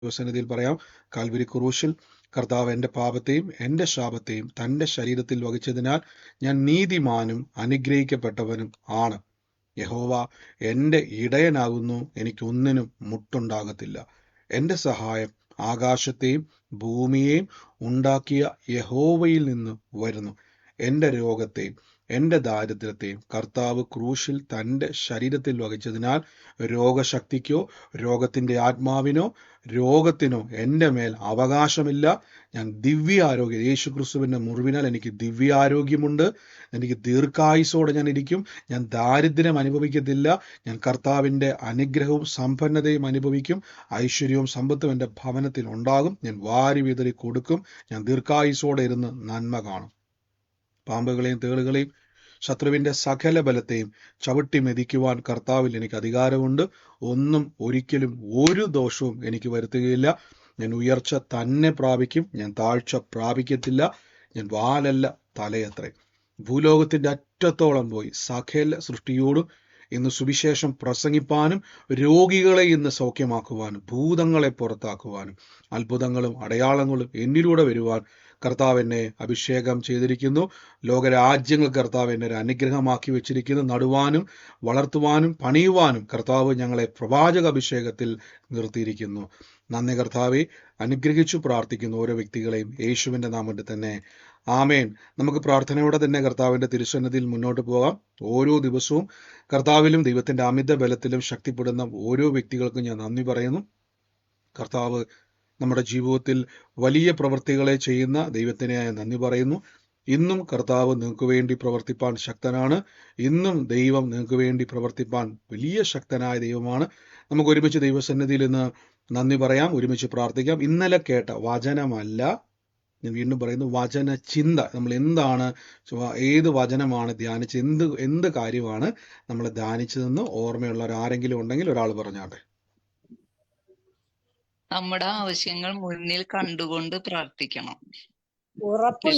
ദൈവസന്നിധിയിൽ പറയാം. കാൽവരി ക്രൂശിൽ കർത്താവ് എൻ്റെ പാപത്തെയും എൻ്റെ ശാപത്തെയും തൻ്റെ ശരീരത്തിൽ വഹിച്ചതിനാൽ ഞാൻ നീതിമാനും അനുഗ്രഹിക്കപ്പെട്ടവനും ആണ്. യഹോവ എൻ്റെ ഇടയനാകുന്നു, എനിക്കൊന്നിനും മുട്ടുണ്ടാകത്തില്ല. എൻ്റെ സഹായം ആകാശത്തെയും ഭൂമിയെയും ഉണ്ടാക്കിയ യഹോവയിൽ നിന്ന് വരുന്നു. എൻ്റെ രോഗത്തെയും എൻ്റെ ദാരിദ്ര്യത്തെയും കർത്താവ് ക്രൂശിൽ തൻ്റെ ശരീരത്തിൽ വഹിച്ചതിനാൽ രോഗശക്തിക്കോ രോഗത്തിൻ്റെ ആത്മാവിനോ രോഗത്തിനോ എൻ്റെ മേൽ അവകാശമില്ല. ഞാൻ ദിവ്യാരോഗ്യം, യേശു ക്രിസ്തുവിൻ്റെ മുറിവിനാൽ എനിക്ക് ദിവ്യാരോഗ്യമുണ്ട്. എനിക്ക് ദീർഘായുസോടെ ഞാൻ ഇരിക്കും. ഞാൻ ദാരിദ്ര്യം അനുഭവിക്കത്തില്ല. ഞാൻ കർത്താവിൻ്റെ അനുഗ്രഹവും സമ്പന്നതയും അനുഭവിക്കും. ഐശ്വര്യവും സമ്പത്തും എൻ്റെ ഭവനത്തിൽ ഉണ്ടാകും. ഞാൻ വാരി വിതറി കൊടുക്കും. ഞാൻ ദീർഘായുസോടെ ഇരുന്ന് നന്മ കാണും. പാമ്പുകളെയും തേളുകളെയും ശത്രുവിൻ്റെ സകല ബലത്തെയും ചവിട്ടി മെതിക്കുവാൻ കർത്താവിൽ എനിക്ക് അധികാരമുണ്ട്. ഒന്നും ഒരിക്കലും ഒരു ദോഷവും എനിക്ക് വരുത്തുകയില്ല. ഞാൻ ഉയർച്ച തന്നെ പ്രാപിക്കും, ഞാൻ താഴ്ച പ്രാപിക്കത്തില്ല. ഞാൻ വാലല്ല തലയത്രേ. ഭൂലോകത്തിൻ്റെ അറ്റത്തോളം പോയി സകല സൃഷ്ടിയോടും ഇന്ന് സുവിശേഷം പ്രസംഗിപ്പാനും രോഗികളെ ഇന്ന് സൗഖ്യമാക്കുവാനും ഭൂതങ്ങളെ പുറത്താക്കുവാനും അത്ഭുതങ്ങളും അടയാളങ്ങളും എന്നിലൂടെ വരുവാൻ കർത്താവ് എന്നെ അഭിഷേകം ചെയ്തിരിക്കുന്നു. ലോകരാജ്യങ്ങൾ കർത്താവ് എന്നെ ഒരു അനുഗ്രഹമാക്കി വെച്ചിരിക്കുന്നു. നടുവാനും വളർത്തുവാനും പണിയുവാനും കർത്താവ് ഞങ്ങളെ പ്രവാചക അഭിഷേകത്തിൽ നിർത്തിയിരിക്കുന്നു. നന്ദി കർത്താവെ. അനുഗ്രഹിച്ചു പ്രാർത്ഥിക്കുന്നു ഓരോ വ്യക്തികളെയും യേശുവിൻ്റെ നാമത്തിൽ തന്നെ. ആമേൻ. നമുക്ക് പ്രാർത്ഥനയോടെ തന്നെ കർത്താവിൻ്റെ തിരുസന്നിധിയിൽ മുന്നോട്ട് പോകാം. ഓരോ ദിവസവും കർത്താവിലും ദൈവത്തിൻ്റെ അമിത ബലത്തിലും ശക്തിപ്പെടുന്ന ഓരോ വ്യക്തികൾക്കും ഞാൻ നന്ദി പറയുന്നു. കർത്താവ് നമ്മുടെ ജീവിതത്തിൽ വലിയ പ്രവൃത്തികളെ ചെയ്യുന്ന ദൈവത്തിനെ നന്ദി പറയുന്നു. ഇന്നും കർത്താവ് നിങ്ങൾക്ക് വേണ്ടി പ്രവർത്തിപ്പാൻ ശക്തനാണ്. ഇന്നും ദൈവം നിങ്ങൾക്ക് വേണ്ടി പ്രവർത്തിപ്പാൻ വലിയ ശക്തനായ ദൈവമാണ്. നമുക്ക് ഒരുമിച്ച് ദൈവസന്നിധിയിൽ ഇന്ന് നന്ദി പറയാം, ഒരുമിച്ച് പ്രാർത്ഥിക്കാം. ഇന്നലെ കേട്ട വചനമല്ല, ഞാൻ വീണ്ടും പറയുന്നു, വചന ചിന്ത. നമ്മൾ എന്താണ്, ഏത് വചനമാണ് ധ്യാനിച്ചത്, എന്ത് കാര്യമാണ് നമ്മൾ ധ്യാനിച്ചതെന്ന് ഓർമ്മയുള്ളവർ ആരെങ്കിലും ഉണ്ടെങ്കിൽ ഒരാൾ പറഞ്ഞാട്ടെ. നമ്മുടെ ആവശ്യങ്ങൾ മുന്നിൽ കണ്ടുകൊണ്ട് പ്രാർത്ഥിക്കണം. ഉറപ്പും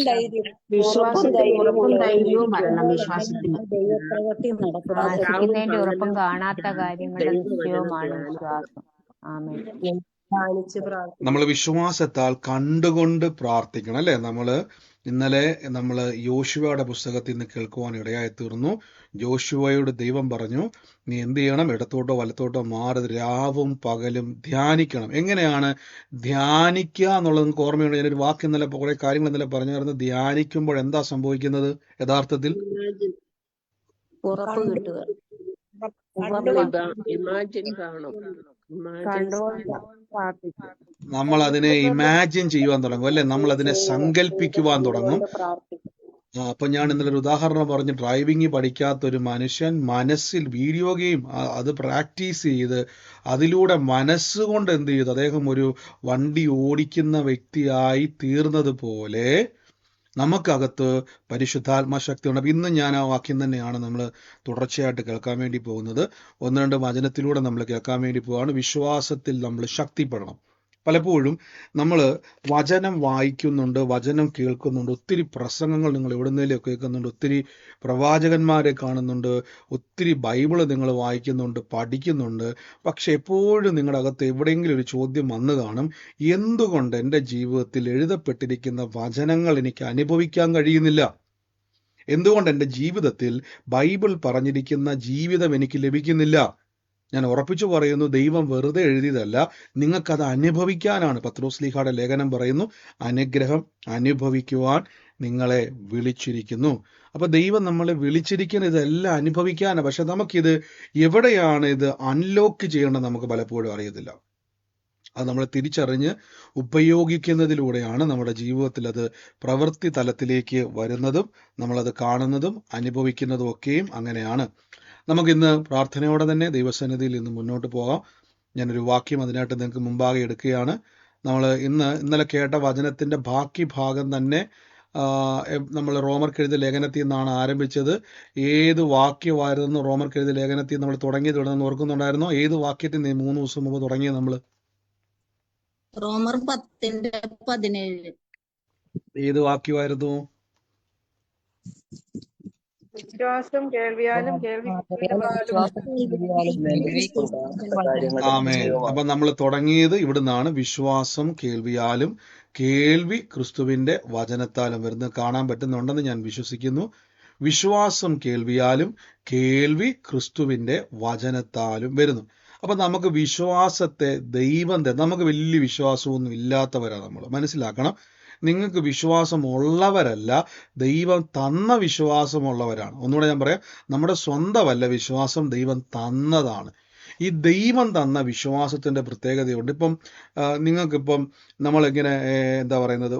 ധൈര്യവും ആശിക്കുന്നതിന്റെ ഉറപ്പും കാണാത്ത കാര്യങ്ങളുടെ നിശ്ചയവുമാണ് വിശ്വാസം. ആമേൻ. നമ്മൾ വിശ്വാസത്താൽ കണ്ടുകൊണ്ട് പ്രാർത്ഥിക്കണം അല്ലെ. ഇന്നലെ നമ്മൾ യോശുവയുടെ പുസ്തകത്തിൽ നിന്ന് കേൾക്കുവാൻ ഇടയായി തീർന്നു. യോശുവയോട് ദൈവം പറഞ്ഞു, നീ എന്ത് ചെയ്യണം, ഇടത്തോട്ടോ വലത്തോട്ടോ മാറി രാവും പകലും ധ്യാനിക്കണം. എങ്ങനെയാണ് ധ്യാനിക്കുക എന്നുള്ളത് നിങ്ങൾക്ക് ഓർമ്മയുണ്ട്. ഞാനൊരു വാക്ക് ഇന്നലെ കുറെ കാര്യങ്ങൾ ഇന്നലെ പറഞ്ഞു തരുന്നത്. ധ്യാനിക്കുമ്പോൾ എന്താ സംഭവിക്കുന്നത് യഥാർത്ഥത്തിൽ? ഉറപ്പ് കിട്ടുക. നമ്മൾ അതിനെ ഇമാജിൻ ചെയ്യുവാൻ തുടങ്ങും അല്ലെ. നമ്മൾ അതിനെ സങ്കല്പിക്കുവാൻ തുടങ്ങും. അപ്പൊ ഞാൻ ഇന്നലെ ഒരു ഉദാഹരണം പറഞ്ഞു. ഡ്രൈവിംഗ് പഠിക്കാത്ത ഒരു മനുഷ്യൻ മനസ്സിൽ വീഡിയോ ഗെയിം അത് പ്രാക്ടീസ് ചെയ്ത് അതിലൂടെ മനസ്സുകൊണ്ട് എന്ത് ചെയ്തു, അദ്ദേഹം ഒരു വണ്ടി ഓടിക്കുന്ന വ്യക്തിയായി തീർന്നത് പോലെ നമുക്കകത്ത് പരിശുദ്ധാത്മ ശക്തിയുണ്ട്. അപ്പം ഇന്ന് ഞാൻ ആ വാക്യം തന്നെയാണ് നമ്മൾ തുടർച്ചയായിട്ട് കേൾക്കാൻ വേണ്ടി പോകുന്നത്. ഒന്ന് രണ്ട് വചനത്തിലൂടെ നമ്മൾ കേൾക്കാൻ വേണ്ടി പോവുകയാണ്. വിശ്വാസത്തിൽ നമ്മൾ ശക്തിപ്പെടണം. പലപ്പോഴും നമ്മൾ വചനം വായിക്കുന്നുണ്ട്, വചനം കേൾക്കുന്നുണ്ട്, ഒത്തിരി പ്രസംഗങ്ങൾ നിങ്ങൾ എവിടുന്നേലും കേൾക്കുന്നുണ്ട്, ഒത്തിരി പ്രവാചകന്മാരെ കാണുന്നുണ്ട്, ഒത്തിരി ബൈബിള് നിങ്ങൾ വായിക്കുന്നുണ്ട്, പഠിക്കുന്നുണ്ട്. പക്ഷെ എപ്പോഴും നിങ്ങളുടെ അകത്ത് എവിടെയെങ്കിലും ഒരു ചോദ്യം വന്നു കാണും, എന്തുകൊണ്ട് എൻ്റെ ജീവിതത്തിൽ എഴുതപ്പെട്ടിരിക്കുന്ന വചനങ്ങൾ എനിക്ക് അനുഭവിക്കാൻ കഴിയുന്നില്ല? എന്തുകൊണ്ട് എൻ്റെ ജീവിതത്തിൽ ബൈബിൾ പറഞ്ഞിരിക്കുന്ന ജീവിതം എനിക്ക് ലഭിക്കുന്നില്ല? ഞാൻ ഉറപ്പിച്ചു പറയുന്നു, ദൈവം വെറുതെ എഴുതിയതല്ല, നിങ്ങൾക്കത് അനുഭവിക്കാനാണ്. പത്രോസ്ലീഹയുടെ ലേഖനം പറയുന്നു, അനുഗ്രഹം അനുഭവിക്കുവാൻ നിങ്ങളെ വിളിച്ചിരിക്കുന്നു. അപ്പൊ ദൈവം നമ്മളെ വിളിച്ചിരിക്കുന്ന ഇതെല്ലാം അനുഭവിക്കാനാണ്. പക്ഷെ നമുക്കിത് എവിടെയാണ് ഇത് അൺലോക്ക് ചെയ്യേണ്ടത് നമുക്ക് പലപ്പോഴും അറിയത്തില്ല. അത് നമ്മൾ തിരിച്ചറിഞ്ഞ് ഉപയോഗിക്കുന്നതിലൂടെയാണ് നമ്മുടെ ജീവിതത്തിൽ അത് പ്രവൃത്തി തലത്തിലേക്ക് വരുന്നതും നമ്മളത് കാണുന്നതും അനുഭവിക്കുന്നതും ഒക്കെയും അങ്ങനെയാണ്. നമുക്കിന്ന് പ്രാർത്ഥനയോടെ തന്നെ ദൈവസന്നിധിയിൽ ഇന്ന് മുന്നോട്ട് പോകാം. ഞാനൊരു വാക്യം അതിനായിട്ട് നിങ്ങൾക്ക് മുമ്പാകെ എടുക്കുകയാണ്. നമ്മൾ ഇന്നലെ കേട്ട വചനത്തിൻ്റെ ബാക്കി ഭാഗം തന്നെ നമ്മൾ റോമർക്കെഴുതിയ ലേഖനത്തിൽ നിന്നാണ് ആരംഭിച്ചത്. ഏത് വാക്യമായിരുന്നു റോമർക്കെഴുതിയ ലേഖനത്തിൽ നമ്മൾ തുടങ്ങിയത് ഇവിടെ ഓർക്കുന്നുണ്ടായിരുന്നോ? ഏത് വാക്യത്തിൽ 3 ദിവസം മുമ്പ് തുടങ്ങിയത് നമ്മൾ? റോമർ 10:17. ഏത് വാക്യമായിരുന്നു? വിശ്വാസം കേൾവിയാലും കേൾവി ആമേൻ. അപ്പൊ നമ്മൾ തുടങ്ങിയത് ഇവിടുന്നാണ്. വിശ്വാസം കേൾവിയാലും കേൾവി ക്രിസ്തുവിന്റെ വചനത്താലും വരുന്നത് കാണാൻ പറ്റുന്നുണ്ടെന്ന് ഞാൻ വിശ്വസിക്കുന്നു. വിശ്വാസം കേൾവിയാലും കേൾവി ക്രിസ്തുവിന്റെ വചനത്താലും വരുന്നു. അപ്പൊ നമുക്ക് വിശ്വാസത്തെ ദൈവം നമുക്ക് വലിയ വിശ്വാസമൊന്നും ഇല്ലാത്തവരാണ് നമ്മൾ. മനസ്സിലാക്കണം, നിങ്ങൾക്ക് വിശ്വാസം ഉള്ളവരല്ല, ദൈവം തന്ന വിശ്വാസമുള്ളവരാണ്. ഒന്നുകൂടെ ഞാൻ പറയാം, നമ്മുടെ സ്വന്തമല്ല വിശ്വാസം, ദൈവം തന്നതാണ്. ഈ ദൈവം തന്ന വിശ്വാസത്തിന്റെ പ്രത്യേകതയുണ്ട്. ഇപ്പം നിങ്ങൾക്കിപ്പം നമ്മളിങ്ങനെ എന്താ പറയുന്നത്,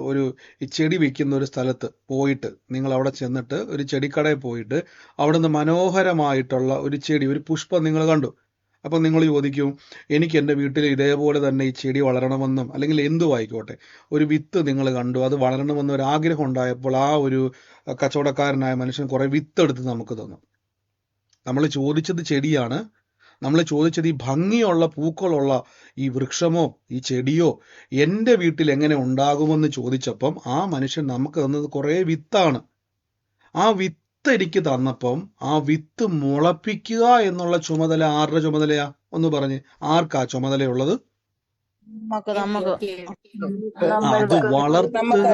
ഈ ചെടി വിൽക്കുന്ന ഒരു സ്ഥലത്ത് പോയിട്ട് നിങ്ങൾ അവിടെ ചെന്നിട്ട് ഒരു ചെടിക്കടയിൽ പോയിട്ട് അവിടുന്ന് മനോഹരമായിട്ടുള്ള ഒരു ചെടി, ഒരു പുഷ്പം നിങ്ങൾ കണ്ടു. അപ്പം നിങ്ങൾ ചോദിക്കും, എനിക്ക് എൻ്റെ വീട്ടിൽ ഇതേപോലെ തന്നെ ഈ ചെടി വളരണമെന്നും, അല്ലെങ്കിൽ എന്തു ആയിക്കോട്ടെ, ഒരു വിത്ത് നിങ്ങൾ കണ്ടു, അത് വളരണമെന്ന് ഒരു ആഗ്രഹം ഉണ്ടായപ്പോൾ ആ ഒരു കച്ചവടക്കാരനായ മനുഷ്യൻ കുറെ വിത്ത് എടുത്ത് നമുക്ക് തന്നു. നമ്മൾ ചോദിച്ചത് ചെടിയാണ്, നമ്മൾ ചോദിച്ചത് ഈ ഭംഗിയുള്ള പൂക്കളുള്ള ഈ വൃക്ഷമോ ഈ ചെടിയോ എൻ്റെ വീട്ടിൽ എങ്ങനെ ഉണ്ടാകുമെന്ന് ചോദിച്ചപ്പം ആ മനുഷ്യൻ നമുക്ക് തന്നത് കുറേ വിത്താണ്. ആ വിത്ത് എനിക്ക് തന്നപ്പം ആ വിത്ത് മുളപ്പിക്കുക എന്നുള്ള ചുമതല ആരുടെ ചുമതലയാ? ഒന്ന് പറഞ്ഞ്, ആർക്കാ ചുമതലയുള്ളത്? അത് വളർത്തുക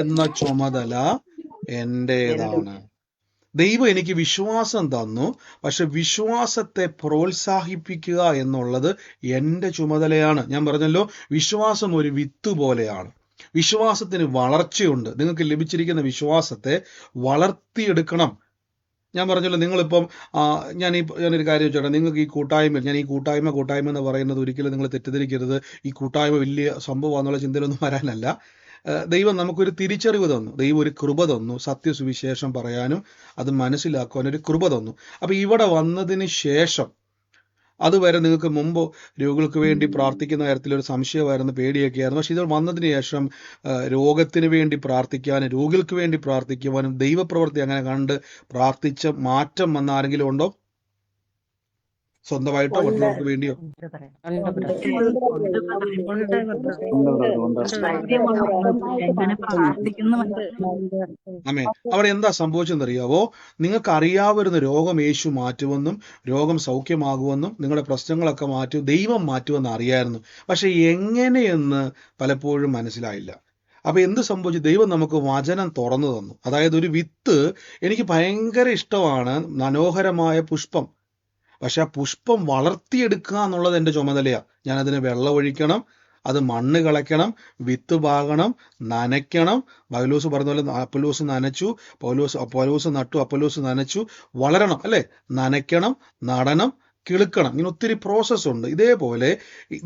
എന്ന ചുമതല എന്റേതാണ്. ദൈവം എനിക്ക് വിശ്വാസം തന്നു, പക്ഷെ വിശ്വാസത്തെ പ്രോത്സാഹിപ്പിക്കുക എന്നുള്ളത് എൻ്റെ ചുമതലയാണ്. ഞാൻ പറഞ്ഞല്ലോ, വിശ്വാസം ഒരു വിത്ത് പോലെയാണ്. വിശ്വാസത്തിന് വളർച്ചയുണ്ട്. നിങ്ങൾക്ക് ലഭിച്ചിരിക്കുന്ന വിശ്വാസത്തെ വളർത്തിയെടുക്കണം. ഞാൻ പറഞ്ഞല്ലോ, നിങ്ങളിപ്പം ഞാനൊരു കാര്യം വെച്ചോട്ടെ, നിങ്ങൾക്ക് ഈ കൂട്ടായ്മ, ഞാൻ ഈ കൂട്ടായ്മ എന്ന് പറയുന്നത് ഒരിക്കലും നിങ്ങൾ തെറ്റിദ്ധരിക്കരുത്. ഈ കൂട്ടായ്മ വലിയ സംഭവമാണെന്നുള്ള ചിന്തയിലൊന്നും വരാനല്ല. ദൈവം നമുക്കൊരു തിരിച്ചറിവ് തന്നു, ദൈവം ഒരു കൃപ തന്നു, സത്യസുവിശേഷം പറയാനും അത് മനസ്സിലാക്കുവാനും ഒരു കൃപ തന്നു. അപ്പൊ ഇവിടെ വന്നതിന് ശേഷം, അതുവരെ നിങ്ങൾക്ക് മുമ്പ് രോഗികൾക്ക് വേണ്ടി പ്രാർത്ഥിക്കുന്ന കാര്യത്തിൽ ഒരു സംശയമായിരുന്നു, പേടിയൊക്കെ ആയിരുന്നു. പക്ഷെ ഇത് വന്നതിന് ശേഷം രോഗത്തിന് വേണ്ടി പ്രാർത്ഥിക്കാനും രോഗികൾക്ക് വേണ്ടി പ്രാർത്ഥിക്കുവാനും ദൈവപ്രവൃത്തി അങ്ങനെ കണ്ട് പ്രാർത്ഥിച്ച മാറ്റം വന്ന ആരെങ്കിലും ഉണ്ടോ? സ്വന്തമായിട്ടോ മറ്റുള്ളവർക്ക് വേണ്ടിയോ? ആമേൻ. അവിടെ എന്താ സംഭവിച്ചെന്നറിയാവോ? നിങ്ങൾക്ക് അറിയാവുന്ന രോഗം യേശു മാറ്റുമെന്നും രോഗം സൗഖ്യമാകുമെന്നും നിങ്ങളുടെ പ്രശ്നങ്ങളൊക്കെ മാറ്റും, ദൈവം മാറ്റുമെന്ന് അറിയായിരുന്നു. പക്ഷെ എങ്ങനെയെന്ന് പലപ്പോഴും മനസ്സിലായില്ല. അപ്പൊ എന്ത് സംഭവിച്ചു? ദൈവം നമുക്ക് വചനം തുറന്നു തന്നു. അതായത് ഒരു വിത്ത്, എനിക്ക് ഭയങ്കര ഇഷ്ടമാണ് മനോഹരമായ പുഷ്പം, പക്ഷെ ആ പുഷ്പം വളർത്തിയെടുക്കുക എന്നുള്ളത് എൻ്റെ ചുമതലയാണ്. ഞാനതിന് വെള്ളം ഒഴിക്കണം, അത് മണ്ണ് കളയ്ക്കണം, വിത്ത് പാകണം, നനയ്ക്കണം. പൗലോസ് പറഞ്ഞ പോലെ അപ്പൊല്ലോസ് നനച്ചു, പൗലോസ് നട്ടു, അപ്പൊല്ലോസ് നനച്ചു, വളരണം അല്ലേ? നനയ്ക്കണം, നടണം, കിളുക്കണം. ഇങ്ങനെ ഒത്തിരി പ്രോസസ്സ് ഉണ്ട്. ഇതേപോലെ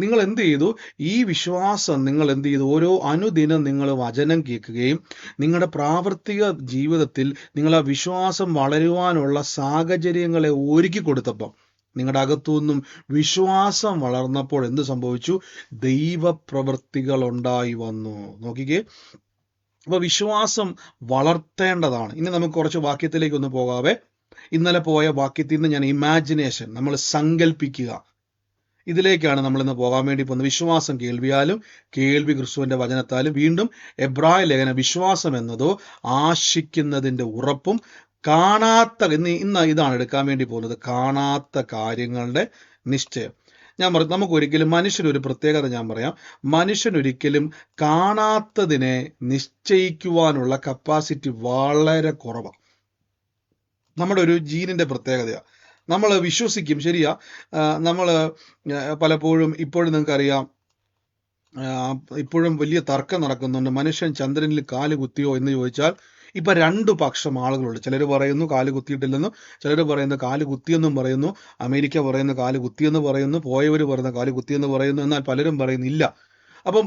നിങ്ങൾ എന്ത് ചെയ്തു? ഈ വിശ്വാസം നിങ്ങൾ എന്ത് ചെയ്തു? ഓരോ അനുദിനം നിങ്ങൾ വചനം കേൾക്കുകയും നിങ്ങളുടെ പ്രാവർത്തിക ജീവിതത്തിൽ നിങ്ങൾ ആ വിശ്വാസം വളരുവാനുള്ള സാഹചര്യങ്ങളെ ഒരുക്കി കൊടുത്തപ്പം, നിങ്ങളുടെ അകത്തുനിന്നും വിശ്വാസം വളർന്നപ്പോൾ എന്ത് സംഭവിച്ചു? ദൈവപ്രവൃത്തികൾ ഉണ്ടായി വന്നു. നോക്കിക്കേ, അപ്പൊ വിശ്വാസം വളർത്തേണ്ടതാണ്. ഇനി നമുക്ക് കുറച്ച് വാക്യത്തിലേക്ക് ഒന്ന് പോകാവേ. ഇന്നലെ പോയ വാക്യത്തിൽ നിന്ന് ഞാൻ ഇമാജിനേഷൻ, നമ്മൾ സങ്കല്പിക്കുക, ഇതിലേക്കാണ് നമ്മൾ ഇന്ന് പോകാൻ വേണ്ടി പോകുന്നത്. വിശ്വാസം കേൾവിയാലും കേൾവി ക്രിസ്തുവിന്റെ വചനത്താലും. വീണ്ടും എബ്രായ ലേഖനം, വിശ്വാസം എന്നതോ ആശിക്കുന്നതിന്റെ ഉറപ്പും കാണാത്ത, ഇന്ന് ഇതാണ് എടുക്കാൻ വേണ്ടി പോകുന്നത്, കാണാത്ത കാര്യങ്ങളുടെ നിശ്ചയം. ഞാൻ പറഞ്ഞു, നമുക്കൊരിക്കലും മനുഷ്യനൊരു പ്രത്യേകത ഞാൻ പറയാം, മനുഷ്യനൊരിക്കലും കാണാത്തതിനെ നിശ്ചയിക്കുവാനുള്ള കപ്പാസിറ്റി വളരെ കുറവാണ്. നമ്മുടെ ഒരു ജീനിന്റെ പ്രത്യേകതയാണ്. നമ്മൾ വിശ്വസിക്കും, ശരിയാ. നമ്മൾ പലപ്പോഴും, ഇപ്പോഴും നിങ്ങൾക്കറിയാം, ഇപ്പോഴും വലിയ തർക്കം നടക്കുന്നുണ്ട്, മനുഷ്യൻ ചന്ദ്രനിൽ കാല് കുത്തിയോ എന്ന് ചോദിച്ചാൽ ഇപ്പൊ രണ്ടു പക്ഷം ആളുകളുണ്ട്. ചിലർ പറയുന്നു കാല് കുത്തിയിട്ടില്ലെന്നും, ചിലർ പറയുന്നു കാല് കുത്തിയെന്നും പറയുന്നു. അമേരിക്ക പറയുന്ന കാല് കുത്തിയെന്ന് പറയുന്നു, പോയവർ പറയുന്ന കാല് കുത്തിയെന്ന് പറയുന്നു. എന്നാൽ പലരും പറയുന്നില്ല. അപ്പം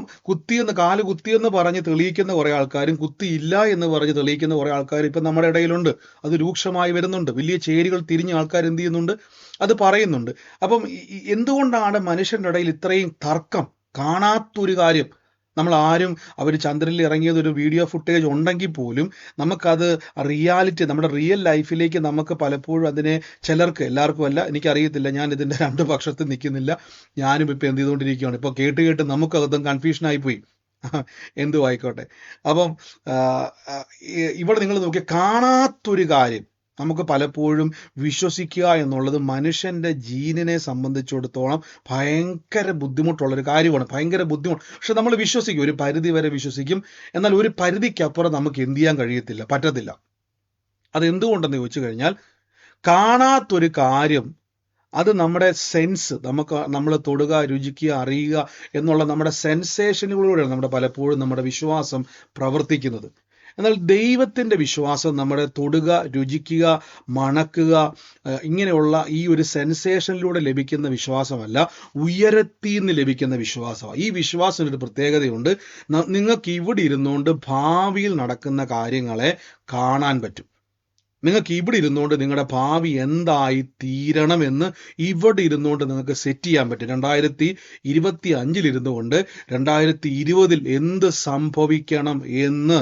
കാല് കുത്തിയെന്ന് പറഞ്ഞ് തെളിയിക്കുന്ന കുറെ ആൾക്കാരും കുത്തിയില്ല എന്ന് പറഞ്ഞ് തെളിയിക്കുന്ന കുറെ ആൾക്കാരും ഇപ്പം നമ്മുടെ ഇടയിലുണ്ട്. അത് രൂക്ഷമായി വരുന്നുണ്ട്. വലിയ ചേരികൾ തിരിഞ്ഞ ആൾക്കാർ എന്ത് ചെയ്യുന്നുണ്ട്? അത് പറയുന്നുണ്ട്. അപ്പം എന്തുകൊണ്ടാണ് മനുഷ്യന്റെ ഇടയിൽ ഇത്രയും തർക്കം? കാണാത്തൊരു കാര്യം. നമ്മൾ ആരും അവർ ചന്ദ്രനിൽ ഇറങ്ങിയതൊരു വീഡിയോ ഫുട്ടേജ് ഉണ്ടെങ്കിൽ പോലും നമുക്കത് റിയാലിറ്റി, നമ്മുടെ റിയൽ ലൈഫിലേക്ക് നമുക്ക് പലപ്പോഴും അതിനെ, ചിലർക്ക്, എല്ലാവർക്കും അല്ല, എനിക്കറിയത്തില്ല, ഞാൻ ഇതിന്റെ രണ്ടു പക്ഷത്ത് നിൽക്കുന്നില്ല. ഞാനും ഇപ്പൊ എന്ത് ചെയ്തുകൊണ്ടിരിക്കുകയാണ്, ഇപ്പൊ കേട്ട് നമുക്കകത്തും കൺഫ്യൂഷനായി പോയി. എന്തു ആയിക്കോട്ടെ. അപ്പം ഇവിടെ നിങ്ങൾ നോക്കിയ കാണാത്തൊരു കാര്യം, നമുക്ക് പലപ്പോഴും വിശ്വസിക്കുക എന്നുള്ളത് മനുഷ്യന്റെ ജീനിനെ സംബന്ധിച്ചിടത്തോളം ഭയങ്കര ബുദ്ധിമുട്ടുള്ളൊരു കാര്യമാണ്, ഭയങ്കര ബുദ്ധിമുട്ട്. പക്ഷെ നമ്മൾ വിശ്വസിക്കും, ഒരു പരിധി വരെ വിശ്വസിക്കും. എന്നാൽ ഒരു പരിധിക്കപ്പുറം നമുക്ക് എന്ത് ചെയ്യാൻ കഴിയത്തില്ല, പറ്റത്തില്ല. അതെന്തുകൊണ്ടെന്ന് ചോദിച്ചു കഴിഞ്ഞാൽ, കാണാത്തൊരു കാര്യം അത് നമ്മുടെ സെൻസ്, നമ്മൾ തൊടുക, രുചിക്കുക, അറിയുക എന്നുള്ള നമ്മുടെ സെൻസേഷനുകളിലൂടെയാണ് നമ്മുടെ പലപ്പോഴും നമ്മുടെ വിശ്വാസം പ്രവർത്തിക്കുന്നത്. എന്നാൽ ദൈവത്തിൻ്റെ വിശ്വാസം നമ്മുടെ തൊടുക, രുചിക്കുക, മണക്കുക ഇങ്ങനെയുള്ള ഈ ഒരു സെൻസേഷനിലൂടെ ലഭിക്കുന്ന വിശ്വാസമല്ല, ഉയരത്തിൽ നിന്ന് ലഭിക്കുന്ന വിശ്വാസമാണ്. ഈ വിശ്വാസത്തിന് ഒരു പ്രത്യേകതയുണ്ട്. നിങ്ങൾക്ക് ഇവിടെ ഇരുന്നുകൊണ്ട് ഭാവിയിൽ നടക്കുന്ന കാര്യങ്ങളെ കാണാൻ പറ്റും. നിങ്ങൾക്ക് ഇവിടെ ഇരുന്നുകൊണ്ട് നിങ്ങളുടെ ഭാവി എന്തായി തീരണമെന്ന് ഇവിടെ ഇരുന്നുകൊണ്ട് നിങ്ങൾക്ക് സെറ്റ് ചെയ്യാൻ പറ്റും. 2025 ഇരുന്നു കൊണ്ട് 2020 എന്ത് സംഭവിക്കണം എന്ന്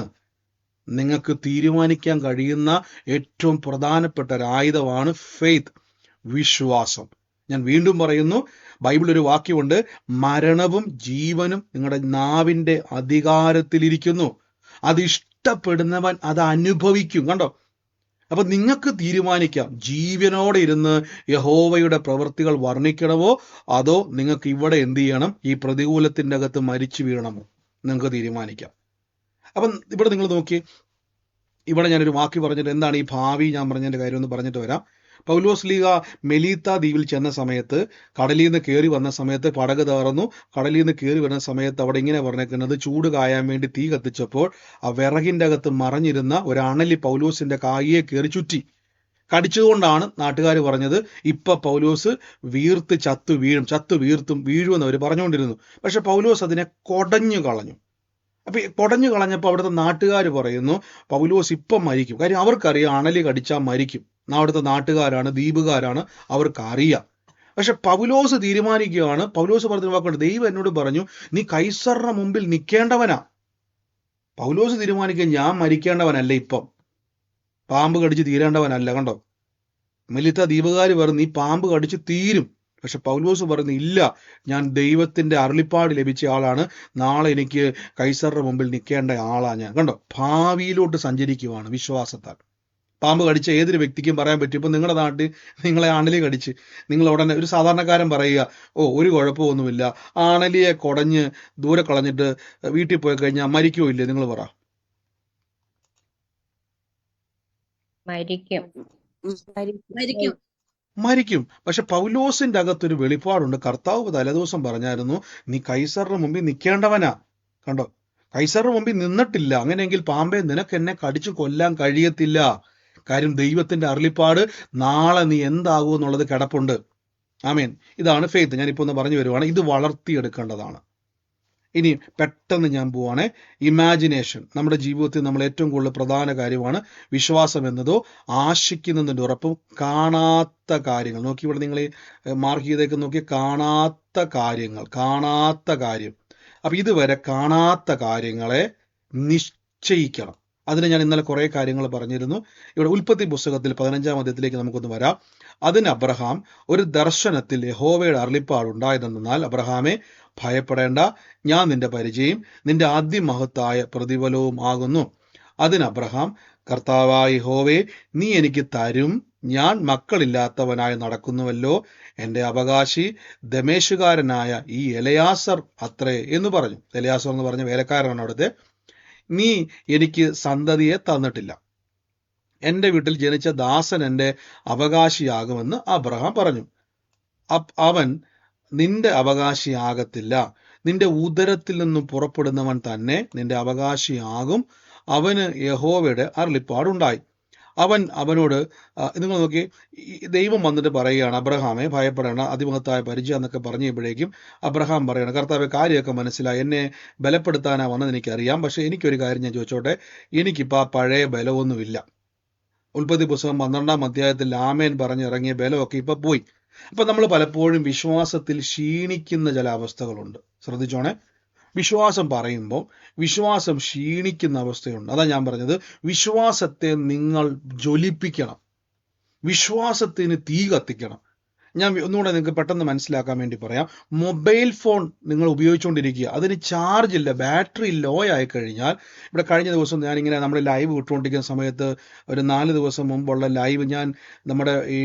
നിങ്ങൾക്ക് തീരുമാനിക്കാൻ കഴിയുന്ന ഏറ്റവും പ്രധാനപ്പെട്ട ഒരു ആയുധമാണ് ഫെയ്ത്ത്, വിശ്വാസം. ഞാൻ വീണ്ടും പറയുന്നു, ബൈബിൾ ഒരു വാക്യമുണ്ട്, മരണവും ജീവനും നിങ്ങളുടെ നാവിൻ്റെ അധികാരത്തിലിരിക്കുന്നു, അത് ഇഷ്ടപ്പെടുന്നവൻ അത് അനുഭവിക്കും. കണ്ടോ? അപ്പൊ നിങ്ങൾക്ക് തീരുമാനിക്കാം, ജീവനോടെ ഇരുന്ന് യഹോവയുടെ പ്രവൃത്തികൾ വർണ്ണിക്കണമോ അതോ നിങ്ങൾക്ക് ഇവിടെ എന്ത് ചെയ്യണം, ഈ പ്രതികൂലത്തിൻ്റെ അകത്ത് മരിച്ചു വീഴണമോ, നിങ്ങൾക്ക് തീരുമാനിക്കാം. അപ്പം ഇവിടെ നിങ്ങൾ നോക്കി, ഇവിടെ ഞാനൊരു വാക്യം പറഞ്ഞിട്ട് എന്താണ് ഈ ഭാവി ഞാൻ പറഞ്ഞതിൻ്റെ കാര്യം ഒന്ന് പറഞ്ഞിട്ട് വരാം. പൗലോസ് ലീഗ മെലീത്ത ദ്വീപിൽ ചെന്ന സമയത്ത്, കടലിൽ നിന്ന് കയറി വന്ന സമയത്ത് പടക് തകർന്നു. കടലിൽ നിന്ന് കയറി വരുന്ന സമയത്ത് അവിടെ ഇങ്ങനെ പറഞ്ഞേക്കുന്നത്, ചൂട് കായാൻ വേണ്ടി തീ കത്തിച്ചപ്പോൾ ആ വിറകിൻ്റെ അകത്ത് മറഞ്ഞിരുന്ന ഒരു അണലി പൗലോസിന്റെ കായിയെ കയറി ചുറ്റി. കടിച്ചതുകൊണ്ടാണ് നാട്ടുകാർ പറഞ്ഞത്, ഇപ്പൊ പൗലോസ് വീർത്ത് ചത്തു വീഴുമെന്ന് അവർ പറഞ്ഞുകൊണ്ടിരുന്നു. പക്ഷെ പൗലോസ് അതിനെ കൊടഞ്ഞു കളഞ്ഞു. അപ്പൊ കൊടഞ്ഞു കളഞ്ഞപ്പോൾ അവിടുത്തെ നാട്ടുകാർ പറയുന്നു, പൗലോസ് ഇപ്പം മരിക്കും. കാര്യം അവർക്കറിയാം അണലി കടിച്ചാൽ മരിക്കും. അവിടുത്തെ നാട്ടുകാരാണ്, ദ്വീപുകാരാണ്, അവർക്ക് അറിയാം. പക്ഷെ പൗലോസ് തീരുമാനിക്കുകയാണ്, പൗലോസ് പറഞ്ഞ വാക്കുണ്ട്, ദൈവം എന്നോട് പറഞ്ഞു നീ കൈസറിന്റെ മുമ്പിൽ നിൽക്കേണ്ടവനാ. പൗലോസ് തീരുമാനിക്കുക, ഞാൻ മരിക്കേണ്ടവനല്ല, ഇപ്പം പാമ്പ് കടിച്ച് തീരേണ്ടവനല്ല. കണ്ടോ? മെലിത്ത ദ്വീപുകാർ പറഞ്ഞു നീ പാമ്പ് കടിച്ച് തീരും. പക്ഷെ പൗലോസ് പറഞ്ഞു, ഇല്ല, ഞാൻ ദൈവത്തിന്റെ അരുളിപ്പാട് ലഭിച്ച ആളാണ്, നാളെ എനിക്ക് കൈസറിന്റെ മുമ്പിൽ നിൽക്കേണ്ട ആളാണ് ഞാൻ. കണ്ടോ? ഭാവിയിലോട്ട് സഞ്ചരിക്കുവാണ് വിശ്വാസത്താൽ. പാമ്പ് കടിച്ച ഏതൊരു വ്യക്തിക്കും പറയാൻ പറ്റും, ഇപ്പം നിങ്ങളുടെ നാട്ടിൽ നിങ്ങളെ അണലി കടിച്ച് നിങ്ങൾ ഉടനെ, ഒരു സാധാരണക്കാരൻ പറയുക, ഒരു കുഴപ്പമൊന്നുമില്ല, അണലിയെ കുടഞ്ഞ് ദൂരെ കളഞ്ഞിട്ട് വീട്ടിൽ പോയി കഴിഞ്ഞാൽ മരിക്കോ ഇല്ലേ? നിങ്ങൾ പറ. മരിക്കും. പക്ഷെ പൗലോസിന്റെ അകത്തൊരു വെളിപ്പാടുണ്ട്. കർത്താവ് തലേദിവസം പറഞ്ഞായിരുന്നു, നീ കൈസറിന്റെ മുമ്പിൽ നിൽക്കേണ്ടവനാ. കണ്ടോ? കൈസറിന്റെ മുമ്പിൽ നിന്നിട്ടില്ല, അങ്ങനെയെങ്കിൽ പാമ്പെ നിനക്ക് എന്നെ കടിച്ചു കൊല്ലാൻ കഴിയത്തില്ല. കാര്യം ദൈവത്തിന്റെ അരുളിപ്പാട് നാളെ നീ എന്താകും എന്നുള്ളത് കിടപ്പുണ്ട്. ആമേൻ. ഇതാണ് ഫെയ്ത്ത്. ഞാനിപ്പോൾ ഒന്ന് പറഞ്ഞു വരുവാണ്, ഇത് വളർത്തിയെടുക്കേണ്ടതാണ്. ഇനി പെട്ടെന്ന് ഞാൻ പോവാണ്. ഇമാജിനേഷൻ നമ്മുടെ ജീവിതത്തിൽ നമ്മൾ ഏറ്റവും കൂടുതൽ പ്രധാന കാര്യമാണ്. വിശ്വാസം എന്നതോ ആശിക്കുന്നതിൻ്റെ ഉറപ്പും കാണാത്ത കാര്യങ്ങൾ. നോക്കി, ഇവിടെ നിങ്ങൾ മാർക്ക് ചെയ്തേക്ക് നോക്കി, കാണാത്ത കാര്യം. അപ്പൊ ഇതുവരെ കാണാത്ത കാര്യങ്ങളെ നിശ്ചയിക്കണം. അതിന് ഞാൻ ഇന്നലെ കുറെ കാര്യങ്ങൾ പറഞ്ഞിരുന്നു. ഇവിടെ ഉൽപ്പത്തി പുസ്തകത്തിൽ 15-ാം അധ്യായത്തിലേക്ക് നമുക്കൊന്ന് വരാം. അതിന് അബ്രഹാം ഒരു ദർശനത്തിൽ യഹോവയുടെ അരുളിപ്പാടുണ്ടായതെന്നാൽ, അബ്രഹാമെ ഭയപ്പെടേണ്ട, ഞാൻ നിന്റെ പരിചയം നിന്റെ അതിമഹത്തായ പ്രതിഫലവും ആകുന്നു. അതിന് അബ്രഹാം, കർത്താവായ യഹോവേ, നീ എനിക്ക് തരും, ഞാൻ മക്കളില്ലാത്തവനായി നടക്കുന്നുവല്ലോ, എൻ്റെ അവകാശി ദമേശുകാരനായ ഈ എലയാസർ അത്രേ എന്ന് പറഞ്ഞു. എലയാസർ എന്ന് പറഞ്ഞ വേലക്കാരനാണ് അവിടുത്തെ. നീ എനിക്ക് സന്തതിയെ തന്നിട്ടില്ല, എൻ്റെ വീട്ടിൽ ജനിച്ച ദാസൻ എൻ്റെ അവകാശിയാകുമെന്ന് അബ്രഹാം പറഞ്ഞു. അവൻ നിന്റെ അവകാശിയാകത്തില്ല, നിന്റെ ഉദരത്തിൽ നിന്നും പുറപ്പെടുന്നവൻ തന്നെ നിന്റെ അവകാശിയാകും. അവന് യഹോവയുടെ അരുളിപ്പാടുണ്ടായി. അവനോട് നിങ്ങൾ നോക്കി, ദൈവം വന്നിട്ട് പറയുകയാണ്, അബ്രഹാമെ ഭയപ്പെടേണ്ട, അതിമഹത്തായ പരിചയം എന്നൊക്കെ പറഞ്ഞപ്പോഴേക്കും അബ്രഹാം പറയണം, കർത്താവെ കാര്യമൊക്കെ മനസ്സിലായി, എന്നെ ബലപ്പെടുത്താനാ വന്നത് എനിക്കറിയാം, പക്ഷെ എനിക്കൊരു കാര്യം ഞാൻ ചോദിച്ചോട്ടെ, എനിക്കിപ്പോൾ ആ പഴയ ബലമൊന്നുമില്ല. ഉൽപ്പത്തി പുസ്തകം 12-ാം അധ്യായത്തിൽ ആമേൻ പറഞ്ഞിറങ്ങിയ ബലമൊക്കെ ഇപ്പൊ പോയി. അപ്പൊ നമ്മൾ പലപ്പോഴും വിശ്വാസത്തിൽ ക്ഷീണിക്കുന്ന ചില അവസ്ഥകളുണ്ട്. ശ്രദ്ധിച്ചോണേ, വിശ്വാസം പറയുമ്പോൾ വിശ്വാസം ക്ഷീണിക്കുന്ന അവസ്ഥയുണ്ട്. അതാ ഞാൻ പറഞ്ഞത്, വിശ്വാസത്തെ നിങ്ങൾ ജ്വലിപ്പിക്കണം, വിശ്വാസത്തിന് തീ കത്തിക്കണം. ഞാൻ ഒന്നുകൂടെ നിങ്ങൾക്ക് പെട്ടെന്ന് മനസ്സിലാക്കാൻ വേണ്ടി പറയാം. മൊബൈൽ ഫോൺ നിങ്ങൾ ഉപയോഗിച്ചുകൊണ്ടിരിക്കുക, അതിന് ചാർജ് ഇല്ല, ബാറ്ററി ലോ ആയി കഴിഞ്ഞാൽ, ഇവിടെ കഴിഞ്ഞ ദിവസം ഞാനിങ്ങനെ നമ്മുടെ ലൈവ് വിട്ടുകൊണ്ടിരിക്കുന്ന സമയത്ത് ഒരു 4 ദിവസം മുമ്പുള്ള ലൈവ് ഞാൻ നമ്മുടെ ഈ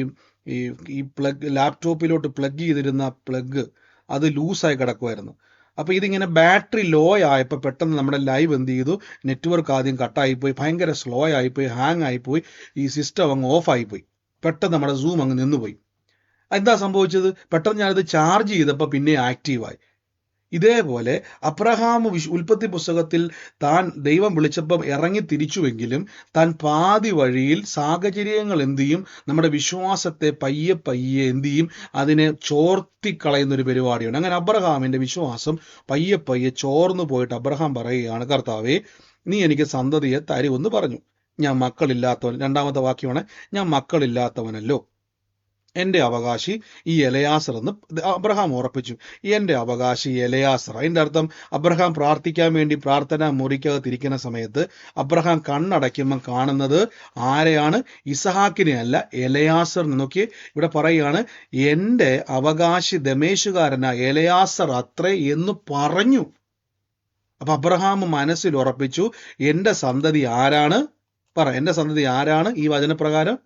ഈ പ്ലഗ് ലാപ്ടോപ്പിലോട്ട് പ്ലഗ് ചെയ്തിരുന്ന പ്ലഗ് അത് ലൂസായി കിടക്കുമായിരുന്നു. അപ്പോൾ ഇതിങ്ങനെ ബാറ്ററി ലോ ആയപ്പോൾ പെട്ടെന്ന് നമ്മുടെ ലൈവ് എന്ത് ചെയ്തു, നെറ്റ്വർക്ക് ആദ്യം കട്ടായിപ്പോയി, ഭയങ്കര സ്ലോ ആയിപ്പോയി, ഹാങ് ആയിപ്പോയി, ഈ സിസ്റ്റം അങ്ങ് ഓഫ് ആയിപ്പോയി, പെട്ടെന്ന് നമ്മുടെ സൂം അങ്ങ് നിന്നുപോയി. എന്താ സംഭവിച്ചത്? പെട്ടെന്ന് ഞാനത് ചാർജ് ചെയ്തപ്പോൾ പിന്നെ ആക്റ്റീവായി. ഇതേപോലെ അബ്രഹാം ഉൽപ്പത്തി പുസ്തകത്തിൽ താൻ ദൈവം വിളിച്ചപ്പം ഇറങ്ങി തിരിച്ചുവെങ്കിലും താൻ പാതി വഴിയിൽ സാഹചര്യങ്ങൾ എന്ത് ചെയ്യും, നമ്മുടെ വിശ്വാസത്തെ പയ്യെ പയ്യെ എന്ത് ചെയ്യും, അതിനെ ചോർത്തിക്കളയുന്നൊരു പരിപാടിയാണ്. അങ്ങനെ അബ്രഹാമിന്റെ വിശ്വാസം പയ്യെ പയ്യെ ചോർന്നു പോയിട്ട് അബ്രഹാം പറയുകയാണ്, കർത്താവേ നീ എനിക്ക് സന്തതിയെ തരുമെന്ന് പറഞ്ഞു. ഞാൻ മക്കളില്ലാത്തവൻ, രണ്ടാമത്തെ വാക്യമാണ്, ഞാൻ മക്കളില്ലാത്തവനല്ലോ, എൻ്റെ അവകാശി ഈ എലയാസർ എന്ന് അബ്രഹാം ഉറപ്പിച്ചു. എൻ്റെ അവകാശി എലയാസർ. അതിൻ്റെ അർത്ഥം അബ്രഹാം പ്രാർത്ഥിക്കാൻ വേണ്ടി പ്രാർത്ഥന മുറിക്കകത്തിരിക്കുന്ന സമയത്ത് അബ്രഹാം കണ്ണടയ്ക്കുമ്പം കാണുന്നത് ആരെയാണ്? ഇസഹാക്കിനെ അല്ല, എലയാസർ. നോക്കി ഇവിടെ പറയുകയാണ്, എൻ്റെ അവകാശി ദമേശുകാരനായ എലയാസർ അത്രേ എന്ന് പറഞ്ഞു. അപ്പൊ അബ്രഹാം മനസ്സിൽ ഉറപ്പിച്ചു, എൻ്റെ സന്തതി ആരാണ്? പറ, എൻ്റെ സന്തതി ആരാണ് ഈ വചനപ്രകാരം?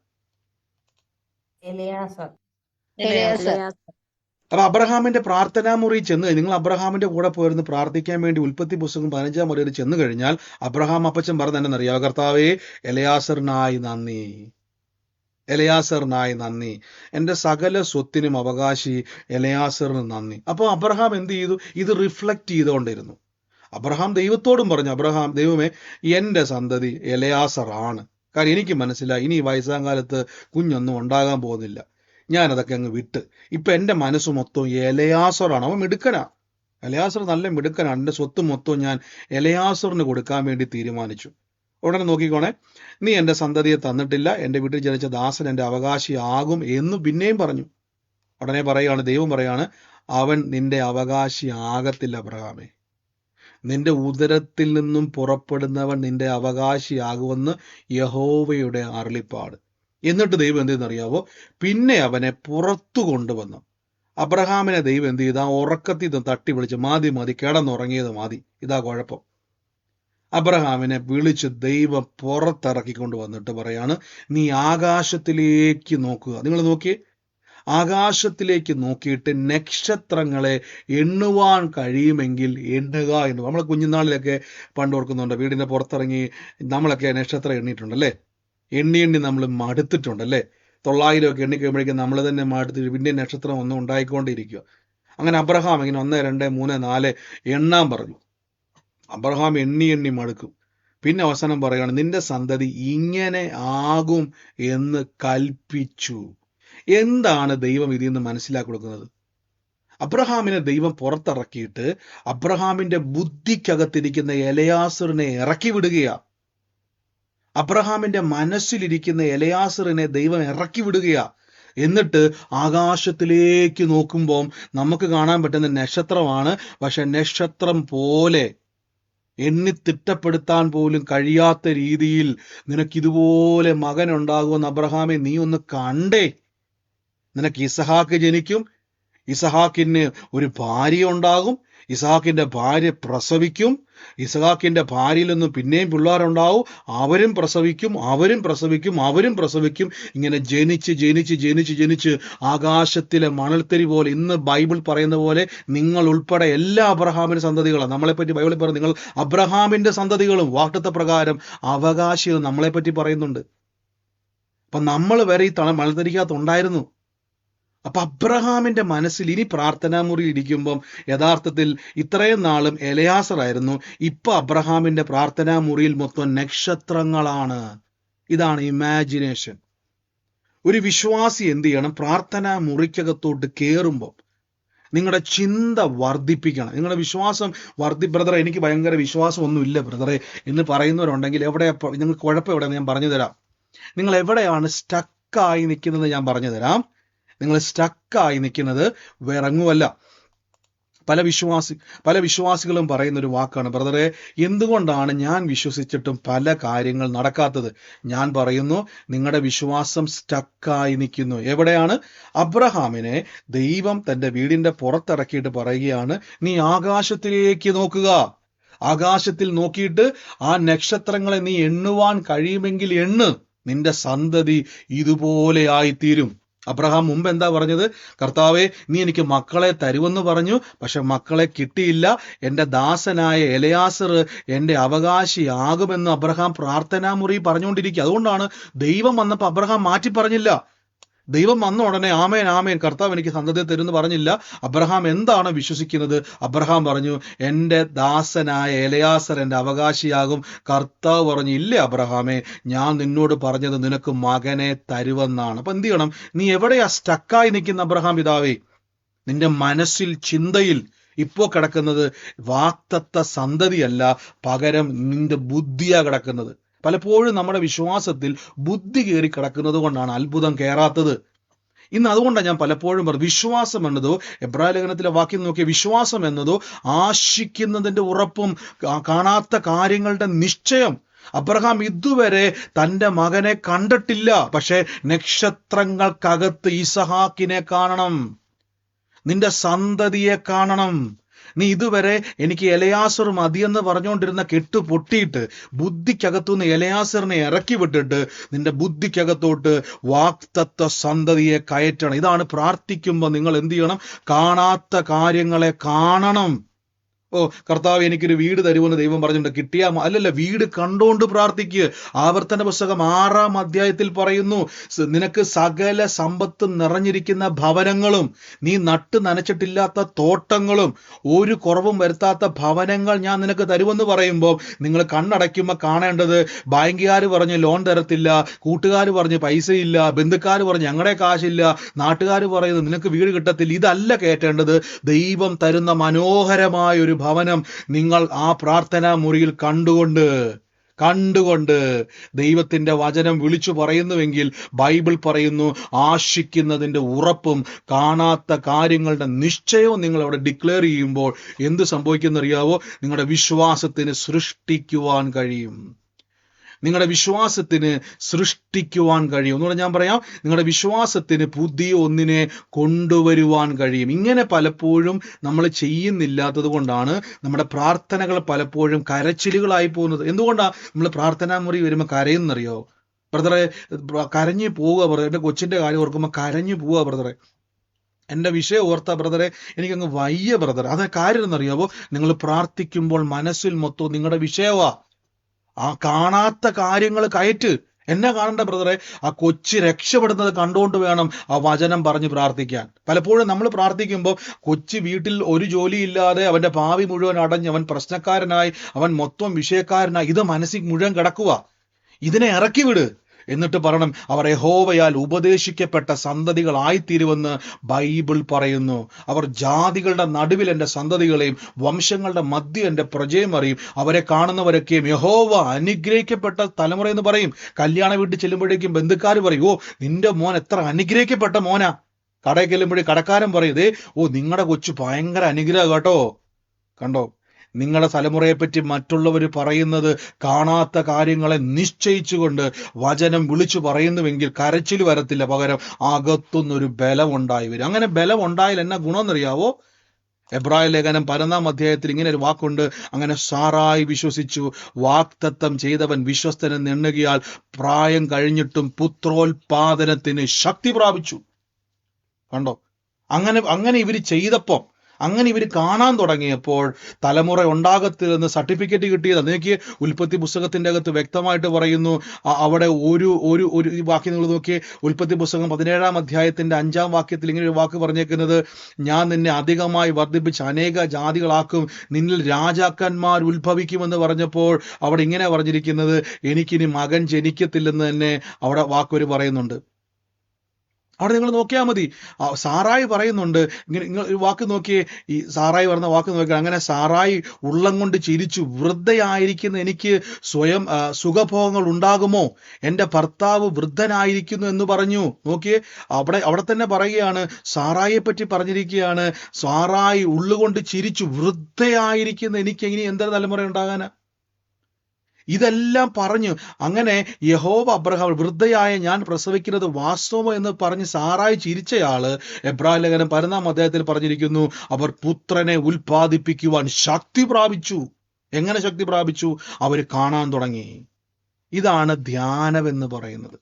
അപ്പൊ അബ്രഹാമിന്റെ പ്രാർത്ഥനാ മുറി ചെന്ന് നിങ്ങൾ അബ്രഹാമിന്റെ കൂടെ പോയിരുന്ന് പ്രാർത്ഥിക്കാൻ വേണ്ടി ഉൽപ്പത്തി പുസ്തകം 15-ാം മുറിയിൽ ചെന്ന് കഴിഞ്ഞാൽ അബ്രഹാം അപ്പച്ചൻ പറഞ്ഞ എന്നറിയാം, കർത്താവേ എലയാസറിനായി നന്ദി, എലയാസറിനായി നന്ദി, എൻ്റെ സകല സ്വത്തിനും അവകാശി എലയാസറിന് നന്ദി. അപ്പോൾ അബ്രഹാം എന്ത് ചെയ്തു? ഇത് റിഫ്ലക്ട് ചെയ്തുകൊണ്ടിരുന്നു. അബ്രഹാം ദൈവത്തോടും പറഞ്ഞു, അബ്രഹാം, ദൈവമേ എൻ്റെ സന്തതി എലയാസറാണ്. കാരണം എനിക്ക് മനസ്സിലായി ഇനി വയസ്സാം കാലത്ത് കുഞ്ഞൊന്നും ഉണ്ടാകാൻ പോകുന്നില്ല, ഞാനതൊക്കെ അങ്ങ് വിട്ട് ഇപ്പം എൻ്റെ മനസ്സ് മൊത്തം എലയാസറാണ്. അവൻ മിടുക്കനാ, എലയാസർ നല്ല മിടുക്കനാണ്. എൻ്റെ സ്വത്ത് മൊത്തം ഞാൻ എലയാസറിന് കൊടുക്കാൻ വേണ്ടി തീരുമാനിച്ചു. ഉടനെ നോക്കിക്കോണേ, നീ എൻ്റെ സന്തതിയെ തന്നിട്ടില്ല, എൻ്റെ വീട്ടിൽ ജനിച്ച ദാസൻ എൻ്റെ അവകാശിയാകും എന്ന് പിന്നെയും പറഞ്ഞു. ഉടനെ പറയുകയാണ്, ദൈവം പറയാണ്, അവൻ നിന്റെ അവകാശി ആകത്തില്ല അബ്രഹാമേ, നിന്റെ ഉദരത്തിൽ നിന്നും പുറപ്പെടുന്നവൻ നിന്റെ അവകാശിയാകുമെന്ന് യഹോവയുടെ അരുളിപ്പാട്. എന്നിട്ട് ദൈവം എന്ത് ചെയ്യുന്നറിയാവോ? പിന്നെ അവനെ പുറത്തു കൊണ്ടുവന്നു. അബ്രഹാമിനെ ദൈവം എന്ത് ചെയ്ത്? ആ ഉറക്കത്തിൽ നിന്ന് തട്ടി വിളിച്ച്, മതി മതി, കിടന്നുറങ്ങിയത് മതി. ഇതാ കുഴപ്പം. അബ്രഹാമിനെ വിളിച്ച് ദൈവം പുറത്തിറക്കിക്കൊണ്ട് വന്നിട്ട് പറയാണ്, നീ ആകാശത്തിലേക്ക് നോക്കുക. നിങ്ങൾ നോക്കിയേ, ആകാശത്തിലേക്ക് നോക്കിയിട്ട് നക്ഷത്രങ്ങളെ എണ്ണുവാൻ കഴിയുമെങ്കിൽ എണ്ണുക എന്ന്. നമ്മൾ കുഞ്ഞുനാളിലൊക്കെ പണ്ട് ഓർക്കുന്നുണ്ട്, വീടിന്റെ പുറത്തിറങ്ങി നമ്മളൊക്കെ നക്ഷത്രം എണ്ണിയിട്ടുണ്ടല്ലേ, എണ്ണി എണ്ണി നമ്മൾ മടുത്തിട്ടുണ്ടല്ലേ. 900 ഒക്കെ എണ്ണി കഴിയുമ്പോഴേക്കും നമ്മൾ തന്നെ മടുത്തിട്ട് പിന്നെ നക്ഷത്രം ഒന്നും ഉണ്ടായിക്കൊണ്ടിരിക്കുക. അങ്ങനെ അബ്രഹാം ഇങ്ങനെ 1, 2, 3, 4 എണ്ണാൻ പറഞ്ഞു. അബ്രഹാം എണ്ണി എണ്ണി മടുക്കും. പിന്നെ അവസാനം പറയുകയാണ്, നിന്റെ സന്തതി ഇങ്ങനെ ആകും എന്ന് കൽപ്പിച്ചു. എന്താണ് ദൈവം ഇതിൽ നിന്ന് മനസ്സിലാക്കി കൊടുക്കുന്നത്? അബ്രഹാമിനെ ദൈവം പുറത്തിറക്കിയിട്ട് അബ്രഹാമിന്റെ ബുദ്ധിക്കകത്തിരിക്കുന്ന എലയാസറിനെ ഇറക്കി വിടുകയാ. അബ്രഹാമിന്റെ മനസ്സിലിരിക്കുന്ന എലയാസറിനെ ദൈവം ഇറക്കി വിടുകയാ. എന്നിട്ട് ആകാശത്തിലേക്ക് നോക്കുമ്പോൾ നമുക്ക് കാണാൻ പറ്റുന്ന നക്ഷത്രമാണ്. പക്ഷെ നക്ഷത്രം പോലെ എണ്ണി തിട്ടപ്പെടുത്താൻ പോലും കഴിയാത്ത രീതിയിൽ നിനക്കിതുപോലെ മകനുണ്ടാകുമെന്ന് അബ്രഹാമെ നീ ഒന്ന് കണ്ടേ. നിനക്ക് ഇസഹാക്ക് ജനിക്കും, ഇസഹാക്കിന് ഒരു ഭാര്യ ഉണ്ടാകും, ഇസഹാക്കിന്റെ ഭാര്യ പ്രസവിക്കും, ഇസഹാക്കിന്റെ ഭാര്യയിൽ നിന്ന് പിന്നെയും പിള്ളേരുണ്ടാവും, അവരും പ്രസവിക്കും, അവരും പ്രസവിക്കും, അവരും പ്രസവിക്കും. ഇങ്ങനെ ജനിച്ച് ജനിച്ച് ജനിച്ച് ജനിച്ച് ആകാശത്തിലെ മണൽത്തരി പോലെ, ഇന്ന് ബൈബിൾ പറയുന്ന പോലെ നിങ്ങൾ ഉൾപ്പെടെ എല്ലാ അബ്രഹാമിന്റെ സന്തതികളും, നമ്മളെപ്പറ്റി ബൈബിളിൽ പറയുന്നത് നിങ്ങൾ അബ്രഹാമിന്റെ സന്തതികളും വാഗ്ദത്ത പ്രകാരം അവകാശികളും നമ്മളെപ്പറ്റി പറയുന്നുണ്ട്. അപ്പൊ നമ്മൾ വരെ ഈ മണൽത്തരിക്കകത്ത് ഉണ്ടായിരുന്നു. അപ്പൊ അബ്രഹാമിന്റെ മനസ്സിൽ ഇനി പ്രാർത്ഥനാ മുറി ഇരിക്കുമ്പം യഥാർത്ഥത്തിൽ ഇത്രയും നാളും എലയാസറായിരുന്നു, ഇപ്പൊ അബ്രഹാമിന്റെ പ്രാർത്ഥനാ മുറിയിൽ മൊത്തം നക്ഷത്രങ്ങളാണ്. ഇതാണ് ഇമാജിനേഷൻ. ഒരു വിശ്വാസി എന്ത് ചെയ്യണം? പ്രാർത്ഥനാ മുറിക്കകത്തോട്ട് കയറുമ്പോൾ നിങ്ങളുടെ ചിന്ത വർദ്ധിപ്പിക്കണം. നിങ്ങളുടെ വിശ്വാസം ബ്രദറെ എനിക്ക് ഭയങ്കര വിശ്വാസമൊന്നുമില്ല ബ്രദറെ എന്ന് പറയുന്നവരുണ്ടെങ്കിൽ നിങ്ങൾക്ക് കുഴപ്പം എവിടെയെന്ന് ഞാൻ പറഞ്ഞു തരാം. നിങ്ങൾ എവിടെയാണ് സ്റ്റക്കായി നിൽക്കുന്നത് ഞാൻ പറഞ്ഞു തരാം. നിങ്ങൾ സ്റ്റക്കായി നിൽക്കുന്നത് വേറെങ്ങുമല്ല. പല വിശ്വാസികളും പറയുന്ന ഒരു വാക്കാണ്, ബ്രദറെ, എന്തുകൊണ്ടാണ് ഞാൻ വിശ്വസിച്ചിട്ടും പല കാര്യങ്ങൾ നടക്കാത്തത്? ഞാൻ പറയുന്നു, നിങ്ങളുടെ വിശ്വാസം സ്റ്റക്കായി നിൽക്കുന്നു. എവിടെയാണ്? അബ്രഹാമിനെ ദൈവം തന്റെ വീടിന്റെ പുറത്തിറക്കിയിട്ട് പറയുകയാണ്, നീ ആകാശത്തിലേക്ക് നോക്കുക, ആകാശത്തിൽ നോക്കിയിട്ട് ആ നക്ഷത്രങ്ങളെ നീ എണ്ണുവാൻ കഴിയുമെങ്കിൽ എണ്ണ്, നിന്റെ സന്തതി ഇതുപോലെ ആയിത്തീരും. അബ്രഹാം മുമ്പ് എന്താ പറഞ്ഞത്? കർത്താവേ, നീ എനിക്ക് മക്കളെ തരുമെന്ന് പറഞ്ഞു, പക്ഷെ മക്കളെ കിട്ടിയില്ല. എൻ്റെ ദാസനായ എലയാസർ എൻ്റെ അവകാശിയാകുമെന്ന് അബ്രഹാം പ്രാർത്ഥനാമുറി പറഞ്ഞുകൊണ്ടിരിക്കുക. അതുകൊണ്ടാണ് ദൈവം വന്നപ്പോൾ അബ്രഹാം മാറ്റി പറഞ്ഞില്ല. ദൈവം വന്ന ഉടനെ ആമേൻ ആമേൻ കർത്താവ് എനിക്ക് സന്തതിയെ തരുമെന്ന് പറഞ്ഞില്ല. അബ്രഹാം എന്താണ് വിശ്വസിക്കുന്നത്? അബ്രഹാം പറഞ്ഞു, എൻ്റെ ദാസനായ എലയാസർ എൻ്റെ അവകാശിയാകും. കർത്താവ് പറഞ്ഞു, ഇല്ലേ അബ്രഹാമേ, ഞാൻ നിന്നോട് പറഞ്ഞത് നിനക്ക് മകനെ തരുവെന്നാണ്. അപ്പൊ എന്ത് ചെയ്യണം? നീ എവിടെയാ സ്റ്റക്കായി നിൽക്കുന്ന അബ്രഹാം പിതാവേ? നിന്റെ മനസ്സിൽ, ചിന്തയിൽ ഇപ്പോ കിടക്കുന്നത് വാക്തത്വ സന്തതിയല്ല, പകരം നിന്റെ ബുദ്ധിയാ കിടക്കുന്നത്. പലപ്പോഴും നമ്മുടെ വിശ്വാസത്തിൽ ബുദ്ധി കയറി കിടക്കുന്നത് കൊണ്ടാണ് അത്ഭുതം കയറാത്തത്. ഇന്ന് അതുകൊണ്ടാണ് ഞാൻ പലപ്പോഴും പറഞ്ഞു, വിശ്വാസം എന്നതോ, എബ്രായ ലേഖനത്തിലെ വാക്യം നോക്കിയ വിശ്വാസം എന്നതോ ആശിക്കുന്നതിന്റെ ഉറപ്പും കാണാത്ത കാര്യങ്ങളുടെ നിശ്ചയം. അബ്രഹാം ഇതുവരെ തൻ്റെ മകനെ കണ്ടിട്ടില്ല, പക്ഷെ നക്ഷത്രങ്ങൾക്കകത്ത് ഇസഹാക്കിനെ കാണണം, നിന്റെ സന്തതിയെ കാണണം. നീ ഇതുവരെ എനിക്ക് എലയാസർ മതിയെന്ന് പറഞ്ഞുകൊണ്ടിരുന്ന കെട്ട് പൊട്ടിയിട്ട് ബുദ്ധിക്കകത്തുനിന്ന് എലയാസറിനെ ഇറക്കി വിട്ടിട്ട് നിന്റെ ബുദ്ധിക്കകത്തോട്ട് വാക്തത്വ സന്തതിയെ കയറ്റണം. ഇതാണ് പ്രാർത്ഥിക്കുമ്പോൾ നിങ്ങൾ എന്ത് ചെയ്യണം? കാണാത്ത കാര്യങ്ങളെ കാണണം. ഓ കർത്താവ്, എനിക്കൊരു വീട് തരുമെന്ന് ദൈവം പറഞ്ഞിട്ടുണ്ട്, കിട്ടിയാ അല്ലല്ല, വീട് കണ്ടുകൊണ്ട് പ്രാർത്ഥിക്കുക. ആവർത്തന പുസ്തകം 6-ാം അധ്യായത്തിൽ പറയുന്നു, നിനക്ക് സകല സമ്പത്തും നിറഞ്ഞിരിക്കുന്ന ഭവനങ്ങളും, നീ നട്ട് നനച്ചിട്ടില്ലാത്ത തോട്ടങ്ങളും, ഒരു കുറവും വരുത്താത്ത ഭവനങ്ങൾ ഞാൻ നിനക്ക് തരുമെന്ന് പറയുമ്പോൾ നിങ്ങൾ കണ്ണടയ്ക്കുമ്പോൾ കാണേണ്ടത്, ബാങ്കുകാർ പറഞ്ഞ് ലോൺ തരത്തില്ല, കൂട്ടുകാർ പറഞ്ഞ് പൈസയില്ല, ബന്ധുക്കാർ പറഞ്ഞ് ഞങ്ങളുടെ കാശില്ല, നാട്ടുകാർ പറയുന്നത് നിനക്ക് വീട് കിട്ടത്തില്ല. ഇതല്ല കേട്ടേണ്ടത്. ദൈവം തരുന്ന മനോഹരമായ ഒരു ഭവനം നിങ്ങൾ ആ പ്രാർത്ഥനാ മുറിയിൽ കണ്ടുകൊണ്ട് ദൈവത്തിന്റെ വചനം വിളിച്ചു പറയുന്നുവെങ്കിൽ ബൈബിൾ പറയുന്നു, ആശിക്കുന്നതിന്റെ ഉറപ്പും കാണാത്ത കാര്യങ്ങളുടെ നിശ്ചയവും നിങ്ങൾ അവിടെ ഡിക്ലെയർ ചെയ്യുമ്പോൾ എന്ത് സംഭവിക്കുന്നറിയാവോ? നിങ്ങളുടെ വിശ്വാസത്തിന് സൃഷ്ടിക്കുവാൻ കഴിയും. നിങ്ങളുടെ വിശ്വാസത്തിന് സൃഷ്ടിക്കുവാൻ കഴിയും. ഒന്നുകൂടെ ഞാൻ പറയാം, നിങ്ങളുടെ വിശ്വാസത്തിന് പുതിയ ഒന്നിനെ കൊണ്ടുവരുവാൻ കഴിയും. ഇങ്ങനെ പലപ്പോഴും നമ്മൾ ചെയ്യുന്നില്ലാത്തത് കൊണ്ടാണ് നമ്മുടെ പ്രാർത്ഥനകൾ പലപ്പോഴും കരച്ചിലുകളായി പോകുന്നത്. എന്തുകൊണ്ടാണ് നമ്മൾ പ്രാർത്ഥനാ മുറി വരുമ്പോൾ കരയുന്നറിയോ? ബ്രദറെ, കരഞ്ഞു പോവുക ബ്രദറെ. എൻ്റെ കൊച്ചിൻ്റെ കാര്യം ഓർക്കുമ്പോൾ കരഞ്ഞു പോവുക ബ്രദറെ. എൻ്റെ വിഷയം ഓർത്താ ബ്രദറെ എനിക്കങ്ങ് വയ്യ ബ്രദറെ. അത് കാര്യം എന്നറിയാവോ? നിങ്ങൾ പ്രാർത്ഥിക്കുമ്പോൾ മനസ്സിൽ മൊത്തം നിങ്ങളുടെ വിഷയമാ. ആ കാണാത്ത കാര്യങ്ങൾ കയറ്റ്. എന്നെ കാണണ്ട ബ്രദറെ, ആ കൊച്ചി രക്ഷപ്പെടുന്നത് കണ്ടുകൊണ്ട് വേണം ആ വചനം പറഞ്ഞ് പ്രാർത്ഥിക്കാൻ. പലപ്പോഴും നമ്മൾ പ്രാർത്ഥിക്കുമ്പോൾ കൊച്ചി വീട്ടിൽ ഒരു ജോലിയില്ലാതെ അവന്റെ ഭാവി മുഴുവൻ അടഞ്ഞ് അവൻ പ്രശ്നക്കാരനായി, അവൻ മൊത്തം വിഷയക്കാരനായി, ഇത് മനസ്സിൽ മുഴുവൻ കിടക്കുക. ഇതിനെ ഇറക്കി വിട്. എന്നിട്ട് പറയണം, അവർ യഹോവയാൽ ഉപദേശിക്കപ്പെട്ട സന്തതികളായിത്തീരുമെന്ന് ബൈബിൾ പറയുന്നു. അവർ ജാതികളുടെ നടുവിൽ എൻ്റെ സന്തതികളെയും വംശങ്ങളുടെ മധ്യ എൻ്റെ പ്രജയും അറിയും. അവരെ കാണുന്നവരൊക്കെയും യഹോവ അനുഗ്രഹിക്കപ്പെട്ട തലമുറ എന്ന് പറയും. കല്യാണ വീട്ടിൽ ചെല്ലുമ്പോഴേക്കും ബന്ധുക്കാർ പറയും, ഓ നിന്റെ മോൻ എത്ര അനുഗ്രഹിക്കപ്പെട്ട മോനാ. കടയിൽ ചെല്ലുമ്പോഴേ കടക്കാരൻ പറയും, ഓ നിങ്ങളുടെ കൊച്ചു ഭയങ്കര അനുഗ്രഹം കേട്ടോ. കണ്ടോ? നിങ്ങളുടെ തലമുറയെപ്പറ്റി മറ്റുള്ളവർ പറയുന്നത് കാണാത്ത കാര്യങ്ങളെ നിശ്ചയിച്ചുകൊണ്ട് വചനം വിളിച്ചു പറയുന്നുവെങ്കിൽ കരച്ചിൽ വരത്തില്ല, പകരം അകത്തുനിന്നൊരു ബലം ഉണ്ടായി വരും. അങ്ങനെ ബലം ഉണ്ടായാൽ എന്നാ ഗുണമെന്നറിയാവോ? എബ്രായ ലേഖനം 11-ാം അധ്യായത്തിൽ ഇങ്ങനെ ഒരു വാക്കുണ്ട്, അങ്ങനെ സാറായി വിശ്വസിച്ചു, വാക്തത്വം ചെയ്തവൻ വിശ്വസ്തനെന്ന് എണ്ണുകയാൽ പ്രായം കഴിഞ്ഞിട്ടും പുത്രോൽപാദനത്തിന് ശക്തി പ്രാപിച്ചു. കണ്ടോ? അങ്ങനെ ഇവർ ചെയ്തപ്പം, അങ്ങനെ ഇവർ കാണാൻ തുടങ്ങിയപ്പോൾ തലമുറ ഉണ്ടാകത്തില്ലെന്ന് സർട്ടിഫിക്കറ്റ് കിട്ടിയത്. അതിലേക്ക് ഉൽപ്പത്തി പുസ്തകത്തിന്റെ അകത്ത് വ്യക്തമായിട്ട് പറയുന്നു. അവിടെ ഒരു വാക്യം നിങ്ങൾ നോക്കിയേ, ഉൽപ്പത്തി പുസ്തകം 17-ാം അധ്യായത്തിന്റെ 5-ാം വാക്യത്തിൽ ഇങ്ങനെ ഒരു വാക്ക് പറഞ്ഞേക്കുന്നത്, ഞാൻ നിന്നെ അധികമായി വർദ്ധിപ്പിച്ച് അനേക ജാതികളാക്കും, നിന്നിൽ രാജാക്കന്മാർ ഉത്ഭവിക്കുമെന്ന് പറഞ്ഞപ്പോൾ അവിടെ ഇങ്ങനെ പറഞ്ഞിരിക്കുന്നത്, എനിക്കിനി മകൻ ജനിക്കത്തില്ലെന്ന് തന്നെ അവിടെ വാക്കൊരു പറയുന്നുണ്ട്. അവിടെ നിങ്ങൾ നോക്കിയാൽ മതി. സാറായി പറയുന്നുണ്ട്, നിങ്ങൾ ഒരു വാക്ക് നോക്കിയേ, ഈ സാറായി പറഞ്ഞ വാക്ക് നോക്കിയാൽ, അങ്ങനെ സാറായി ഉള്ളം കൊണ്ട് ചിരിച്ചു, വൃദ്ധയായിരിക്കുന്ന എനിക്ക് സ്വയം സുഖഭോഗങ്ങൾ ഉണ്ടാകുമോ, എൻ്റെ ഭർത്താവ് വൃദ്ധനായിരിക്കുന്നു എന്ന് പറഞ്ഞു. നോക്കിയേ, അവിടെ തന്നെ പറയുകയാണ്, സാറായിയെ പറ്റി പറഞ്ഞിരിക്കുകയാണ്, സാറായി ഉള്ളുകൊണ്ട് ചിരിച്ചു, വൃദ്ധയായിരിക്കുന്ന എനിക്ക് ഇനി എന്താ തലമുറ ഉണ്ടാകാനാ. ഇതെല്ലാം പറഞ്ഞു. അങ്ങനെ യഹോവ അബ്രഹാം, വൃദ്ധയായ ഞാൻ പ്രസവിക്കുന്നത് വാസ്തവമോ എന്ന് പറഞ്ഞ് സാറായി ചിരിച്ചയാള് എബ്രായ ലേഖനം 11-ാം അധ്യായത്തിൽ പറഞ്ഞിരിക്കുന്നു, അവർ പുത്രനെ ഉൽപ്പാദിപ്പിക്കുവാൻ ശക്തി പ്രാപിച്ചു. എങ്ങനെ ശക്തി പ്രാപിച്ചു? അവർ കാണാൻ തുടങ്ങി. ഇതാണ് ധ്യാനം എന്ന് പറയുന്നത്.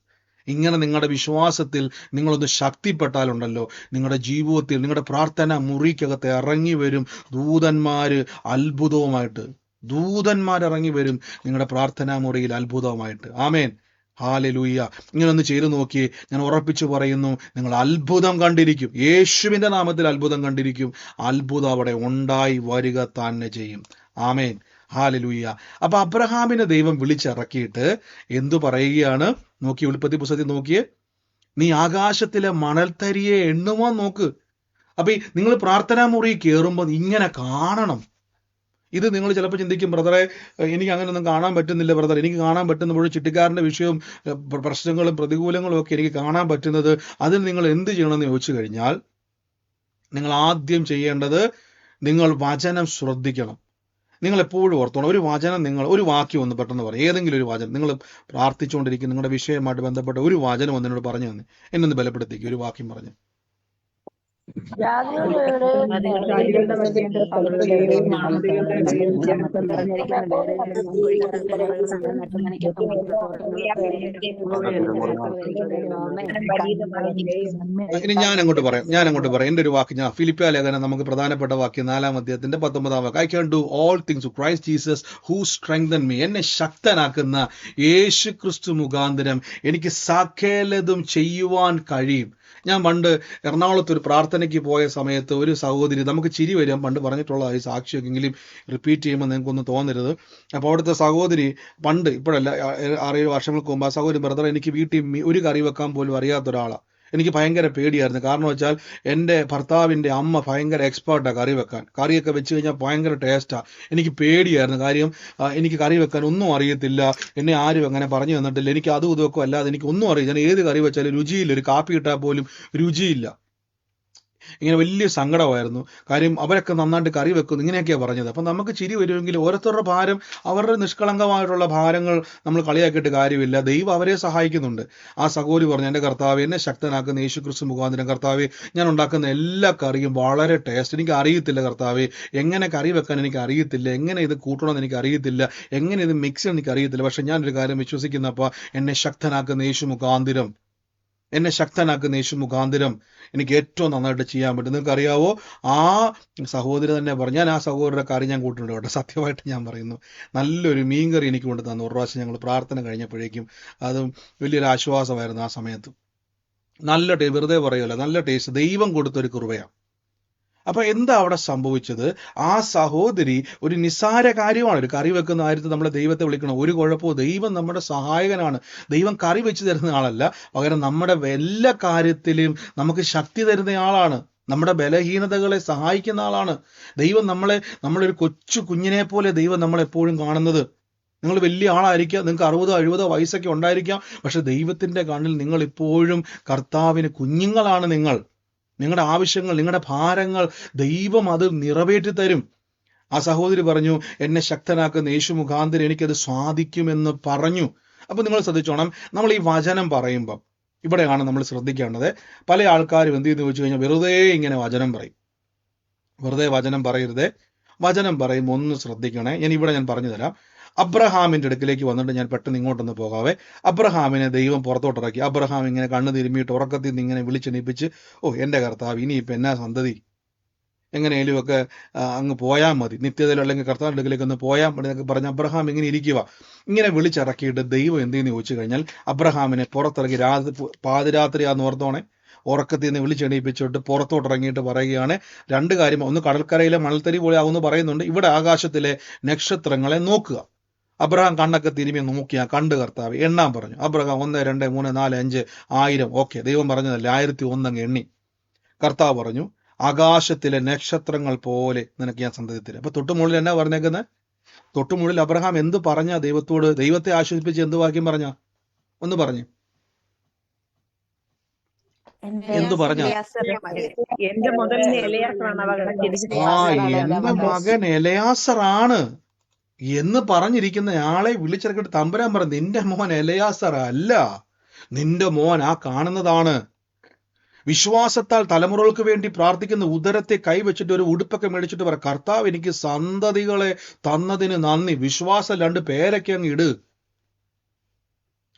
ഇങ്ങനെ നിങ്ങളുടെ വിശ്വാസത്തിൽ നിങ്ങളൊന്ന് ശക്തിപ്പെട്ടാലുണ്ടല്ലോ, നിങ്ങളുടെ ജീവിതത്തിൽ, നിങ്ങളുടെ പ്രാർത്ഥന മുറിക്കകത്ത് ഇറങ്ങി വരും ദൂതന്മാര് അത്ഭുതവുമായിട്ട്. ദൂതന്മാരിറങ്ങി വരും നിങ്ങളുടെ പ്രാർത്ഥനാ മുറിയിൽ അത്ഭുതമായിട്ട്. ആമേൻ, ഹല്ലേലൂയ. ഇങ്ങനൊന്ന് ചെയ്തു നോക്കിയേ, ഞാൻ ഉറപ്പിച്ചു പറയുന്നു, നിങ്ങൾ അത്ഭുതം കണ്ടിരിക്കും. യേശുവിന്റെ നാമത്തിൽ അത്ഭുതം കണ്ടിരിക്കും. അത്ഭുതം അവിടെ ഉണ്ടായി വരിക തന്നെ ചെയ്യും. ആമേൻ, ഹല്ലേലൂയ. അപ്പൊ അബ്രഹാമിനെ ദൈവം വിളിച്ചിറക്കിയിട്ട് എന്തു പറയുകയാണ്? നോക്കി, ഉൽപ്പത്തി പുസ്തകത്തിൽ നോക്കിയേ, നീ ആകാശത്തിലെ മണൽത്തരിയെ എണ്ണുവാൻ നോക്ക്. അപ്പൊ നിങ്ങൾ പ്രാർത്ഥനാ മുറി കയറുമ്പോൾ ഇങ്ങനെ കാണണം. ഇത് നിങ്ങൾ ചിലപ്പോൾ ചിന്തിക്കും, ബ്രദറെ എനിക്ക് അങ്ങനെയൊന്നും കാണാൻ പറ്റുന്നില്ല ബ്രദർ. എനിക്ക് കാണാൻ പറ്റുന്ന ചുറ്റിക്കാരൻ്റെ വിഷയവും പ്രശ്നങ്ങളും പ്രതികൂലങ്ങളും ഒക്കെ എനിക്ക് കാണാൻ പറ്റുന്നത്. അതിൽ നിങ്ങൾ എന്ത് ചെയ്യണമെന്ന് ചോദിച്ചു കഴിഞ്ഞാൽ, നിങ്ങൾ ആദ്യം ചെയ്യേണ്ടത്, നിങ്ങൾ വചനം ശ്രദ്ധിക്കണം. നിങ്ങൾ എപ്പോഴും ഓർത്തോണം, ഒരു വചനം, നിങ്ങൾ ഒരു വാക്യം ഒന്ന് പെട്ടെന്ന് പറയും, ഏതെങ്കിലും ഒരു വചനം. നിങ്ങൾ പ്രാർത്ഥിച്ചുകൊണ്ടിരിക്കുന്ന നിങ്ങളുടെ വിഷയമായിട്ട് ബന്ധപ്പെട്ട ഒരു വചനം ഒന്നിനോട് പറഞ്ഞു തന്നെ, എന്നൊന്ന് ബലപ്പെടുത്തിക്കുക. ഒരു വാക്യം പറഞ്ഞു. ഇനി ഞാൻ അങ്ങോട്ട് പറയാം. എന്റെ ഒരു വാക്ക്, ഞാൻ ഫിലിപ്പിയ ലേഖനം നമുക്ക് പ്രധാനപ്പെട്ട വാക്യം 4-ാം അധ്യായത്തിന്റെ 19-ാം വാക്ക്, I can do all things to Christ Jesus who strengthen me. എന്നെ ശക്തനാക്കുന്ന യേശു ക്രിസ്തു മുഖാന്തരം എനിക്ക് സകലതും ചെയ്യുവാൻ കഴിയും. ഞാൻ പണ്ട് എറണാകുളത്ത് ഒരു പ്രാർത്ഥനയ്ക്ക് പോയ സമയത്ത് ഒരു സഹോദരി, നമുക്ക് ചിരി വരും, പണ്ട് പറഞ്ഞിട്ടുള്ളതായി സാക്ഷിയൊക്കെ, എങ്കിലും റിപ്പീറ്റ് ചെയ്യുമ്പോൾ നിങ്ങൾക്കൊന്നും തോന്നരുത്. അപ്പോൾ അവിടുത്തെ സഹോദരി, പണ്ട്, ഇപ്പോഴല്ല, 6-7 വർഷങ്ങൾക്ക് മുമ്പ്, ആ സഹോദരി, ബ്രദർ എനിക്ക് വീട്ടിൽ ഒരു കറി വെക്കാൻ പോലും അറിയാത്ത ഒരാളാണ്. എനിക്ക് ഭയങ്കര പേടിയായിരുന്നു. കാരണം വെച്ചാൽ എൻ്റെ ഭർത്താവിൻ്റെ അമ്മ ഭയങ്കര എക്സ്പേർട്ടാണ് കറി വെക്കാൻ. കറിയൊക്കെ വെച്ച് കഴിഞ്ഞാൽ ഭയങ്കര ടേസ്റ്റാണ്. എനിക്ക് പേടിയായിരുന്നു. കാര്യം എനിക്ക് കറി വെക്കാൻ ഒന്നും അറിയത്തില്ല. എന്നെ ആരും അങ്ങനെ പറഞ്ഞു തന്നിട്ടില്ല. എനിക്ക് അതും ഇതൊക്കെ അല്ലാതെ എനിക്ക് ഒന്നും അറിയില്ല. ഞാൻ ഏത് കറി വെച്ചാലും രുചിയില്ല. ഒരു കാപ്പി ഇട്ടാൽ പോലും രുചിയില്ല. ഇങ്ങനെ വലിയ സങ്കടമായിരുന്നു. കാര്യം അവരൊക്കെ നന്നായിട്ട് കറി വെക്കുന്നു, ഇങ്ങനെയൊക്കെയാണ് പറഞ്ഞത്. അപ്പം നമുക്ക് ചിരി വരുമെങ്കിൽ ഓരോരുത്തരുടെ ഭാരം, അവരുടെ നിഷ്കളങ്കമായിട്ടുള്ള ഭാരങ്ങൾ നമ്മൾ കളിയാക്കിയിട്ട് കാര്യമില്ല. ദൈവം അവരെ സഹായിക്കുന്നുണ്ട്. ആ സഹോദരി പറഞ്ഞു, എൻ്റെ കർത്താവേ, എന്നെ ശക്തനാക്കുന്ന യേശു ക്രിസ്തു മുഖാന്തരം കർത്താവേ, ഞാൻ ഉണ്ടാക്കുന്ന എല്ലാ കറിയും വളരെ ടേസ്റ്റ്. എനിക്ക് അറിയത്തില്ല കർത്താവേ, എങ്ങനെ കറി വെക്കാൻ എനിക്ക് അറിയത്തില്ല, എങ്ങനെ ഇത് കൂട്ടണമെന്ന് എനിക്ക് അറിയത്തില്ല, എങ്ങനെ ഇത് മിക്സ് ചെയ്യാൻ എനിക്ക് അറിയത്തില്ല. പക്ഷെ ഞാനൊരു കാര്യം വിശ്വസിക്കുന്നപ്പോൾ, എന്നെ ശക്തനാക്കുന്ന യേശു മുഖാന്തരം എനിക്ക് ഏറ്റവും നന്നായിട്ട് ചെയ്യാൻ പറ്റും. നിങ്ങൾക്ക് അറിയാവോ, ആ സഹോദരി തന്നെ പറഞ്ഞു, ഞാൻ ആ സഹോദരിയുടെ കറി ഞാൻ കൂട്ടുന്നുണ്ട് കേട്ടോ, സത്യമായിട്ട് ഞാൻ പറയുന്നു. നല്ലൊരു മീൻകറി എനിക്ക് കൊണ്ട് തന്നു ഒരു പ്രാവശ്യം. ഞങ്ങൾ പ്രാർത്ഥന കഴിഞ്ഞപ്പോഴേക്കും അതും വലിയൊരു ആശ്വാസമായിരുന്നു ആ സമയത്ത്. നല്ല വെറുതെ പറയുമല്ലോ, നല്ല ടേസ്റ്റ്. ദൈവം കൊടുത്തൊരു കൃപയാണ്. അപ്പൊ എന്താ അവിടെ സംഭവിച്ചത്? ആ സഹോദരി ഒരു നിസ്സാര കാര്യമാണ്, ഒരു കറി വെക്കുന്ന കാര്യത്തിൽ നമ്മളെ ദൈവത്തെ വിളിക്കണം, ഒരു കുഴപ്പവും. ദൈവം നമ്മുടെ സഹായകനാണ്. ദൈവം കറി വെച്ച് തരുന്ന ആളല്ല, പകരം നമ്മുടെ എല്ലാ കാര്യത്തിലും നമുക്ക് ശക്തി തരുന്ന ആളാണ്. നമ്മുടെ ബലഹീനതകളെ സഹായിക്കുന്ന ആളാണ് ദൈവം. നമ്മളൊരു കൊച്ചു കുഞ്ഞിനെ പോലെ ദൈവം നമ്മളെപ്പോഴും കാണുന്നത്. നിങ്ങൾ വലിയ ആളായിരിക്കാം, നിങ്ങൾക്ക് 60-70 വയസ്സൊക്കെ ഉണ്ടായിരിക്കാം, പക്ഷെ ദൈവത്തിന്റെ കണ്ണിൽ നിങ്ങൾ ഇപ്പോഴും കർത്താവിന് കുഞ്ഞുങ്ങളാണ്. നിങ്ങളുടെ ആവശ്യങ്ങൾ, നിങ്ങളുടെ ഭാരങ്ങൾ ദൈവം അത് നിറവേറ്റി തരും. ആ സഹോദരി പറഞ്ഞു, എന്നെ ശക്തനാക്കുന്ന യേശു മുഖാന്തരം എനിക്കത് സാധിക്കുമെന്ന് പറഞ്ഞു. അപ്പൊ നിങ്ങൾ ശ്രദ്ധിച്ചോണം, നമ്മൾ ഈ വചനം പറയുമ്പം ഇവിടെയാണ് നമ്മൾ ശ്രദ്ധിക്കേണ്ടത്. പല ആൾക്കാരും എന്ത് ചെയ്തെന്ന് വെച്ച് കഴിഞ്ഞാൽ വെറുതെ ഇങ്ങനെ വചനം പറയും. വെറുതെ വചനം പറയരുതേ. വചനം പറയുമ്പോൾ ഒന്ന് ശ്രദ്ധിക്കണേ. ഞാൻ പറഞ്ഞു തരാം. അബ്രഹാമിന്റെ അടുക്കിലേക്ക് വന്നിട്ട് ഞാൻ പെട്ടെന്ന് ഇങ്ങോട്ടൊന്ന് പോകാവേ. അബ്രഹാമിനെ ദൈവം പുറത്തോട്ടിറക്കി. അബ്രഹാം ഇങ്ങനെ കണ്ണ് തിരുമ്മിയിട്ട് ഉറക്കത്തിൽ നിന്ന് ഇങ്ങനെ വിളിച്ചെണീപ്പിച്ച്, ഓ എൻ്റെ കർത്താവ്, ഇനിയിപ്പോൾ എന്നാ സന്തതി, എങ്ങനെയും ഒക്കെ അങ്ങ് പോയാൽ മതി, നിത്യതയിൽ അല്ലെങ്കിൽ കർത്താവിൻ്റെ അടുക്കിലേക്ക് ഒന്ന് പോയാൽ മതി എന്നൊക്കെ പറഞ്ഞ് അബ്രഹാം ഇങ്ങനെ ഇരിക്കുക. ഇങ്ങനെ വിളിച്ചിറക്കിയിട്ട് ദൈവം എന്തെന്ന് ചോദിച്ചു കഴിഞ്ഞാൽ, അബ്രഹാമിനെ പുറത്തിറക്കി. പാതിരാത്രിയാന്ന് ഓർത്തോണേ, ഉറക്കത്തിൽ നിന്ന് വിളിച്ചെണീപ്പിച്ചിട്ട് പുറത്തോട്ടിറങ്ങിയിട്ട് പറയുകയാണ് 2 കാര്യം. ഒന്ന്, കടൽക്കരയിലെ മണൽത്തരി പോലെ ആവുമെന്ന് പറയുന്നുണ്ട്. ഇവിടെ ആകാശത്തിലെ നക്ഷത്രങ്ങളെ നോക്കുക. അബ്രഹാം കണ്ണൊക്കെ തിരുമ്മി നോക്കിയാ കണ്ട് കർത്താവ് എണ്ണാൻ പറഞ്ഞു. അബ്രഹാം 1 2 3 4 5 1000. ഓക്കെ, ദൈവം പറഞ്ഞതല്ലേ, 1001 അങ്ങ് എണ്ണി. കർത്താവ് പറഞ്ഞു, ആകാശത്തിലെ നക്ഷത്രങ്ങൾ പോലെ നിനക്ക് ഞാൻ സന്തതി തരും. അപ്പൊ തൊട്ടുമുകളിൽ എന്നാ പറഞ്ഞേക്കുന്നത്? തൊട്ടുമുകളിൽ അബ്രഹാം എന്ത് പറഞ്ഞ ദൈവത്തോട്? ദൈവത്തെ ആശ്വസിപ്പിച്ച് എന്ത് വാക്യം പറഞ്ഞ? ഒന്ന് പറഞ്ഞു. എന്ത് പറഞ്ഞ? എന്റെ മകൻ എലയാസറാണ് അവകളെ ജനിച്ചത്. എന്റെ മകൻ എലയാസറാണ് എന്ന് പറഞ്ഞിരിക്കുന്ന ആളെ വിളിച്ചിറക്കിട്ട് തമ്പുരാൻ പറഞ്ഞു, നിന്റെ മോൻ എലയാസർ അല്ല, നിന്റെ മോൻ ആ കാണുന്നതാണ്. വിശ്വാസത്താൽ തലമുറകൾക്ക് വേണ്ടി പ്രാർത്ഥിക്കുന്ന ഉദരത്തെ കൈവച്ചിട്ട് ഒരു ഉടുപ്പൊക്കെ മേടിച്ചിട്ട് പറ, കർത്താവ് എനിക്ക് സന്തതികളെ തന്നതിന് നന്ദി. വിശ്വാസം 2 പേരൊക്കെ അങ്ങ് ഇട്.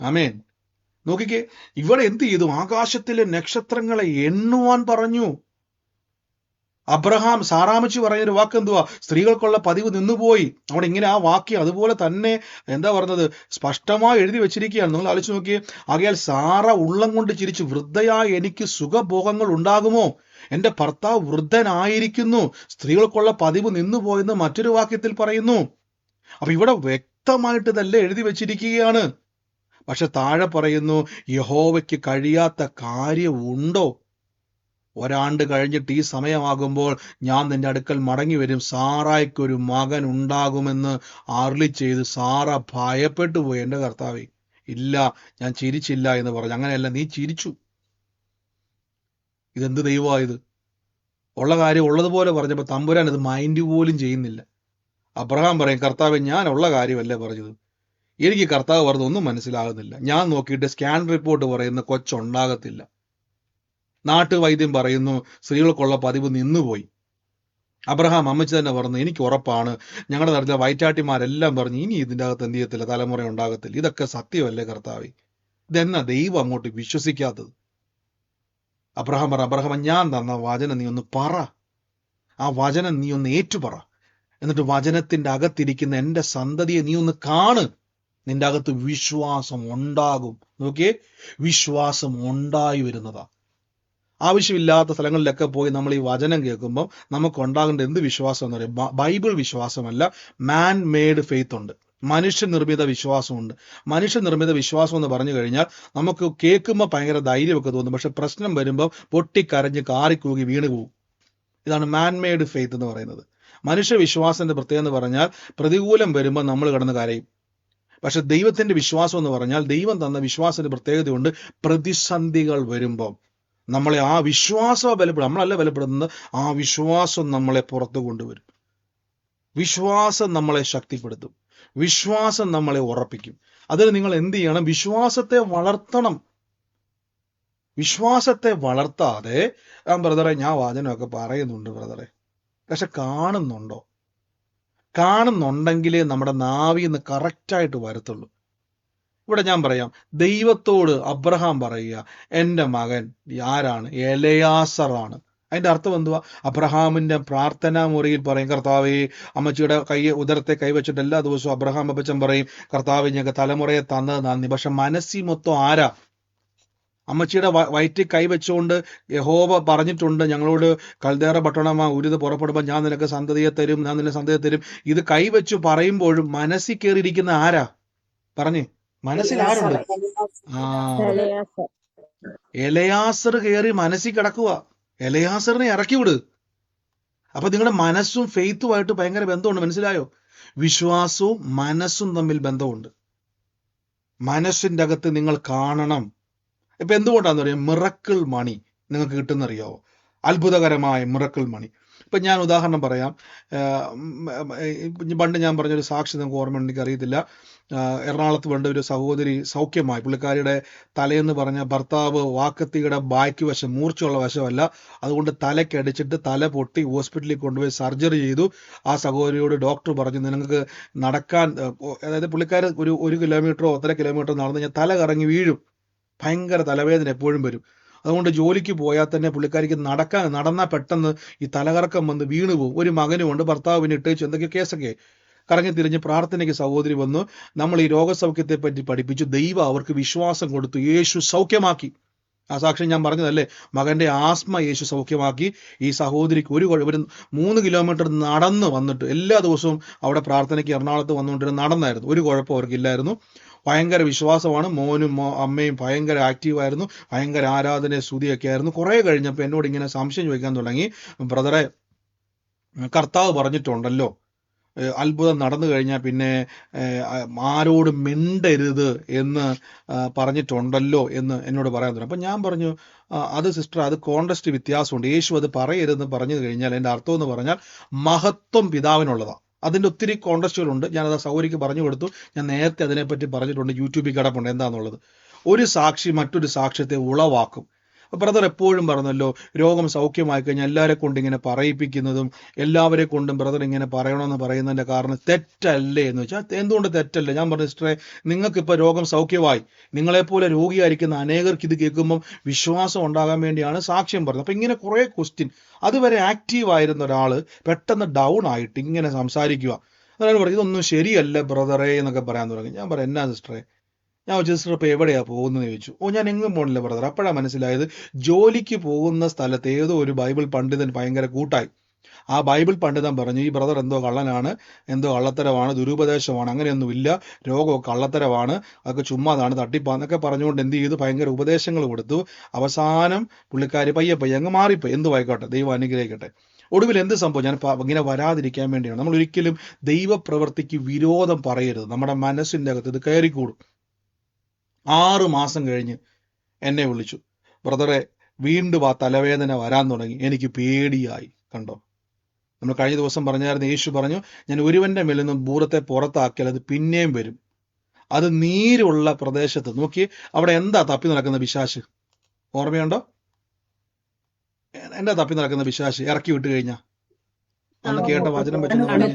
ആമേൻ. നോക്കിക്കേ, ഇവിടെ എന്ത് ചെയ്തു? ആകാശത്തിലെ നക്ഷത്രങ്ങളെ എണ്ണുവാൻ പറഞ്ഞു. അബ്രഹാം സാറാമച്ചി പറഞ്ഞൊരു വാക്ക് എന്തുവാ? സ്ത്രീകൾക്കുള്ള പതിവ് നിന്നുപോയി. അവിടെ ഇങ്ങനെ ആ വാക്യം അതുപോലെ തന്നെ എന്താ പറഞ്ഞത്? സ്പഷ്ടമായി എഴുതി വെച്ചിരിക്കുകയാണ്. നിങ്ങൾ ആലോചിച്ച് നോക്കിയേ. ആകയാൽ സാറ ഉള്ളം കൊണ്ട് ചിരിച്ചു, വൃദ്ധയായ എനിക്ക് സുഖഭോഗങ്ങൾ ഉണ്ടാകുമോ? എന്റെ ഭർത്താവ് വൃദ്ധനായിരിക്കുന്നു, സ്ത്രീകൾക്കുള്ള പതിവ് നിന്നുപോയെന്ന് മറ്റൊരു വാക്യത്തിൽ പറയുന്നു. അപ്പൊ ഇവിടെ വ്യക്തമായിട്ട് ഇതല്ലേ എഴുതി വെച്ചിരിക്കുകയാണ്. പക്ഷെ താഴെ പറയുന്നു, യഹോവയ്ക്ക് കഴിയാത്ത കാര്യമുണ്ടോ? 1 ആണ്ട് കഴിഞ്ഞിട്ട് ഈ സമയമാകുമ്പോൾ ഞാൻ നിന്റെ അടുക്കൽ മടങ്ങി വരും, സാറായ്ക്കൊരു മകൻ ഉണ്ടാകുമെന്ന് അരുളി ചെയ്ത് സാറ ഭയപ്പെട്ടു പോയി. എന്റെ കർത്താവേ, ഇല്ല, ഞാൻ ചിരിച്ചില്ല എന്ന് പറഞ്ഞു. അങ്ങനെയല്ല, നീ ചിരിച്ചു. ഇതെന്ത് ദൈവമായത്? ഉള്ള കാര്യം ഉള്ളതുപോലെ പറഞ്ഞപ്പോൾ തമ്പുരാൻ ഇത് മൈൻഡ് പോലും ചെയ്യുന്നില്ല. അബ്രഹാം പറയും, കർത്താവെ, ഞാൻ ഉള്ള കാര്യമല്ലേ പറഞ്ഞത്, എനിക്ക് കർത്താവ് പറഞ്ഞതൊന്നും മനസ്സിലാകുന്നില്ല. ഞാൻ നോക്കിയിട്ട് സ്കാൻ റിപ്പോർട്ട് പറയുന്ന കൊച്ചുണ്ടാകത്തില്ല. നാട്ടുവൈദ്യം പറയുന്നു സ്ത്രീകൾക്കുള്ള പതിവ് നിന്നുപോയി. അബ്രഹാം അമ്മച്ചി തന്നെ പറഞ്ഞു, എനിക്ക് ഉറപ്പാണ്, ഞങ്ങളുടെ നാട്ടിലെ വൈറ്റാട്ടിമാരെല്ലാം പറഞ്ഞു ഇനി ഇതിൻ്റെ അകത്ത് എന്ത് ചെയ്യത്തില്ല, തലമുറ ഉണ്ടാകത്തില്ല. ഇതൊക്കെ സത്യമല്ലേ കർത്താവേ? ഇതെന്നാ ദൈവം അങ്ങോട്ട് വിശ്വസിക്കാത്തത്? അബ്രഹാം പറ, അബ്രഹാം, ഞാൻ തന്ന വചനം നീ ഒന്ന് പറ, ആ വചനം നീ ഒന്ന് ഏറ്റുപറ. എന്നിട്ട് വചനത്തിന്റെ അകത്തിരിക്കുന്ന എൻ്റെ സന്തതിയെ നീ ഒന്ന് കാണ്, നിന്റെ അകത്ത് വിശ്വാസം ഉണ്ടാകും. നോക്കിയേ, വിശ്വാസം ഉണ്ടായി വരുന്നതാ. ആവശ്യമില്ലാത്ത സ്ഥലങ്ങളിലൊക്കെ പോയി നമ്മൾ ഈ വചനം കേൾക്കുമ്പോൾ നമുക്ക് ഉണ്ടാകേണ്ട എന്ത് വിശ്വാസം എന്ന് പറയും? ബൈബിൾ വിശ്വാസമല്ല, മാൻ മെയ്ഡ് ഫെയ്ത്ത് ഉണ്ട്, മനുഷ്യനിർമ്മിത വിശ്വാസമുണ്ട്. മനുഷ്യനിർമ്മിത വിശ്വാസം എന്ന് പറഞ്ഞു കഴിഞ്ഞാൽ നമുക്ക് കേൾക്കുമ്പോൾ ഭയങ്കര ധൈര്യമൊക്കെ തോന്നും, പക്ഷെ പ്രശ്നം വരുമ്പോൾ പൊട്ടിക്കരഞ്ഞ് കാറിക്കൂകി വീണ് പോകും. ഇതാണ് മാൻ മെയ്ഡ് ഫെയ്ത്ത് എന്ന് പറയുന്നത്. മനുഷ്യ വിശ്വാസത്തിന്റെ പ്രത്യേകത എന്ന് പറഞ്ഞാൽ പ്രതികൂലം വരുമ്പോൾ നമ്മൾ കിടന്ന് കരയും. പക്ഷെ ദൈവത്തിന്റെ വിശ്വാസം എന്ന് പറഞ്ഞാൽ ദൈവം തന്ന വിശ്വാസത്തിന്റെ പ്രത്യേകതയുണ്ട്. പ്രതിസന്ധികൾ വരുമ്പോൾ നമ്മളെ ആ വിശ്വാസം ബലപ്പെടും. നമ്മളല്ല ബലപ്പെടുന്നത്, ആ വിശ്വാസം നമ്മളെ പുറത്തു കൊണ്ടുവരും. വിശ്വാസം നമ്മളെ ശക്തിപ്പെടുത്തും. വിശ്വാസം നമ്മളെ ഉറപ്പിക്കും. അതിന് നിങ്ങൾ എന്ത് ചെയ്യണം? വിശ്വാസത്തെ വളർത്തണം. വിശ്വാസത്തെ വളർത്താതെ, ബ്രദറെ, ഞാൻ വചനമൊക്കെ പറയുന്നുണ്ട് ബ്രദറെ, പക്ഷെ കാണുന്നുണ്ടോ? കാണുന്നുണ്ടെങ്കിലേ നമ്മുടെ നാവിൽ നിന്ന് കറക്റ്റായിട്ട് വരത്തുള്ളൂ. ഇവിടെ ഞാൻ പറയാം, ദൈവത്തോട് അബ്രഹാം പറയുക, എൻ്റെ മകൻ ആരാണ്? എലയാസറാണ്. അതിന്റെ അർത്ഥം എന്തുവാ? അബ്രഹാമിന്റെ പ്രാർത്ഥനാ മുറിയിൽ പറയും, കർത്താവേ, അമ്മച്ചിയുടെ ഉദരത്തെ കൈവച്ചിട്ട് എല്ലാ ദിവസവും അബ്രഹാം അപ്പച്ചൻ പറയും, കർത്താവേ, ഞങ്ങൾക്ക് തലമുറയെ തന്നത് നന്ദി. പക്ഷെ മനസ്സിൽ മൊത്തം ആരാ? അമ്മച്ചിയുടെ വയറ്റിൽ കൈവച്ചുകൊണ്ട് യഹോവ പറഞ്ഞിട്ടുണ്ട് ഞങ്ങളോട്, കൽദേറ പട്ടണമാ ഉരുത് പുറപ്പെടുമ്പോൾ ഞാൻ നിനക്ക് സന്തതിയെ തരും, ഞാൻ നിന്നെ സന്തതിയെ തരും. ഇത് കൈവച്ചു പറയുമ്പോഴും മനസ്സിൽ കയറിയിരിക്കുന്ന ആരാ? പറഞ്ഞേ, മനസ്സിൽ ആരുണ്ട്? എലയാസർ കയറി മനസ്സിൽ കിടക്കുക. എലയാസറിനെ ഇറക്കി വിട്. അപ്പൊ നിങ്ങളുടെ മനസ്സും ഫെയ്ത്തുമായിട്ട് ഭയങ്കര ബന്ധമുണ്ട്. മനസ്സിലായോ? വിശ്വാസവും മനസ്സും തമ്മിൽ ബന്ധമുണ്ട്. മനസ്സിന്റെ അകത്ത് നിങ്ങൾ കാണണം. ഇപ്പൊ എന്തുകൊണ്ടാന്ന് പറയാം? മിറക്കിൾ മണി നിങ്ങൾക്ക് കിട്ടുന്നറിയാവോ? അത്ഭുതകരമായ മിറക്കിൾ മണി. ഇപ്പൊ ഞാൻ ഉദാഹരണം പറയാം. പണ്ട് ഞാൻ പറഞ്ഞൊരു സാക്ഷി നിങ്ങൾക്ക് ഓർമ്മ എനിക്ക് അറിയത്തില്ല. എറണാകുളത്ത് വേണ്ട ഒരു സഹോദരി സൗഖ്യമായി. പുള്ളിക്കാരിയുടെ തലയെന്ന് പറഞ്ഞ ഭർത്താവ് വാക്കത്തിയുടെ ബാക്ക് വശം, മൂർച്ചയുള്ള വശമല്ല, അതുകൊണ്ട് തലക്കടിച്ചിട്ട് തല പൊട്ടി ഹോസ്പിറ്റലിൽ കൊണ്ടുപോയി സർജറി ചെയ്തു. ആ സഹോദരിയോട് ഡോക്ടർ പറഞ്ഞു, നിങ്ങൾക്ക് നടക്കാൻ, അതായത് പുള്ളിക്കാർ ഒരു 1 കിലോമീറ്ററോ 1.5 കിലോമീറ്ററോ നടന്നു കഴിഞ്ഞാൽ തല കറങ്ങി വീഴും. ഭയങ്കര തലവേദന എപ്പോഴും വരും. അതുകൊണ്ട് ജോലിക്ക് പോയാൽ തന്നെ പുള്ളിക്കാരിക്ക് നടന്നാൽ പെട്ടെന്ന് ഈ തലകറക്കം വന്ന് വീണു പോകും. ഒരു മകനുമുണ്ട്, ഭർത്താവിന് ഇട്ടേച്ചു, എന്തൊക്കെ കേസൊക്കെ. കറങ്ങി തിരിഞ്ഞ് പ്രാർത്ഥനയ്ക്ക് സഹോദരി വന്നു. നമ്മൾ ഈ രോഗസൗഖ്യത്തെ പറ്റി പഠിപ്പിച്ചു. ദൈവം അവർക്ക് വിശ്വാസം കൊടുത്തു. യേശു സൗഖ്യമാക്കി. ആ സാക്ഷ്യം ഞാൻ പറഞ്ഞതല്ലേ, മകന്റെ ആസ്മ യേശു സൗഖ്യമാക്കി. ഈ സഹോദരിക്ക് ഒരു 3 കിലോമീറ്റർ നടന്ന് വന്നിട്ട് എല്ലാ ദിവസവും അവിടെ പ്രാർത്ഥനയ്ക്ക് എറണാകുളത്ത് വന്നുകൊണ്ടിരുന്ന നടന്നായിരുന്നു. ഒരു കുഴപ്പം അവർക്കില്ലായിരുന്നു. ഭയങ്കര വിശ്വാസമാണ്. മോനും അമ്മയും ഭയങ്കര ആക്റ്റീവായിരുന്നു. ഭയങ്കര ആരാധന സ്തുതിയൊക്കെ ആയിരുന്നു. കുറെ കഴിഞ്ഞപ്പോൾ എന്നോട് ഇങ്ങനെ സംശയം ചോദിക്കാൻ തുടങ്ങി, ബ്രദറെ, കർത്താവ് പറഞ്ഞിട്ടുണ്ടല്ലോ അത്ഭുതം നടന്നു കഴിഞ്ഞാൽ പിന്നെ ആരോടും മിണ്ടരുത് എന്ന് പറഞ്ഞിട്ടുണ്ടല്ലോ എന്ന് എന്നോട് പറയാൻ തുടങ്ങി. അപ്പം ഞാൻ പറഞ്ഞു, അത് സിസ്റ്റർ, അത് കോണ്ടസ്റ്റ് വ്യത്യാസമുണ്ട്. യേശു അത് പറയരുതെന്ന് പറഞ്ഞു കഴിഞ്ഞാൽ എൻ്റെ അർത്ഥം എന്ന് പറഞ്ഞാൽ മഹത്വം പിതാവിനുള്ളതാണ്. അതിൻ്റെ ഒത്തിരി കോണ്ടസ്റ്റുകളുണ്ട്. ഞാനത് സൗകര്യക്ക് പറഞ്ഞു കൊടുത്തു. ഞാൻ നേരത്തെ അതിനെപ്പറ്റി പറഞ്ഞിട്ടുണ്ട്, യൂട്യൂബിൽ കിടപ്പുണ്ട് എന്താണെന്നുള്ളത്. ഒരു സാക്ഷി മറ്റൊരു സാക്ഷ്യത്തെ ഉളവാക്കും. ബ്രദർ എപ്പോഴും പറഞ്ഞല്ലോ, രോഗം സൗഖ്യമായി കഴിഞ്ഞാൽ എല്ലാവരെ കൊണ്ട് ഇങ്ങനെ പറയിപ്പിക്കുന്നതും എല്ലാവരെ കൊണ്ടും ബ്രദർ ഇങ്ങനെ പറയണമെന്ന് പറയുന്നതിൻ്റെ കാരണം തെറ്റല്ലേ എന്ന് വെച്ചാൽ, എന്തുകൊണ്ട് തെറ്റല്ലേ? ഞാൻ പറഞ്ഞു, സിസ്റ്ററെ, നിങ്ങൾക്കിപ്പോൾ രോഗം സൗഖ്യമായി, നിങ്ങളെപ്പോലെ രോഗിയായിരിക്കുന്ന അനേകർക്ക് ഇത് കേൾക്കുമ്പം വിശ്വാസം ഉണ്ടാകാൻ വേണ്ടിയാണ് സാക്ഷ്യം പറഞ്ഞത്. അപ്പം ഇങ്ങനെ കുറേ ക്വസ്റ്റ്യൻ. അതുവരെ ആക്റ്റീവായിരുന്ന ഒരാൾ പെട്ടെന്ന് ഡൗൺ ആയിട്ട് ഇങ്ങനെ സംസാരിക്കുക. അതാണ് പറഞ്ഞു, ഇതൊന്നും ശരിയല്ല ബ്രദറെ എന്നൊക്കെ പറയാൻ തുടങ്ങി. ഞാൻ പറയാം, എന്നാ സിസ്റ്ററെ? ഞാൻ സിസ്റ്റർ ഇപ്പോൾ എവിടെയാ പോകുന്നത് ചോദിച്ചു. ഞാൻ എങ്ങും പോകണില്ല ബ്രദർ. അപ്പോഴാണ് മനസ്സിലായത്, ജോലിക്ക് പോകുന്ന സ്ഥലത്ത് ഏതോ ഒരു ബൈബിൾ പണ്ഡിതൻ ഭയങ്കര കൂട്ടായി. ആ ബൈബിൾ പണ്ഡിതൻ പറഞ്ഞു, ഈ ബ്രദർ എന്തോ കള്ളനാണ്, എന്തോ കള്ളത്തരമാണ്, ദുരുപദേശമാണ്, അങ്ങനെയൊന്നുമില്ല, രോഗമൊക്കെ കള്ളത്തരമാണ്, അതൊക്കെ ചുമ്മാതാണ്, തട്ടിപ്പാന്നൊക്കെ പറഞ്ഞുകൊണ്ട് എന്ത് ചെയ്തു, ഭയങ്കര ഉപദേശങ്ങൾ കൊടുത്തു. അവസാനം പുള്ളിക്കാരി പയ്യെ അങ്ങ് മാറിപ്പോയി. എന്തു ആയിക്കോട്ടെ, ദൈവം അനുഗ്രഹിക്കട്ടെ. ഒടുവിൽ എന്ത് സംഭവം, ഞാൻ ഇങ്ങനെ വരാതിരിക്കാൻ വേണ്ടിയാണ്. നമ്മൾ ഒരിക്കലും ദൈവപ്രവൃത്തിക്ക് വിരോധം പറയരുത്. നമ്മുടെ മനസ്സിൻ്റെ അകത്ത് ഇത് കയറിക്കൂടും. 6 മാസം കഴിഞ്ഞ് എന്നെ വിളിച്ചു, ബ്രദറെ, വീണ്ടും ആ തലവേദന വരാൻ തുടങ്ങി, എനിക്ക് പേടിയായി. കണ്ടോ, നമ്മൾ കഴിഞ്ഞ ദിവസം പറഞ്ഞായിരുന്നു, യേശു പറഞ്ഞു, ഞാൻ ഒരുവന്റെ മേൽ നിന്നും ഭൂതത്തെ പുറത്താക്കിയാൽ അത് പിന്നെയും വരും. അത് നീരുള്ള പ്രദേശത്ത് നോക്കി, അവിടെ എന്താ തപ്പി നടക്കുന്ന പിശാച്? ഓർമ്മയുണ്ടോ? എന്താ തപ്പി നടക്കുന്ന പിശാച് ഇറക്കി വിട്ട് കഴിഞ്ഞാ? ഒന്ന് കേട്ട വചനം വെച്ചൊന്ന് പറഞ്ഞു.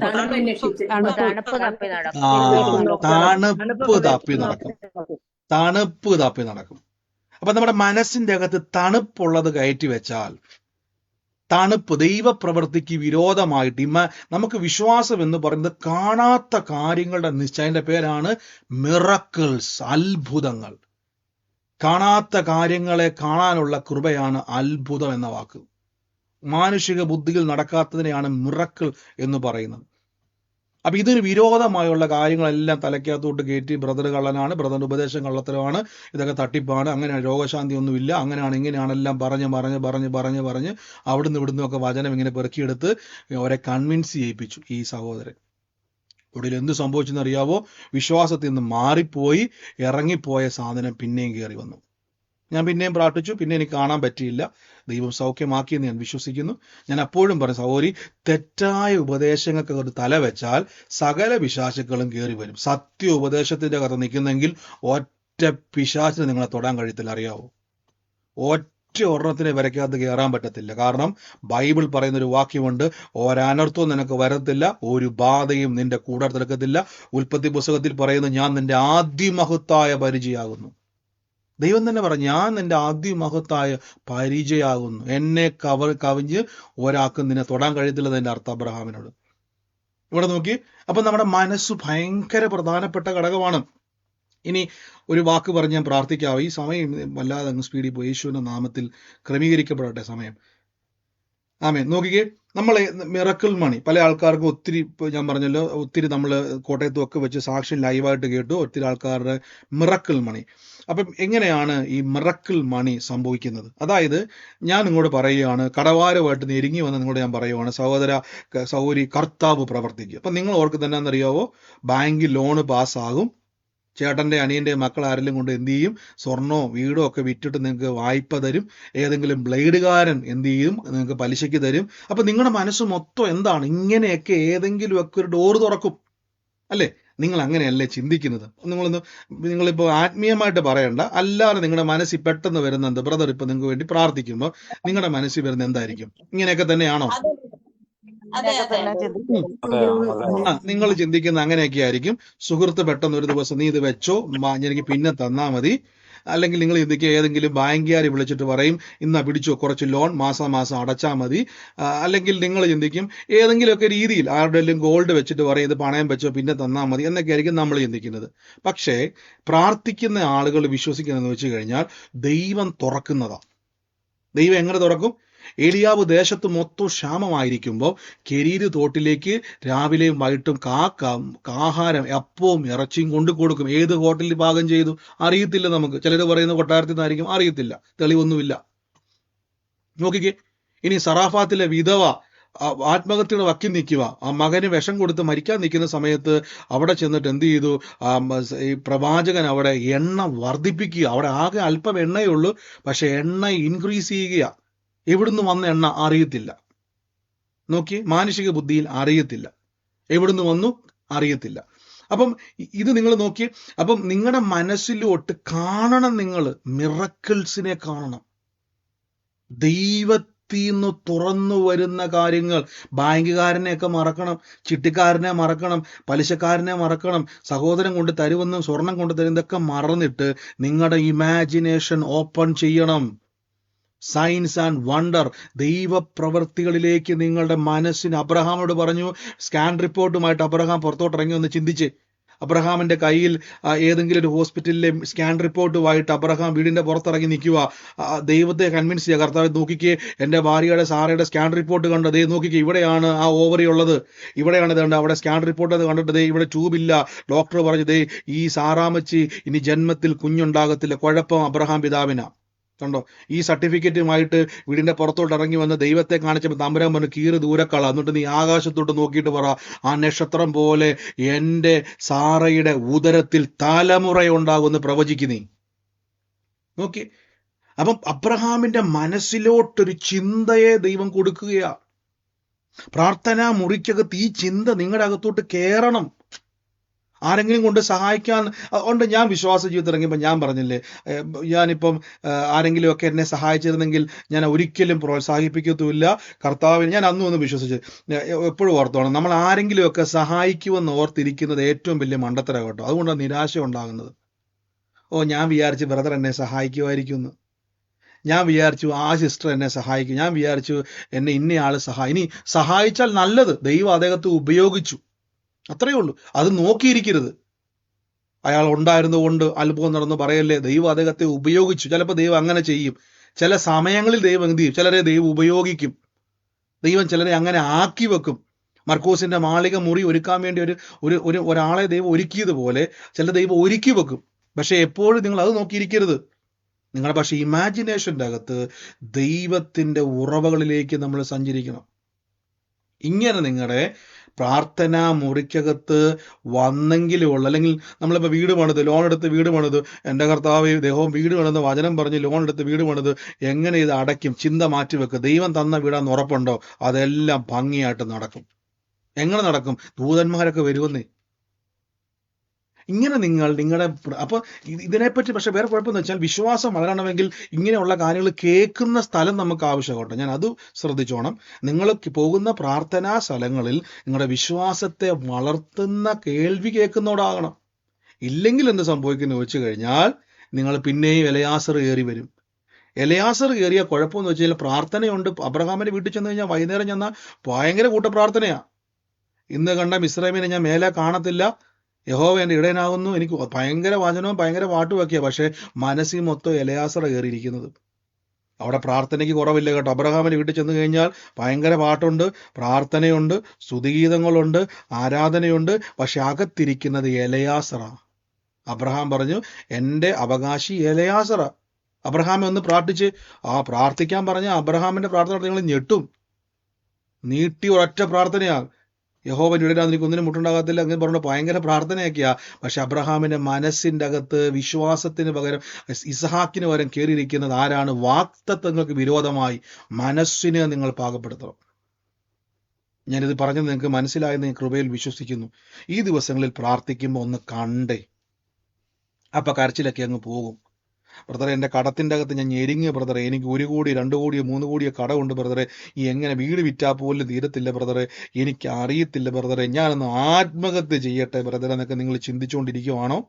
തണുപ്പ് തപ്പി നടക്കും. അപ്പൊ നമ്മുടെ മനസ്സിന്റെ അകത്ത് തണുപ്പുള്ളത് കയറ്റി വെച്ചാൽ, തണുപ്പ് ദൈവപ്രവൃത്തിക്ക് വിരോധമായിട്ട് നമുക്ക് വിശ്വാസം എന്ന് പറയുന്നത് കാണാത്ത കാര്യങ്ങളുടെ നിശ്ചയന്റെ പേരാണ് മിറക്കിൾസ്, അത്ഭുതങ്ങൾ. കാണാത്ത കാര്യങ്ങളെ കാണാനുള്ള കൃപയാണ് അത്ഭുതം എന്ന വാക്ക്. മാനുഷിക ബുദ്ധിയിൽ നടക്കാത്തതിനെയാണ് മിറക്കിൾ എന്ന് പറയുന്നത്. അപ്പൊ ഇതിന് വിരോധമായുള്ള കാര്യങ്ങളെല്ലാം തലയ്ക്കകത്തോട്ട് കയറ്റി, ബ്രദർ കള്ളനാണ്, ബ്രദറിന്റെ ഉപദേശം കള്ളത്തരമാണ്, ഇതൊക്കെ തട്ടിപ്പാണ്, അങ്ങനെ രോഗശാന്തി ഒന്നുമില്ല, അങ്ങനെയാണ് ഇങ്ങനെയാണെല്ലാം പറഞ്ഞ് അവിടുന്ന് ഇവിടുന്ന് ഒക്കെ വചനം ഇങ്ങനെ പെറുക്കിയെടുത്ത് അവരെ കൺവിൻസ് ചെയ്യിപ്പിച്ചു ഈ സഹോദരൻ. ഒടുവിൽ എന്ത് സംഭവിച്ചെന്നറിയാവോ? വിശ്വാസത്തിൽ നിന്ന് മാറിപ്പോയി ഇറങ്ങിപ്പോയ സാധനം പിന്നെയും കയറി വന്നു. ഞാൻ പിന്നെയും പ്രാർത്ഥിച്ചു. പിന്നെ എനിക്ക് കാണാൻ പറ്റിയില്ല. ദൈവം സൗഖ്യമാക്കിയെന്ന് ഞാൻ വിശ്വസിക്കുന്നു. ഞാൻ അപ്പോഴും പറഞ്ഞു, സഹോദരി, തെറ്റായ ഉപദേശങ്ങൾക്ക് ഒരു തല വെച്ചാൽ സകല പിശാചുക്കളും കയറി വരും. സത്യ ഉപദേശത്തിന്റെ കഥ നിൽക്കുന്നെങ്കിൽ ഒറ്റ പിശാചിനെ നിങ്ങളെ തൊടാൻ കഴിയത്തില്ല. അറിയാവോ? ഒറ്റ ഒരെണ്ണത്തിനെ വരയ്ക്കകത്ത് കയറാൻ പറ്റത്തില്ല. കാരണം ബൈബിൾ പറയുന്നൊരു വാക്യമുണ്ട്, ഒരനർത്ഥവും നിനക്ക് വരത്തില്ല, ഒരു ബാധയും നിന്റെ കൂടെ തിരക്കത്തില്ല. ഉൽപ്പത്തി പുസ്തകത്തിൽ പറയുന്നു, ഞാൻ നിന്റെ ആദ്യമഹത്തായ പരിചയാകുന്നു. ദൈവം തന്നെ പറഞ്ഞു, ഞാൻ നിന്റെ ആദ്യമഹത്തായ പരിചയാകുന്നു, എന്നെ കവിഞ്ഞ് ഒരാൾക്കും നിന്നെ തൊടാൻ കഴിയത്തില്ലെന്ന് എൻ്റെ അർത്ഥം അബ്രഹാമിനോട്. ഇവിടെ നോക്കി. അപ്പൊ നമ്മുടെ മനസ്സ് ഭയങ്കര പ്രധാനപ്പെട്ട ഘടകമാണ്. ഇനി ഒരു വാക്ക് പറഞ്ഞ് ഞാൻ പ്രാർത്ഥിക്കാവോ? ഈ സമയം വല്ലാതെ അങ്ങ് സ്പീഡിൽ പോയി. യേശുവിന്റെ നാമത്തിൽ ക്രമീകരിക്കപ്പെടട്ടെ സമയം. ആമേൻ. നോക്കിക്കേ, നമ്മളെ മിറക്കിൾ മണി പല ആൾക്കാർക്കും ഒത്തിരി, ഞാൻ പറഞ്ഞല്ലോ, ഒത്തിരി നമ്മൾ കോട്ടയത്തും ഒക്കെ വെച്ച് സാക്ഷ്യം ലൈവായിട്ട് കേട്ടു, ഒത്തിരി ആൾക്കാരുടെ മിറക്കിൾ മണി. അപ്പം എങ്ങനെയാണ് ഈ മിറക്കിൾ മണി സംഭവിക്കുന്നത്? അതായത് ഞാൻ നിങ്ങളോട് പറയുകയാണ്, കടവാരമായിട്ട് നെരുങ്ങി വന്ന് നിങ്ങളോട് ഞാൻ പറയുവാണ്, സഹോദരി, കർത്താവ് പ്രവർത്തിക്കുക. അപ്പം നിങ്ങൾ ഓർക്ക് തന്നെ എന്നറിയാവോ, ബാങ്കിൽ ലോണ് പാസ്സാകും, ചേട്ടൻ്റെ അനിയൻ്റെ മക്കൾ ആരെങ്കിലും കൊണ്ട് എന്ത് ചെയ്യും, സ്വർണ്ണോ വീടോ ഒക്കെ വിറ്റിട്ട് നിങ്ങൾക്ക് വായ്പ തരും. ഏതെങ്കിലും ബ്ലേഡുകാരൻ എന്ത് ചെയ്യും, നിങ്ങൾക്ക് പലിശയ്ക്ക് തരും. അപ്പം നിങ്ങളുടെ മനസ്സ് മൊത്തം എന്താണ്, ഇങ്ങനെയൊക്കെ ഏതെങ്കിലുമൊക്കെ ഒരു ഡോറ് തുറക്കും, അല്ലേ? നിങ്ങൾ അങ്ങനെയല്ലേ ചിന്തിക്കുന്നത്? നിങ്ങളിപ്പോൾ ആത്മീയമായിട്ട് പറയണ്ട, അല്ലാതെ നിങ്ങളുടെ മനസ്സിൽ പെട്ടെന്ന് വരുന്ന എന്താ? ബ്രദർ ഇപ്പൊ നിങ്ങൾക്ക് വേണ്ടി പ്രാർത്ഥിക്കുമ്പോൾ നിങ്ങളുടെ മനസ്സിൽ വരുന്ന എന്തായിരിക്കും? ഇങ്ങനെയൊക്കെ തന്നെയാണോ? നിങ്ങൾ ചിന്തിക്കുന്ന അങ്ങനെയൊക്കെ ആയിരിക്കും. സുഹൃത്ത് പെട്ടെന്ന് ഒരു ദിവസം, നീ ഇത് വെച്ചോ, എനിക്ക് പിന്നെ തന്നാ മതി, അല്ലെങ്കിൽ നിങ്ങൾ ചിന്തിക്കുക ഏതെങ്കിലും ബാങ്കുകാർ വിളിച്ചിട്ട് പറയും ഇന്നാ പിടിച്ചോ കുറച്ച് ലോൺ മാസം അടച്ചാൽ മതി. അല്ലെങ്കിൽ നിങ്ങൾ ചിന്തിക്കും ഏതെങ്കിലുമൊക്കെ രീതിയിൽ ആരുടെയെങ്കിലും ഗോൾഡ് വെച്ചിട്ട് പറയും ഇത് പണയം വെച്ചോ പിന്നെ തന്നാൽ മതി എന്നൊക്കെ ആയിരിക്കും നമ്മൾ ചിന്തിക്കുന്നത്. പക്ഷേ പ്രാർത്ഥിക്കുന്ന ആളുകൾ വിശ്വസിക്കുന്നതെന്ന് വെച്ച് കഴിഞ്ഞാൽ ദൈവം തുറക്കുന്നതാണ്. ദൈവം എങ്ങനെ തുറക്കും? ഏലിയാവ് ദേശത്ത് മൊത്തം ക്ഷാമമായിരിക്കുമ്പോൾ കെരീര് തോട്ടിലേക്ക് രാവിലെയും വൈകിട്ടും ആഹാരം അപ്പവും ഇറച്ചിയും കൊണ്ടു കൊടുക്കും. ഏത് ഹോട്ടലിൽ പാകം ചെയ്തു അറിയത്തില്ല നമുക്ക്. ചിലർ പറയുന്ന കൊട്ടാരത്തിൽ നിന്നായിരിക്കും, അറിയത്തില്ല, തെളിവൊന്നുമില്ല. നോക്കിക്കേ, ഇനി സറാഫാത്തിലെ വിധവ ആത്മഹത്യയുടെ വക്കിൽ നിൽക്കുക, ആ മകന് വിഷം കൊടുത്ത് മരിക്കാൻ നിൽക്കുന്ന സമയത്ത് അവിടെ ചെന്നിട്ട് എന്ത് ചെയ്തു? ഈ പ്രവാചകൻ അവിടെ എണ്ണ വർദ്ധിപ്പിക്കുക. അവിടെ ആകെ അല്പം എണ്ണയേ ഉള്ളൂ, പക്ഷെ എണ്ണ ഇൻക്രീസ് ചെയ്യുക. എവിടുന്ന് വന്ന എണ്ണ അറിയത്തില്ല. നോക്കി, മാനുഷിക ബുദ്ധിയിൽ അറിയത്തില്ല, എവിടുന്ന് വന്നു അറിയത്തില്ല. അപ്പം ഇത് നിങ്ങൾ നോക്കി, അപ്പം നിങ്ങളുടെ മനസ്സിലോട്ട് കാണണം, നിങ്ങൾ മിറക്കിൾസിനെ കാണണം. ദൈവത്തിന്ന് തുറന്നു വരുന്ന കാര്യങ്ങൾ. ബാങ്കുകാരനെയൊക്കെ മറക്കണം, ചിട്ടിക്കാരനെ മറക്കണം, പലിശക്കാരനെ മറക്കണം, സഹോദരൻ കൊണ്ട് തരുമെന്നും സ്വർണം കൊണ്ട് തരും, ഇതൊക്കെ മറന്നിട്ട് നിങ്ങളുടെ ഇമാജിനേഷൻ ഓപ്പൺ ചെയ്യണം. സയൻസ് ആൻഡ് വണ്ടർ, ദൈവപ്രവൃത്തികളിലേക്ക് നിങ്ങളുടെ മനസ്സിന്. അബ്രഹാമോട് പറഞ്ഞു, സ്കാൻ റിപ്പോർട്ടുമായിട്ട് അബ്രഹാം പുറത്തോട്ട് ഇറങ്ങി ഒന്ന് ചിന്തിച്ച്. അബ്രഹാമിന്റെ കയ്യിൽ ഏതെങ്കിലും ഒരു ഹോസ്പിറ്റലിലെ സ്കാൻ റിപ്പോർട്ടുമായിട്ട് അബ്രഹാം വീടിന്റെ പുറത്തിറങ്ങി നിൽക്കുക. ദൈവത്തെ കൺവിൻസ് ചെയ്യുക, കർത്താവ് നോക്കിക്കേ, എൻ്റെ ഭാര്യയുടെ സാറയുടെ സ്കാൻ റിപ്പോർട്ട് കണ്ടത്, ദേ നോക്കിക്കേ, ഇവിടെയാണ് ആ ഓവറി ഉള്ളത്, ഇവിടെയാണ് ഇത് കണ്ടത്, അവിടെ സ്കാൻ റിപ്പോർട്ട് അത് കണ്ടിട്ട് ദേ ഇവിടെ ട്യൂബില്ല, ഡോക്ടർ പറഞ്ഞു ദേ ഈ സാറാമച്ചി ഇനി ജന്മത്തിൽ കുഞ്ഞുണ്ടാകത്തില്ല. കുഴപ്പം അബ്രഹാം പിതാവിനാ. കണ്ടോ, ഈ സർട്ടിഫിക്കറ്റുമായിട്ട് വീടിന്റെ പുറത്തോട്ട് ഇറങ്ങി വന്ന് ദൈവത്തെ കാണിച്ചപ്പോൾ തമ്പുരാൻ പറഞ്ഞു കീറ് ദൂരക്കള, എന്നിട്ട് നീ ആകാശത്തോട്ട് നോക്കിയിട്ട് പറ, ആ നക്ഷത്രം പോലെ എൻ്റെ സാറയുടെ ഉദരത്തിൽ തലമുറയുണ്ടാകുമെന്ന് പ്രവചിക്കുന്നേ. നോക്കി, അപ്പം അബ്രഹാമിന്റെ മനസ്സിലോട്ടൊരു ചിന്തയെ ദൈവം കൊടുക്കുകയാ. പ്രാർത്ഥനാ മുറിക്കകത്ത് ഈ ചിന്ത നിങ്ങളുടെ അകത്തോട്ട് കയറണം. ആരെങ്കിലും കൊണ്ട് സഹായിക്കാൻ ഉണ്ട്. ഞാൻ വിശ്വാസ ജീവിതത്തിൽ ഇറങ്ങിയപ്പോൾ ഞാൻ പറഞ്ഞില്ലേ, ഞാനിപ്പം ആരെങ്കിലുമൊക്കെ എന്നെ സഹായിച്ചിരുന്നെങ്കിൽ ഞാൻ ഒരിക്കലും പ്രോത്സാഹിപ്പിക്കത്തുമില്ല. കർത്താവിന് ഞാൻ അന്നും ഒന്ന് വിശ്വസിച്ച് എപ്പോഴും ഓർത്തോണം, നമ്മൾ ആരെങ്കിലുമൊക്കെ സഹായിക്കുമെന്ന് ഓർത്തിരിക്കുന്നത് ഏറ്റവും വലിയ മണ്ടത്തരം കേട്ടോ. അതുകൊണ്ടാണ് നിരാശ ഉണ്ടാകുന്നത്. ഞാൻ വിചാരിച്ചു ബ്രദർ എന്നെ സഹായിക്കുമായിരിക്കുമെന്ന്, ഞാൻ വിചാരിച്ചു ആ സിസ്റ്റർ എന്നെ സഹായിക്കും, ഞാൻ വിചാരിച്ചു എന്നെ ഇന്നയാൾ ഇനി സഹായിച്ചാൽ നല്ലത്, ദൈവം അദ്ദേഹത്തെ ഉപയോഗിച്ചു, അത്രയേ ഉള്ളൂ. അത് നോക്കിയിരിക്കരുത്. അയാൾ ഉണ്ടായിരുന്നുകൊണ്ട് അത്ഭുതം നടന്നു പറയല്ലേ. ദൈവം അദ്ദേഹത്തെ ഉപയോഗിച്ചു. ചിലപ്പോൾ ദൈവം അങ്ങനെ ചെയ്യും. ചില സമയങ്ങളിൽ ദൈവം എന്ത് ചെയ്യും? ചിലരെ ദൈവം ഉപയോഗിക്കും. ദൈവം ചിലരെ അങ്ങനെ ആക്കി വെക്കും. മർക്കോസിന്റെ മാളിക മുറി ഒരുക്കാൻ വേണ്ടി ഒരാളെ ദൈവം ഒരുക്കിയതുപോലെ ചില ദൈവം ഒരുക്കി വെക്കും. പക്ഷെ എപ്പോഴും നിങ്ങൾ അത് നോക്കിയിരിക്കരുത്. നിങ്ങളുടെ പക്ഷെ ഇമാജിനേഷൻ്റെ അകത്ത് ദൈവത്തിന്റെ ഉറവകളിലേക്ക് നമ്മൾ സഞ്ചരിക്കണം. ഇങ്ങനെ നിങ്ങളുടെ പ്രാർത്ഥനാ മുറിക്കകത്ത് വന്നെങ്കിലേ ഉള്ളൂ. അല്ലെങ്കിൽ നമ്മളിപ്പോൾ വീട് പണിത്, ലോൺ എടുത്ത് വീട് പണിത്, എൻ്റെ കർത്താവ് ദൈവം വീട് പണിത് വചനം പറഞ്ഞ് ലോൺ എടുത്ത് വീട് പണിത്, എങ്ങനെ ഇത് അടയ്ക്കും? ചിന്ത മാറ്റിവെക്കുക. ദൈവം തന്ന വീടാന്ന് ഉറപ്പുണ്ടോ? അതെല്ലാം ഭംഗിയായിട്ട് നടക്കും. എങ്ങനെ നടക്കും? ദൂതന്മാരൊക്കെ വരുമെന്നേ. ഇങ്ങനെ നിങ്ങളുടെ അപ്പൊ ഇതിനെപ്പറ്റി പക്ഷെ വേറെ കുഴപ്പമെന്ന് വെച്ചാൽ, വിശ്വാസം വളരണമെങ്കിൽ ഇങ്ങനെയുള്ള കാര്യങ്ങൾ കേൾക്കുന്ന സ്ഥലം നമുക്ക് ആവശ്യമുണ്ട്. ഞാൻ അത് ശ്രദ്ധിച്ചോണം. നിങ്ങൾ പോകുന്ന പ്രാർത്ഥനാ സ്ഥലങ്ങളിൽ നിങ്ങളുടെ വിശ്വാസത്തെ വളർത്തുന്ന കേൾവി കേൾക്കുന്നതോടാകണം. ഇല്ലെങ്കിൽ എന്ത് സംഭവിക്കുന്നു വെച്ച് കഴിഞ്ഞാൽ, നിങ്ങൾ പിന്നെയും എലയാസർ കയറി വരും. എലയാസർ കയറിയ കുഴപ്പമെന്ന് വെച്ച് കഴിഞ്ഞാൽ, പ്രാർത്ഥനയുണ്ട്. അബ്രഹാമിന്റെ വീട്ടിൽ ചെന്ന് കഴിഞ്ഞാൽ വൈകുന്നേരം ചെന്നാൽ ഭയങ്കര കൂട്ടപ്രാർത്ഥനയാ. ഇന്ന് കണ്ട മിസ്രൈമിനെ ഞാൻ മേലെ കാണത്തില്ല, യഹോവ എൻ്റെ ഇടയനാകുന്നു, എനിക്ക് ഭയങ്കര വചനവും ഭയങ്കര പാട്ടുമൊക്കെയാണ്. പക്ഷെ മനസ്സിൽ മൊത്തം എലയാസറ കയറിയിരിക്കുന്നത്. അവിടെ പ്രാർത്ഥനയ്ക്ക് കുറവില്ല കേട്ടോ. അബ്രഹാമിന്റെ വീട്ടിൽ ചെന്ന് കഴിഞ്ഞാൽ ഭയങ്കര പാട്ടുണ്ട്, പ്രാർത്ഥനയുണ്ട്, സ്തുതിഗീതങ്ങളുണ്ട്, ആരാധനയുണ്ട്. പക്ഷെ അകത്തിരിക്കുന്നത് എലയാസറ. അബ്രഹാം പറഞ്ഞു എൻ്റെ അവകാശി എലയാസറ. അബ്രഹാമെ ഒന്ന് പ്രാർത്ഥിച്ച്, പ്രാർത്ഥിക്കാൻ പറഞ്ഞ അബ്രഹാമിന്റെ പ്രാർത്ഥന നിങ്ങൾ ഞെട്ടും. നീട്ടി ഒരൊറ്റ പ്രാർത്ഥനയാ. യഹോവൻ ഇടരാൻ എനിക്ക് ഒന്നിനും മുട്ടുണ്ടാകത്തില്ല അങ്ങനെ പറഞ്ഞ ഭയങ്കര പ്രാർത്ഥനയൊക്കെയാ. പക്ഷെ അബ്രഹാമിന്റെ മനസ്സിന്റെ അകത്ത് വിശ്വാസത്തിന് പകരം ഇസഹാക്കിന് പകരം കയറിയിരിക്കുന്നത് ആരാണ്? വാഗ്ദത്തങ്ങൾക്ക് വിരോധമായി മനസ്സിനെ നിങ്ങൾ പാകപ്പെടുത്തണം. ഞാനിത് പറഞ്ഞത് നിങ്ങൾക്ക് മനസ്സിലായെന്ന് കൃപയിൽ വിശ്വസിക്കുന്നു. ഈ ദിവസങ്ങളിൽ പ്രാർത്ഥിക്കുമ്പോൾ ഒന്ന് കണ്ടേ, അപ്പൊ കരച്ചിലൊക്കെ അങ്ങ് പോകും. ബ്രദറെ, എൻ്റെ കടത്തിൻ്റെ അകത്ത് ഞാൻ ഞെരുങ്ങിയ ബ്രദറെ, എനിക്ക് 1 കോടി 2 കോടിയോ 3 കോടിയോ കടമുണ്ട് ബ്രദറെ, ഈ എങ്ങനെ വീട് വിറ്റാൽ പോലും തീരത്തില്ല ബ്രദറെ, എനിക്ക് അറിയത്തില്ല ബ്രദറെ, ഞാനൊന്ന് ആത്മഹത്യ ചെയ്യട്ടെ ബ്രദറെ എന്നൊക്കെ നിങ്ങൾ ചിന്തിച്ചുകൊണ്ടിരിക്കുവാണോ?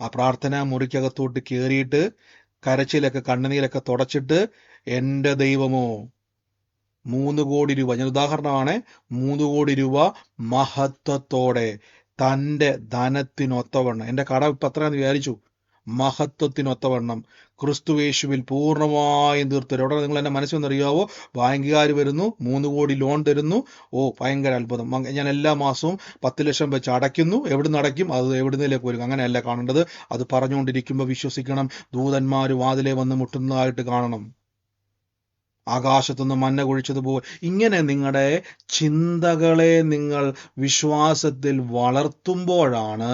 ആ പ്രാർത്ഥനാ മുറിക്കകത്തോട്ട് കയറിയിട്ട് കരച്ചിലൊക്കെ കണ്ണുനീരൊക്കെ തുടച്ചിട്ട്, എൻ്റെ ദൈവമോ 3 കോടി രൂപ, ഞാൻ ഉദാഹരണമാണ്, 3 കോടി രൂപ മഹത്വത്തോടെ തൻ്റെ ധനത്തിനൊത്തവണ്ണം, എൻ്റെ കടം ഇപ്പം എത്രയാണെന്ന് വിചാരിച്ചു, മഹത്വത്തിനൊത്തവണ്ണം ക്രിസ്തുവേശുവിൽ പൂർണ്ണമായും തീർത്തരും. അവിടെ നിങ്ങൾ എൻ്റെ മനസ്സിലൊന്നറിയാവോ, ബാങ്കുകാർ വരുന്നു, 3 കോടി ലോൺ തരുന്നു. ഓ, ഭയങ്കര അത്ഭുതം. ഞാൻ എല്ലാ മാസവും 10 ലക്ഷം വെച്ച് അടയ്ക്കുന്നു. എവിടുന്ന് അടയ്ക്കും? അത് എവിടുന്നേലേക്ക് വരും? അങ്ങനെയല്ല കാണേണ്ടത്. അത് പറഞ്ഞുകൊണ്ടിരിക്കുമ്പോൾ വിശ്വസിക്കണം. ദൂതന്മാർ വാതിലെ വന്ന് മുട്ടുന്നതായിട്ട് കാണണം. ആകാശത്തുനിന്ന് മന്ന കുഴിച്ചതുപോലെ ഇങ്ങനെ നിങ്ങളുടെ ചിന്തകളെ നിങ്ങൾ വിശ്വാസത്തിൽ വളർത്തുമ്പോഴാണ്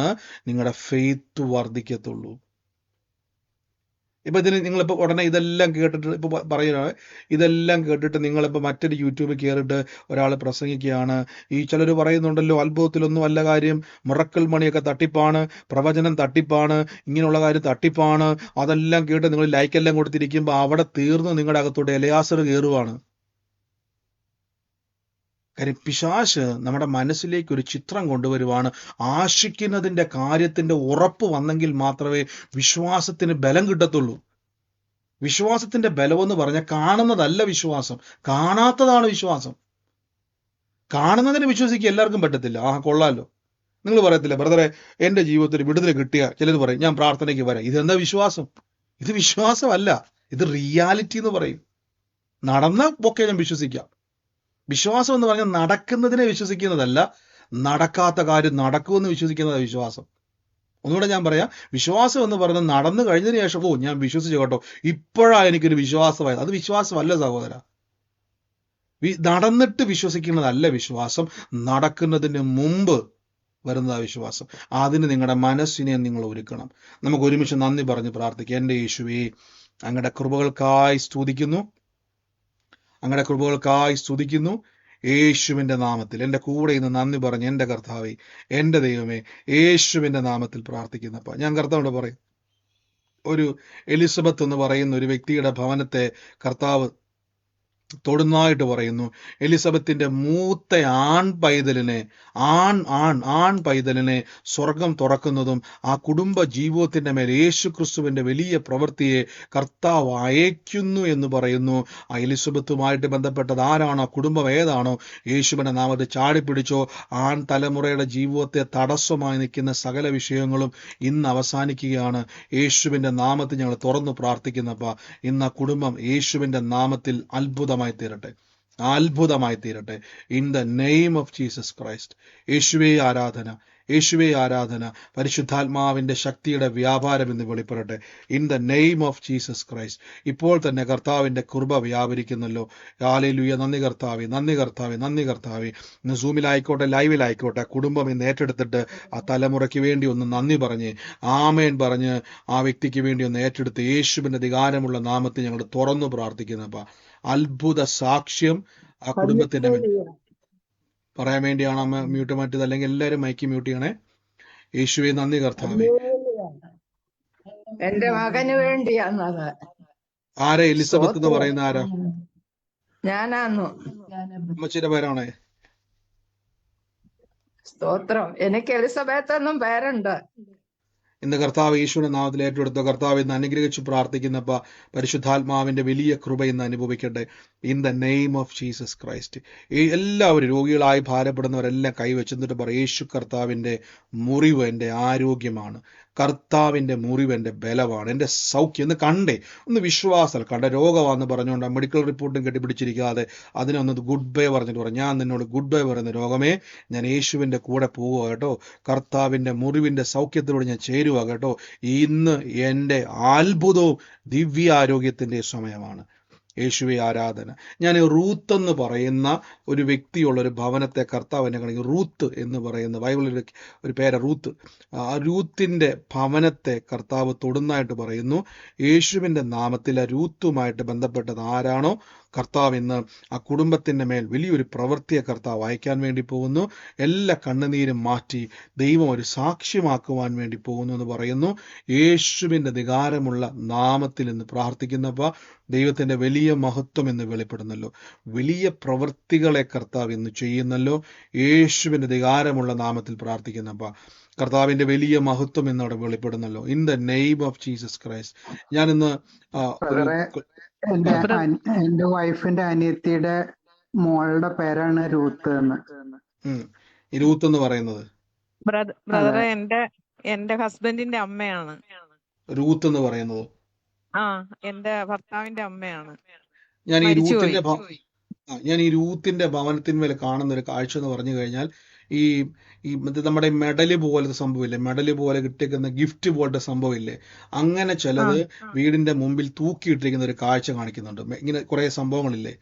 നിങ്ങളുടെ ഫെയ്ത്ത് വർദ്ധിക്കത്തുള്ളൂ. ഇപ്പൊ ഇതിന് നിങ്ങളിപ്പോ ഉടനെ ഇതെല്ലാം കേട്ടിട്ട് ഇപ്പൊ പറയുകയാണ്, ഇതെല്ലാം കേട്ടിട്ട് നിങ്ങളിപ്പോ മറ്റൊരു യൂട്യൂബിൽ കയറിയിട്ട് ഒരാൾ പ്രസംഗിക്കുകയാണ്, ഈ ചിലർ പറയുന്നുണ്ടല്ലോ അത്ഭുതത്തിലൊന്നും അല്ല കാര്യം, മിറക്കിൾ മണിയൊക്കെ തട്ടിപ്പാണ്, പ്രവചനം തട്ടിപ്പാണ്, ഇങ്ങനെയുള്ള കാര്യം തട്ടിപ്പാണ്. അതെല്ലാം കേട്ട് നിങ്ങൾ ലൈക്കെല്ലാം കൊടുത്തിരിക്കുമ്പോൾ അവിടെ തീർന്ന് നിങ്ങളുടെ അകത്തോട്ട് എലയാസർ കയറുവാണ്. കാര്യം പിശാച് നമ്മുടെ മനസ്സിലേക്ക് ഒരു ചിത്രം കൊണ്ടുവരുവാണ്. ആശിക്കുന്നതിന്റെ കാര്യത്തിന്റെ ഉറപ്പ് വന്നെങ്കിൽ മാത്രമേ വിശ്വാസത്തിന് ബലം കിട്ടത്തുള്ളൂ. വിശ്വാസത്തിന്റെ ബലമെന്ന് പറഞ്ഞാൽ കാണുന്നതല്ല വിശ്വാസം, കാണാത്തതാണ് വിശ്വാസം. കാണുന്നതിന് വിശ്വസിക്കുക എല്ലാവർക്കും പറ്റത്തില്ല. കൊള്ളാലോ. നിങ്ങൾ പറയത്തില്ല, ബ്രദറെ എൻ്റെ ജീവിതത്തിൽ വിടുതൽ കിട്ടിയ ചിലത് പറയും, ഞാൻ പ്രാർത്ഥനയ്ക്ക് വരാം. ഇതെന്താ വിശ്വാസം? ഇത് വിശ്വാസമല്ല, ഇത് റിയാലിറ്റി എന്ന് പറയും. നടന്ന ഒക്കെ ഞാൻ വിശ്വസിക്കാം. വിശ്വാസം എന്ന് പറഞ്ഞാൽ നടക്കുന്നതിനെ വിശ്വസിക്കുന്നതല്ല, നടക്കാത്ത കാര്യം നടക്കുമെന്ന് വിശ്വസിക്കുന്നതാണ് വിശ്വാസം. ഒന്നുകൂടെ ഞാൻ പറയാം, വിശ്വാസം എന്ന് പറയുന്നത് നടന്നു കഴിഞ്ഞതിന് ശേഷം, ഓ ഞാൻ വിശ്വസിച്ചു കേട്ടോ, ഇപ്പോഴാണ് എനിക്കൊരു വിശ്വാസമായത്. അത് വിശ്വാസമല്ല സഹോദര. നടന്നിട്ട് വിശ്വസിക്കുന്നതല്ല വിശ്വാസം, നടക്കുന്നതിന് മുമ്പ് വരുന്നതാ വിശ്വാസം. അതിന് നിങ്ങളുടെ മനസ്സിനെ നിങ്ങൾ ഒരുക്കണം. നമുക്ക് ഒരുമിച്ച് നന്ദി പറഞ്ഞ് പ്രാർത്ഥിക്കാം. എൻ്റെ യേശുവേ, അങ്ങയുടെ കൃപകൾക്കായി സ്തുതിക്കുന്നു, അങ്ങയുടെ കൃപകൾക്കായി സ്തുതിക്കുന്നു. യേശുവിൻ്റെ നാമത്തിൽ എൻ്റെ കൂടെ ഇന്ന് നന്ദി പറഞ്ഞ് എൻ്റെ കർത്താവേ, എൻ്റെ ദൈവമേ, യേശുവിൻ്റെ നാമത്തിൽ പ്രാർത്ഥിക്കുന്നപ്പ ഞാൻ കർത്താവോട് പറയും, ഒരു എലിസബത്ത് എന്ന് പറയുന്ന ഒരു വ്യക്തിയുടെ ഭവനത്തെ കർത്താവ് തൊടുന്നതായിട്ട് പറയുന്നു. എലിസബത്തിന്റെ മൂത്ത ആൺ പൈതലിനെ സ്വർഗം തുറക്കുന്നതും ആ കുടുംബ ജീവിതത്തിന്റെ മേൽ യേശു ക്രിസ്തുവിന്റെ വലിയ പ്രവൃത്തിയെ കർത്താവ് അയക്കുന്നു എന്ന് പറയുന്നു. ആ എലിസബത്തുമായിട്ട് ബന്ധപ്പെട്ടത് ആരാണോ, കുടുംബം ഏതാണോ, യേശുവിന്റെ നാമത്തിൽ ചാടിപ്പിടിച്ചോ. ആൺ തലമുറയുടെ ജീവിതത്തെ തടസ്സമായി നിൽക്കുന്ന സകല വിഷയങ്ങളും ഇന്ന് അവസാനിക്കുകയാണ്. യേശുവിന്റെ നാമത്തിൽ ഞങ്ങൾ തുറന്നു പ്രാർത്ഥിക്കുന്നപ്പ ഇന്ന് ആ കുടുംബം യേശുവിന്റെ നാമത്തിൽ അത്ഭുതമായി തീരട്ടെ. In the name of Jesus Christ. യേശുവേ ആരാധന, യേശുവേ ആരാധന. പരിശുദ്ധാത്മാവിന്റെ ശക്തിയുടെ വ്യാപാരം എന്ന് വെളിപ്പെടട്ടെ. In the name of Jesus Christ. ഇപ്പോൾ തന്നെ കർത്താവിന്റെ കൃപ വ്യാപരിക്കുന്നല്ലോ. ഹല്ലേലൂയ. നന്ദി കർത്താവേ, നന്ദി കർത്താവേ, നന്ദി കർത്താവേ. ഇന്ന് സൂമിലായിക്കോട്ടെ, ലൈവിലായിക്കോട്ടെ, കുടുംബം ഇന്ന് ഏറ്റെടുത്തിട്ട് ആ തലമുറയ്ക്ക് വേണ്ടി ഒന്ന് നന്ദി പറഞ്ഞ് ആമേൻ പറഞ്ഞ് ആ വ്യക്തിക്ക് വേണ്ടി ഒന്ന് ഏറ്റെടുത്ത് യേശുവിന്റെ അധികാരമുള്ള നാമത്തിൽ ഞങ്ങൾ തുറന്നു പ്രാർത്ഥിക്കുന്നപ്പ അത്ഭുത സാക്ഷ്യം ആ കുടുംബത്തിന്റെ മേൽ പറയാൻ വേണ്ടിയാണ് അമ്മ മ്യൂട്ട് മാറ്റിയത്. അല്ലെങ്കിൽ എല്ലാവരും മൈക്ക് മ്യൂട്ട് ചെയ്യണേ. യേശുവേ നന്ദി കർത്താവേ. എന്റെ മകന് വേണ്ടിയാന്നത്. ആരാ എലിസബത്ത് എന്ന് പറയുന്ന ആരാ? ഞാനാന്നു. അമ്മച്ചിയുടെ പേരാണേ? സ്തോത്രം. എനിക്ക് എലിസബത്ത് എന്നും പേരുണ്ട്. ഇന്ന് കർത്താവ് യേശുവിന്റെ നാമത്തിൽ ഏറ്റെടുത്ത കർത്താവ് ഇന്ന് അനുഗ്രഹിച്ച് പ്രാർത്ഥിക്കുന്നപ്പ പരിശുദ്ധാത്മാവിന്റെ വലിയ കൃപ ഇന്ന് അനുഭവിക്കട്ടെ. In the name of Jesus Christ. എല്ലാവരും രോഗികളായി ഭാരപ്പെടുന്നവരെല്ലാം കൈവച്ചെന്നിട്ട് പറയും, യേശു കർത്താവിന്റെ മുറിവ് എൻ്റെ ആരോഗ്യമാണ്, കർത്താവിന്റെ മുറിവ് എൻ്റെ ബലമാണ്, എൻ്റെ സൗഖ്യം. എന്ന് കണ്ടേ, ഒന്ന് വിശ്വാസം കണ്ട രോഗമാണെന്ന് പറഞ്ഞുകൊണ്ട് മെഡിക്കൽ റിപ്പോർട്ടും കെട്ടിപ്പിടിച്ചിരിക്കാതെ അതിനൊന്ന് ഗുഡ് ബൈ പറഞ്ഞിട്ട് പറഞ്ഞു, ഞാൻ നിന്നോട് ഗുഡ് ബൈ പറയുന്ന രോഗമേ, ഞാൻ യേശുവിൻ്റെ കൂടെ പോവുക കേട്ടോ, കർത്താവിൻ്റെ മുറിവിൻ്റെ സൗഖ്യത്തിലൂടെ ഞാൻ ചേരുക കേട്ടോ. ഇന്ന് എൻ്റെ അത്ഭുതവും ദിവ്യാരോഗ്യത്തിൻ്റെ സമയമാണ്. യേശുവെ ആരാധന. ഞാൻ റൂത്ത് എന്ന് പറയുന്ന ഒരു വ്യക്തിയുള്ള ഒരു ഭവനത്തെ കർത്താവ് എന്നെ കാണിക്കും. റൂത്ത് എന്ന് പറയുന്ന ബൈബിളിൽ ഒരു പേര് റൂത്ത്. ആ റൂത്തിൻ്റെ ഭവനത്തെ കർത്താവ് തൊടുന്നതായിട്ട് പറയുന്നു. യേശുവിൻ്റെ നാമത്തിൽ ആ റൂത്തുമായിട്ട് ബന്ധപ്പെട്ടത് ആരാണോ കർത്താവ് ഇന്ന് ആ കുടുംബത്തിൻ്റെ മേൽ വലിയൊരു പ്രവൃത്തിയെ കർത്താവ് അയക്കാൻ വേണ്ടി പോകുന്നു. എല്ലാ കണ്ണുനീരും മാറ്റി ദൈവം ഒരു സാക്ഷ്യമാക്കുവാൻ വേണ്ടി പോകുന്നു എന്ന് പറയുന്നു. യേശുവിൻ്റെ അധികാരമുള്ള നാമത്തിൽ ഇന്ന് പ്രാർത്ഥിക്കുന്നപ്പോൾ ദൈവത്തിൻ്റെ വലിയ മഹത്വം എന്ന് വെളിപ്പെടുന്നല്ലോ. വലിയ പ്രവൃത്തികളെ കർത്താവ് ഇന്ന് ചെയ്യുന്നല്ലോ. യേശുവിൻ്റെ അധികാരമുള്ള നാമത്തിൽ പ്രാർത്ഥിക്കുന്നപ്പോൾ കർത്താവിന്റെ വലിയ മഹത്വം ഇന്ന് അവിടെ വെളിപ്പെടുന്നല്ലോ. In the name of Jesus Christ. ഞാനിന്ന് ഒരു ബ്രദറെ, എന്റെ വൈഫിന്റെ അനിയത്തിയുടെ മോളുടെ പേരാണ് രൂത്ത് എന്ന്. ഈ രൂത്ത് എന്ന് പറയുന്നത് ബ്രദറെ എന്റെ ഹസ്ബൻഡിന്റെ അമ്മയാണ്. രൂത്ത് എന്ന് പറയുന്നത് എന്റെ ഭർത്താവിന്റെ അമ്മയാണ്. ഞാൻ ഈ മരിച്ചുപോയി. രൂത്തിന്റെ ഭവനത്തിന്മേൽ കാണുന്ന ഒരു കാഴ്ച എന്ന് പറഞ്ഞു കഴിഞ്ഞാൽ ഈ മറ്റേ നമ്മുടെ മെഡല് പോലത്തെ സംഭവമില്ലേ, മെഡല് പോലെ കിട്ടിയേക്കുന്ന ഗിഫ്റ്റ് പോലത്തെ സംഭവമില്ലേ, അങ്ങനെ ചിലത് വീടിന്റെ മുമ്പിൽ തൂക്കിയിട്ടിരിക്കുന്ന ഒരു കാഴ്ച കാണിക്കുന്നുണ്ട്. ഇങ്ങനെ കുറെ സംഭവങ്ങളില്ലേ,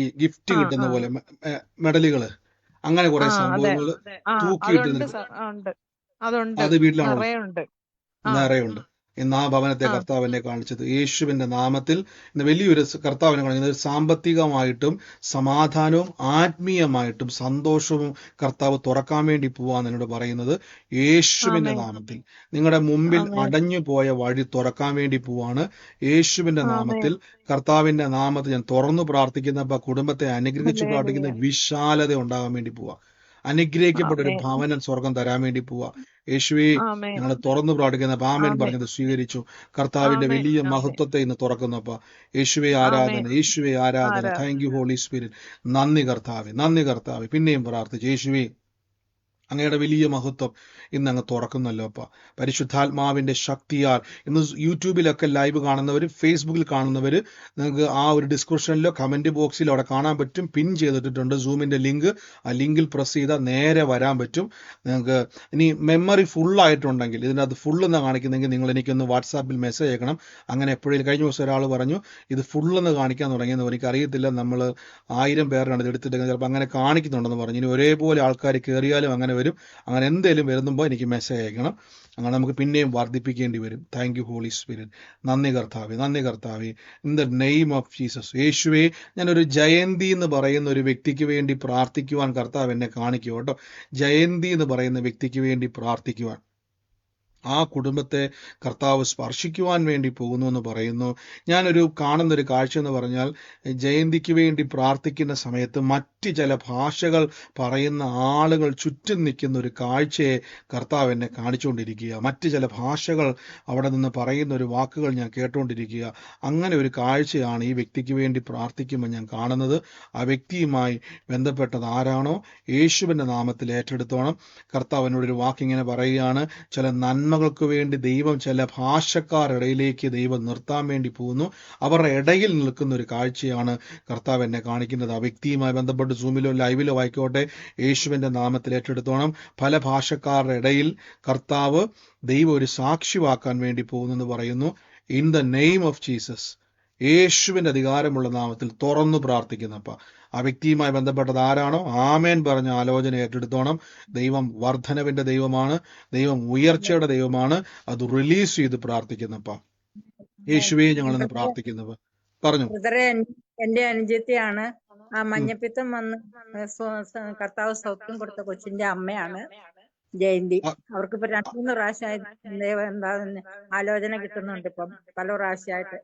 ഈ ഗിഫ്റ്റ് കിട്ടുന്ന പോലെ മെഡലുകള്, അങ്ങനെ കുറെ സംഭവങ്ങൾ തൂക്കിയിട്ടിരുന്ന അത് വീട്ടിലാണോ? നിറയുണ്ട്. ഇന്ന് ആ ഭവനത്തെ കർത്താവ് എന്നെ കാണിച്ചത് യേശുവിന്റെ നാമത്തിൽ. ഇന്ന് വലിയൊരു കർത്താവിനെ കാണിക്കുന്നത് സാമ്പത്തികമായിട്ടും സമാധാനവും ആത്മീയമായിട്ടും സന്തോഷവും കർത്താവ് തുറക്കാൻ വേണ്ടി പോവാന്ന് എന്നോട് പറയുന്നത്. യേശുവിന്റെ നാമത്തിൽ നിങ്ങളുടെ മുമ്പിൽ അടഞ്ഞു പോയ വഴി തുറക്കാൻ വേണ്ടി പോവാണ്. യേശുവിന്റെ നാമത്തിൽ, കർത്താവിന്റെ നാമത്തിൽ ഞാൻ തുറന്നു പ്രാർത്ഥിക്കുന്ന കുടുംബത്തെ അനുഗ്രഹിച്ച് പ്രാർത്ഥിക്കുന്ന വിശാലത ഉണ്ടാകാൻ വേണ്ടി പോവാ. അനുഗ്രഹിക്കപ്പെട്ട ഒരു ഭവനം സ്വർഗം തരാൻ വേണ്ടി പോവാ. യേശുവേ, ഞങ്ങൾ തുറന്നു പ്രാർത്ഥിക്കുന്ന ആമേൻ പറഞ്ഞത് സ്വീകരിച്ചു. കർത്താവിന്റെ വലിയ മഹത്വത്തെ ഇന്ന് തുറക്കുന്നപ്പ യേശുവേ ആരാധന, യേശുവേ ആരാധന. Thank you Holy Spirit. നന്ദി കർത്താവേ, നന്ദി കർത്താവേ. പിന്നെയും പ്രാർത്ഥിച്ചു യേശുവേ, അങ്ങയുടെ വലിയ മഹത്വം ഇന്ന് അങ്ങ് തുറക്കുന്നല്ലോ അപ്പ. പരിശുദ്ധാത്മാവിന്റെ ശക്തിയാൽ ഇന്ന് യൂട്യൂബിലൊക്കെ ലൈവ് കാണുന്നവർ, ഫേസ്ബുക്കിൽ കാണുന്നവർ, നിങ്ങൾക്ക് ആ ഒരു ഡിസ്ക്രിപ്ഷനിലോ കമന്റ് ബോക്സിലോ അവിടെ കാണാൻ പറ്റും. പിൻ ചെയ്തിട്ടുണ്ട് സൂമിന്റെ ലിങ്ക്. ആ ലിങ്കിൽ പ്രസ് ചെയ്താൽ നേരെ വരാൻ പറ്റും. നിങ്ങൾക്ക് ഇനി മെമ്മറി ഫുള്ളായിട്ടുണ്ടെങ്കിൽ, ഇതിനകത്ത് ഫുള്ളെന്ന് കാണിക്കുന്നെങ്കിൽ നിങ്ങൾ എനിക്കൊന്ന് വാട്സാപ്പിൽ മെസ്സേജ് അയക്കണം. അങ്ങനെ എപ്പോഴും കഴിഞ്ഞ ദിവസം ഒരാൾ പറഞ്ഞു ഇത് ഫുള്ളെന്ന് കാണിക്കാൻ തുടങ്ങിയെന്ന്. എനിക്കറിയത്തില്ല, നമ്മൾ 1000 പേരാണ് ഇത് എടുത്തിട്ട് ചിലപ്പോൾ അങ്ങനെ കാണിക്കുന്നുണ്ടെന്ന് പറഞ്ഞു. ഇനി ഒരേപോലെ ആൾക്കാർ കയറിയാലും അങ്ങനെ വരും. അങ്ങനെ എന്തെങ്കിലും വരുന്നുമ്പോൾ എനിക്ക് മെസ്സേജ് അയക്കണം. അങ്ങനെ നമുക്ക് പിന്നെയും വർദ്ധിപ്പിക്കേണ്ടി വരും. Thank you Holy Spirit. നന്ദി കർത്താവേ, നന്ദി കർത്താവേ. In the name of Jesus. യേശുവേ, ഞാനൊരു ജയന്തി എന്ന് പറയുന്ന ഒരു വ്യക്തിക്ക് വേണ്ടി പ്രാർത്ഥിക്കുവാൻ കർത്താവ് എന്നെ കാണിക്കുക കേട്ടോ. ജയന്തി എന്ന് പറയുന്ന വ്യക്തിക്ക് വേണ്ടി പ്രാർത്ഥിക്കുവാൻ, ആ കുടുംബത്തെ കർത്താവ് സ്പർശിക്കുവാൻ വേണ്ടി പോകുന്നു എന്ന് പറയുന്നു. ഞാനൊരു കാണുന്നൊരു കാഴ്ച എന്ന് പറഞ്ഞാൽ, ജയന്തിക്ക് വേണ്ടി പ്രാർത്ഥിക്കുന്ന സമയത്ത് മറ്റ് ചില ഭാഷകൾ പറയുന്ന ആളുകൾ ചുറ്റും നിൽക്കുന്ന ഒരു കാഴ്ചയെ കർത്താവ് എന്നെ കാണിച്ചുകൊണ്ടിരിക്കുക. മറ്റ് ചില ഭാഷകൾ അവിടെ നിന്ന് പറയുന്ന ഒരു വാക്കുകൾ ഞാൻ കേട്ടുകൊണ്ടിരിക്കുക. അങ്ങനെ ഒരു കാഴ്ചയാണ് ഈ വ്യക്തിക്ക് വേണ്ടി പ്രാർത്ഥിക്കുമ്പോൾ ഞാൻ കാണുന്നത്. ആ വ്യക്തിയുമായി ബന്ധപ്പെട്ടത് ആരാണോ യേശുവിൻ്റെ നാമത്തിൽ ഏറ്റെടുത്തോണം. കർത്താവ് എന്നോടൊരു വാക്കിങ്ങനെ പറയുകയാണ്, ചില നന്മകൾക്ക് വേണ്ടി ദൈവം ചില ഭാഷക്കാരിടയിലേക്ക് ദൈവം നിർത്താൻ വേണ്ടി പോകുന്നു. അവരുടെ ഇടയിൽ നിൽക്കുന്ന ഒരു കാഴ്ചയാണ് കർത്താവ് എന്നെ കാണിക്കുന്നത്. ആ വ്യക്തിയുമായി ബന്ധപ്പെട്ട് സൂമിലോ ലൈവിലോ ആയിക്കോട്ടെ, യേശുവിൻ്റെ നാമത്തിൽ ഏറ്റെടുത്തോണം. പല ഭാഷക്കാരുടെ ഇടയിൽ കർത്താവ് ദൈവം ഒരു സാക്ഷിവാക്കാൻ വേണ്ടി പോകുന്നെന്ന് പറയുന്നു. In the name of Jesus, യേശുവിൻ്റെ അധികാരമുള്ള നാമത്തിൽ തുറന്നു പ്രാർത്ഥിക്കുന്നപ്പ ആ വ്യക്തിയുമായി ബന്ധപ്പെട്ടത് ആരാണോ ആമേൻ പറഞ്ഞ ആലോചന ഏറ്റെടുത്തോണം. ദൈവം വർധനവിന്റെ ദൈവമാണ്, ദൈവം ഉയർച്ചയുടെ ദൈവമാണ്. അത് റിലീസ് ചെയ്ത് പ്രാർത്ഥിക്കുന്നപ്പ യേശുവേ ഞങ്ങളിന്ന് പ്രാർത്ഥിക്കുന്നവ പറഞ്ഞു. ബ്രദറെ, എന്റെ അനുജത്തിയാണ്. ആ മഞ്ഞപ്പിത്തം വന്ന് കർത്താവ് സൗഖ്യം കൊടുത്ത കൊച്ചിന്റെ അമ്മയാണ് ജയന്തി. അവർക്ക് ഇപ്പൊ 2-3 പ്രാവശ്യമായിട്ട് എന്താ ആലോചന കിട്ടുന്നുണ്ട്. ഇപ്പം പല പ്രാവശ്യമായിട്ട്.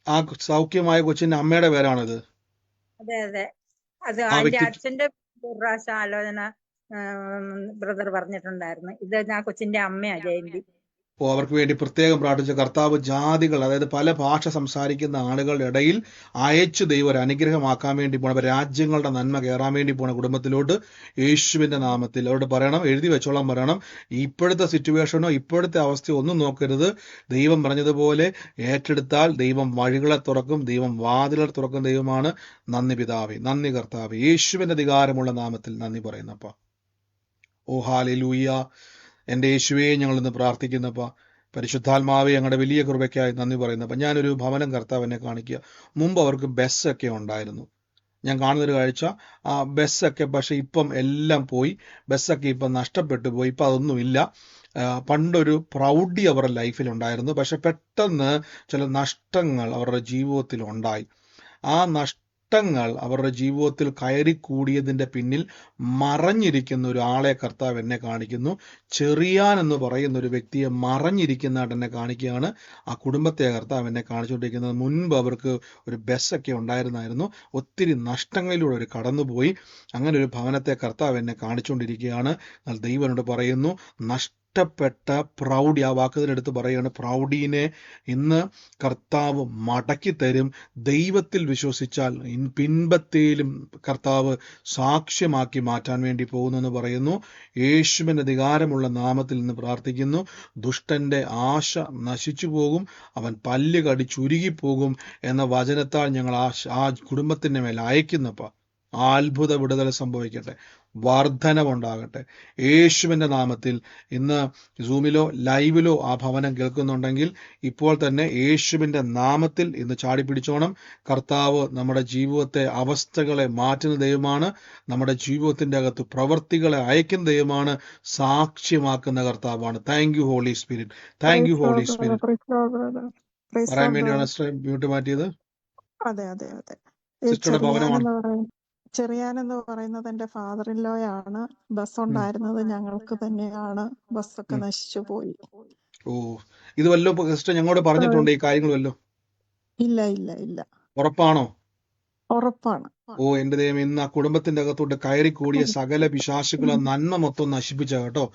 ആ സൗഖ്യമായ കൊച്ചിന്റെ അമ്മയുടെ പേരാണിത്. അതെ അതെ, അത് അതിന്റെ അച്ഛന്റെ ഒരു പ്രാവശ്യം ആലോചന ബ്രദർ പറഞ്ഞിട്ടുണ്ടായിരുന്നു. ഇത് ആ കൊച്ചിന്റെ അമ്മയാ ജയന്തി. അപ്പോൾ അവർക്ക് വേണ്ടി പ്രത്യേകം പ്രാർത്ഥിച്ച കർത്താവ് ജാതികൾ, അതായത് പല ഭാഷ സംസാരിക്കുന്ന ആളുകളുടെ ഇടയിൽ അയച്ചു ദൈവം ഒരു അനുഗ്രഹമാക്കാൻ വേണ്ടി പോകണം. രാജ്യങ്ങളുടെ നന്മ കയറാൻ വേണ്ടി പോകണം കുടുംബത്തിലോട്ട്. യേശുവിൻ്റെ നാമത്തിൽ അവരോട് പറയണം, എഴുതി വെച്ചോളാൻ പറയണം. ഇപ്പോഴത്തെ സിറ്റുവേഷനോ ഇപ്പോഴത്തെ അവസ്ഥയോ ഒന്നും നോക്കരുത്. ദൈവം പറഞ്ഞതുപോലെ ഏറ്റെടുത്താൽ ദൈവം വഴികളെ തുറക്കും, ദൈവം വാതിലുകൾ തുറക്കും ദൈവമാണ്. നന്ദി പിതാവേ, നന്ദി കർത്താവേ, യേശുവിൻ്റെ അധികാരമുള്ള നാമത്തിൽ നന്ദി പറയുന്നപ്പ. ഓ ഹല്ലേലൂയ. എൻ്റെ യേശുവേ, ഞങ്ങളിന്ന് പ്രാർത്ഥിക്കുന്നപ്പ. പരിശുദ്ധാത്മാവേ, ഞങ്ങളുടെ വലിയ കൃപയ്ക്കായി നന്ദി പറയുന്നപ്പ. ഞാനൊരു ഭവനം കർത്താവ് എന്നെ കാണിക്കുക. മുമ്പ് അവർക്ക് ബസ്സൊക്കെ ഉണ്ടായിരുന്നു. ഞാൻ കാണുന്നൊരു കാഴ്ച, ആ ബസ്സൊക്കെ പക്ഷെ ഇപ്പം എല്ലാം പോയി. ബസ്സൊക്കെ ഇപ്പം നഷ്ടപ്പെട്ടു പോയി. ഇപ്പം അതൊന്നുമില്ല. പണ്ടൊരു പ്രൗഢി അവരുടെ ലൈഫിലുണ്ടായിരുന്നു. പക്ഷെ പെട്ടെന്ന് ചില നഷ്ടങ്ങൾ അവരുടെ ജീവിതത്തിൽ ഉണ്ടായി. ആ നഷ്ടങ്ങൾ അവരുടെ ജീവിതത്തിൽ കയറിക്കൂടിയതിൻ്റെ പിന്നിൽ മറഞ്ഞിരിക്കുന്ന ഒരാളെ കർത്താവ് എന്നെ കാണിക്കുന്നു. ചെറിയാൻ എന്ന് പറയുന്ന ഒരു വ്യക്തിയെ മറഞ്ഞിരിക്കുന്നതായിട്ട് എന്നെ കാണിക്കുകയാണ്. ആ കുടുംബത്തെ കർത്താവ് എന്നെ കാണിച്ചുകൊണ്ടിരിക്കുന്നത്. മുൻപ് അവർക്ക് ഒരു ബസ്സൊക്കെ ഉണ്ടായിരുന്നായിരുന്നു. ഒത്തിരി നഷ്ടങ്ങളിലൂടെ ഒരു കടന്നുപോയി. അങ്ങനെ ഒരു ഭവനത്തെ കർത്താവ് എന്നെ കാണിച്ചുകൊണ്ടിരിക്കുകയാണ്. എന്നാൽ ദൈവനോട് പറയുന്നു, നഷ്ട നഷ്ടപ്പെട്ട പ്രൗഢി, ആ വാക്കുതിനെടുത്ത് പറയുകയാണ്, പ്രൗഢീനെ ഇന്ന് കർത്താവ് മടക്കി തരും. ദൈവത്തിൽ വിശ്വസിച്ചാൽ പിൻപത്തേലും കർത്താവ് സാക്ഷ്യമാക്കി മാറ്റാൻ വേണ്ടി പോകുന്നു എന്ന് പറയുന്നു. യേശുവിന്റെ അധികാരമുള്ള നാമത്തിൽ നിന്ന് പ്രാർത്ഥിക്കുന്നു. ദുഷ്ടന്റെ ആശ നശിച്ചു പോകും, അവൻ പല്ല് കടിച്ചുരുകിപ്പോകും എന്ന വചനത്താൽ ഞങ്ങൾ ആ കുടുംബത്തിന്റെ മേൽ അയക്കുന്നപ്പ അത്ഭുത വിടുതൽ സംഭവിക്കട്ടെ, വർധനവുണ്ടാകട്ടെ യേശുവിന്റെ നാമത്തിൽ. ഇന്ന് സൂമിലോ ലൈവിലോ ആ ഭവനം കേൾക്കുന്നുണ്ടെങ്കിൽ ഇപ്പോൾ തന്നെ യേശുവിന്റെ നാമത്തിൽ ഇന്ന് ചാടിപ്പിടിച്ചോണം. കർത്താവ് നമ്മുടെ ജീവിതത്തെ, അവസ്ഥകളെ മാറ്റുന്ന ദൈവമാണ്. നമ്മുടെ ജീവിതത്തിന്റെ അകത്ത് പ്രവൃത്തികളെ അയക്കുന്ന ദൈവമാണ്. സാക്ഷ്യമാക്കുന്ന കർത്താവാണ്. Thank you Holy Spirit, thank you Holy Spirit. പറയാൻ വേണ്ടിയാണ് മ്യൂട്ട് മാറ്റിയത്. അതെ അതെ അതെ. ഈ സിസ്റ്ററുടെ ഭവനമാണ്. ചെറിയാൻ എന്ന് പറയുന്നത് എന്റെ ഫാദർ ഇൻ ലോ ആണ്. ബസ് ഉണ്ടായിരുന്നത് ഞങ്ങൾക്ക് തന്നെയാണ്. ബസ്സൊക്കെ നശിച്ചു പോയി. ഓ, ഇത് വല്ലോ സിസ്റ്റർ ഞങ്ങളോട് പറഞ്ഞിട്ടുണ്ട് ഈ കാര്യങ്ങൾ വല്ലോ? ഇല്ല ഇല്ല ഇല്ല. ഉറപ്പാണോ? ഉറപ്പാണ്. ഓ എന്റെ ദൈവം, ഇന്ന് ആ കുടുംബത്തിന്റെ അകത്തോട്ട് കയറി കൂടിയ സകല പിശാചുക്കളും നന്മ മൊത്തം നശിപ്പിച്ച കേട്ടോ.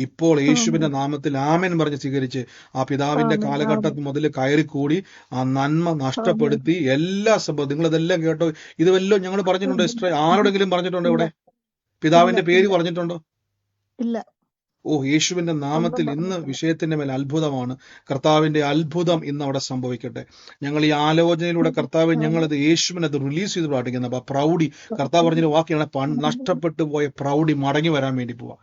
ഇപ്പോൾ യേശുവിന്റെ നാമത്തിൽ ആമേൻ പറഞ്ഞ് സ്വീകരിച്ച് ആ പിതാവിന്റെ കാലഘട്ടത്തിൽ മുതൽ കയറിക്കൂടി ആ നന്മ നഷ്ടപ്പെടുത്തി എല്ലാ സംഭവം, നിങ്ങൾ ഇതെല്ലാം കേട്ടോ. ഇത് വല്ലോ ഞങ്ങൾ പറഞ്ഞിട്ടുണ്ടോ സിസ്റ്റർ? ആരോടെങ്കിലും പറഞ്ഞിട്ടുണ്ടോ ഇവിടെ? പിതാവിന്റെ പേര് പറഞ്ഞിട്ടുണ്ടോ? ഇല്ല. ഓ, യേശുവിന്റെ നാമത്തിൽ ഇന്ന് വിഷയത്തിന്റെ മേൽ അത്ഭുതമാണ്. കർത്താവിന്റെ അത്ഭുതം ഇന്ന് അവിടെ സംഭവിക്കട്ടെ. ഞങ്ങൾ ഈ ആലോചനയിലൂടെ കർത്താവ് ഞങ്ങളത് യേശുവിനത് റിലീസ് ചെയ്ത് പ്രാർത്ഥിക്കുന്നത്. അപ്പൊ പ്രൗഢി, കർത്താവ് പറഞ്ഞൊരു വാക്യാണ്, നഷ്ടപ്പെട്ടു പോയ പ്രൗഢി മടങ്ങി വരാൻ വേണ്ടി പോവാ.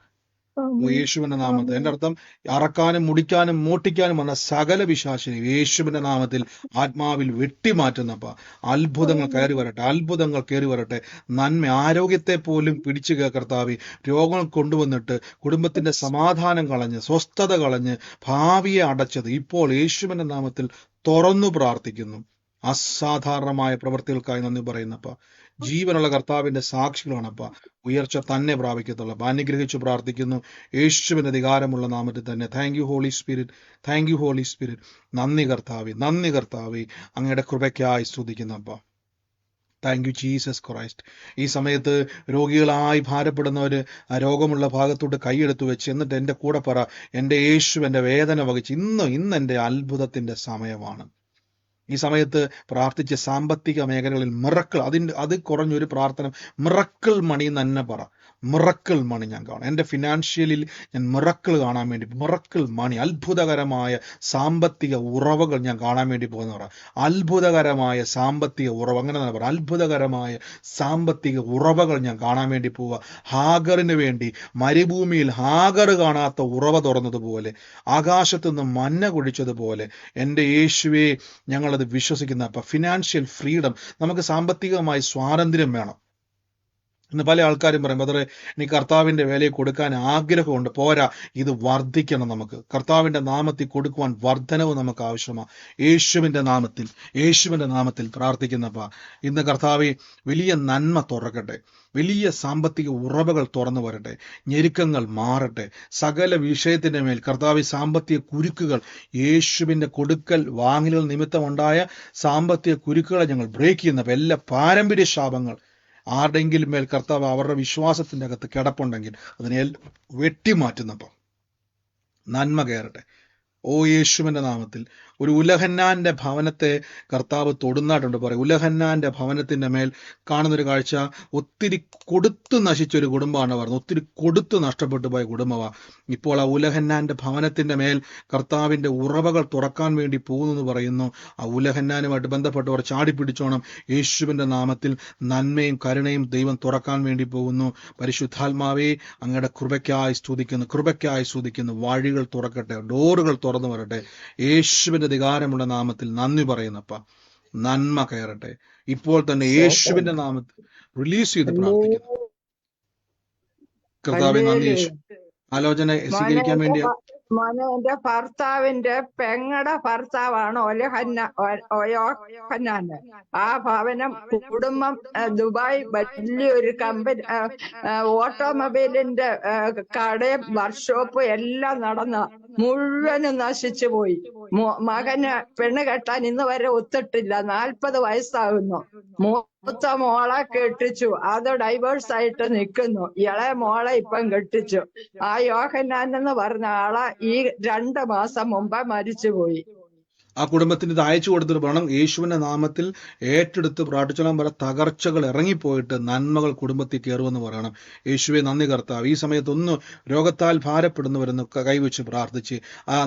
യേശുവിന്റെ നാമത്തിൽ. എന്റെ അർത്ഥം, അറക്കാനും മുടിക്കാനും മോട്ടിക്കാനും വന്ന സകല പിശാചിനെ യേശുവിന്റെ നാമത്തിൽ ആത്മാവിൽ വെട്ടിമാറ്റുന്നപ്പ അത്ഭുതങ്ങൾ കയറി വരട്ടെ, അത്ഭുതങ്ങൾ കയറി വരട്ടെ. നന്മ, ആരോഗ്യത്തെ പോലും പിടിച്ചു കർത്താവി, രോഗങ്ങൾ കൊണ്ടുവന്നിട്ട് കുടുംബത്തിന്റെ സമാധാനം കളഞ്ഞ്, സ്വസ്ഥത കളഞ്ഞ്, ഭാവിയെ അടച്ചത് ഇപ്പോൾ യേശുവിന്റെ നാമത്തിൽ തുറന്നു പ്രാർത്ഥിക്കുന്നു. അസാധാരണമായ പ്രവൃത്തികൾക്കായി നന്ദി പറയുന്നപ്പ. ജീവനുള്ള കർത്താവിന്റെ സാക്ഷികളാണപ്പ. ഉയർച്ച തന്നെ പ്രാപിക്കത്തുള്ളൂ. അനുഗ്രഹിച്ചു പ്രാർത്ഥിക്കുന്നു യേശുവിന്റെ അധികാരമുള്ള നാമത്തിൽ തന്നെ. Thank you Holy Spirit, thank you Holy Spirit. നന്ദി കർത്താവി, നന്ദി കർത്താവി, അങ്ങയുടെ കൃപയ്ക്കായി സ്തുതിക്കുന്നപ്പ. Thank you Jesus Christ. ഈ സമയത്ത് രോഗികളായി ഭാരപ്പെടുന്നവര് ആ രോഗമുള്ള ഭാഗത്തോട്ട് കൈയെടുത്തു വെച്ച് എന്നിട്ട് എൻ്റെ കൂടെ പറ, എൻ്റെ യേശു എൻ്റെ വേദന വഹിച്ച്. ഇന്ന് എൻ്റെ അത്ഭുതത്തിന്റെ സമയമാണ്. ഈ സമയത്ത് പ്രാർത്ഥിച്ച സാമ്പത്തിക മേഖലകളിൽ മിറക്കിൾ, അത് കുറഞ്ഞൊരു പ്രാർത്ഥന, മിറക്കിൾ മണി തന്നെ പറ. മിറക്കിൾ മണി ഞാൻ കാണാം. എൻ്റെ ഫിനാൻഷ്യലിൽ ഞാൻ മിറക്കിൾ കാണാൻ വേണ്ടി, മിറക്കിൾ മണി, അത്ഭുതകരമായ സാമ്പത്തിക ഉറവകൾ ഞാൻ കാണാൻ വേണ്ടി പോകുന്നവരാ. അത്ഭുതകരമായ സാമ്പത്തിക ഉറവ്, അങ്ങനെ തന്നെ പറ. അത്ഭുതകരമായ സാമ്പത്തിക ഉറവകൾ ഞാൻ കാണാൻ വേണ്ടി പോവുക. ഹാഗറിന് വേണ്ടി മരുഭൂമിയിൽ ഹാഗർ കാണാത്ത ഉറവ തുറന്നതുപോലെ, ആകാശത്തു നിന്ന് മന്ന കുഴിച്ചതുപോലെ എൻ്റെ യേശുവെ ഞങ്ങളത് വിശ്വസിക്കുന്ന. അപ്പം ഫിനാൻഷ്യൽ ഫ്രീഡം, നമുക്ക് സാമ്പത്തികമായി സ്വാതന്ത്ര്യം വേണം. ഇന്ന് പല ആൾക്കാരും പറയും, ബ്രദറെ എനിക്ക് കർത്താവിന്റെ വേലയെ കൊടുക്കാൻ ആഗ്രഹമുണ്ട്, പോരാ, ഇത് വർദ്ധിക്കണം. നമുക്ക് കർത്താവിന്റെ നാമത്തിൽ കൊടുക്കുവാൻ വർധനവ് നമുക്ക് ആവശ്യമാണ്. യേശുവിന്റെ നാമത്തിൽ പ്രാർത്ഥിക്കുന്നപ്പ ഇന്ന് കർത്താവെ വലിയ നന്മ തുറക്കട്ടെ, വലിയ സാമ്പത്തിക ഉറവകൾ തുറന്നു വരട്ടെ, ഞെരുക്കങ്ങൾ മാറട്ടെ. സകല വിഷയത്തിന്റെ മേൽ കർത്താവ് സാമ്പത്തിക കുരുക്കുകൾ, യേശുവിന്റെ കൊടുക്കൽ വാങ്ങലുകൾ നിമിത്തമുണ്ടായ സാമ്പത്തിക കുരുക്കുകളെ ഞങ്ങൾ ബ്രേക്ക് ചെയ്യുന്നപ്പോൾ എല്ലാ പാരമ്പര്യ ശാപങ്ങൾ ആരുടെങ്കിലും മേൽ കർത്താവ് അവരുടെ വിശ്വാസത്തിന്റെ അകത്ത് കിടപ്പുണ്ടെങ്കിൽ അതിനെ വെട്ടിമാറ്റുന്നപ്പോൾ നന്മ കയറട്ടെ. ഓ യേശുവിന്റെ നാമത്തിൽ. ഒരു ഉലഹന്നാന്റെ ഭവനത്തെ കർത്താവ് തൊടുന്നായിട്ടുണ്ട്. പറയും, ഉലഹന്നാന്റെ ഭവനത്തിന്റെ മേൽ കാണുന്നൊരു കാഴ്ച, ഒത്തിരി കൊടുത്തു നശിച്ചൊരു കുടുംബമാണ് പറഞ്ഞത്. ഒത്തിരി കൊടുത്തു നഷ്ടപ്പെട്ടു പോയ കുടുംബമാണ്. ഇപ്പോൾ ആ ഉലഹന്നാന്റെ ഭവനത്തിന്റെ മേൽ കർത്താവിന്റെ ഉറവകൾ തുറക്കാൻ വേണ്ടി പോകുന്നു പറയുന്നു. ആ ഉലഹന്നാനുമായിട്ട് ബന്ധപ്പെട്ടവർ ചാടിപ്പിടിച്ചോണം. യേശുവിന്റെ നാമത്തിൽ നന്മയും കരുണയും ദൈവം തുറക്കാൻ വേണ്ടി പോകുന്നു. പരിശുദ്ധാത്മാവേ, അങ്ങയുടെ കൃപയ്ക്കായി സ്തുതിക്കുന്നു. വഴികൾ തുറക്കട്ടെ, ഡോറുകൾ തുറന്നു വരട്ടെ. യേശുവിന്റെ അധികാരമുള്ള നാമത്തിൽ നന്ദി പറയുന്നപ്പ. നന്മ കയറട്ടെ ഇപ്പോൾ തന്നെ യേശുവിന്റെ നാമത്തിൽ റിലീസ് ചെയ്ത് പ്രാർത്ഥിക്കുന്നു. കർത്താവെ നന്ദി. യേശു ആലോചന സ്വീകരിക്കാൻ വേണ്ടിയാ. മോനെ, എന്റെ ഭർത്താവിന്റെ പെങ്ങടെ ഭർത്താവാണ് ഒയോഹന്നാന്. ആ ഭവനം കുടുംബം ദുബായ് വലിയൊരു കമ്പനി, ഓട്ടോമൊബൈലിന്റെ കടയും വർക്ക്ഷോപ്പ് എല്ലാം നടന്ന മുഴുവനും നശിച്ചു പോയി. മകന് പെണ്ണ് കെട്ടാൻ ഇന്ന് വരെ ഒത്തിട്ടില്ല. 40 വയസ്സാകുന്നു. മൂത്ത മോളെ കെട്ടിച്ചു, അത് ഡൈവേഴ്സ് ആയിട്ട് നിൽക്കുന്നു. ഇളയ മോളെ ഇപ്പം കെട്ടിച്ചു. ആ യോഹന്നാൻ എന്ന് പറഞ്ഞ ആളെ ഈ 2 മാസം മുമ്പ് മരിച്ചുപോയി. ആ കുടുംബത്തിന് ഇത് അയച്ചു കൊടുത്തിട്ട് വേണം യേശുവിന്റെ നാമത്തിൽ ഏറ്റെടുത്ത് പ്രാർത്ഥിച്ചോളാൻ പറ. തകർച്ചകൾ ഇറങ്ങിപ്പോയിട്ട് നന്മകൾ കുടുംബത്തിൽ കയറുമെന്ന് പറയണം. യേശുവെ നന്ദി കർത്താവ്. ഈ സമയത്തൊന്ന് രോഗത്താൽ ഭാരപ്പെടുന്നവരെന്ന് കൈവച്ച് പ്രാർത്ഥിച്ച്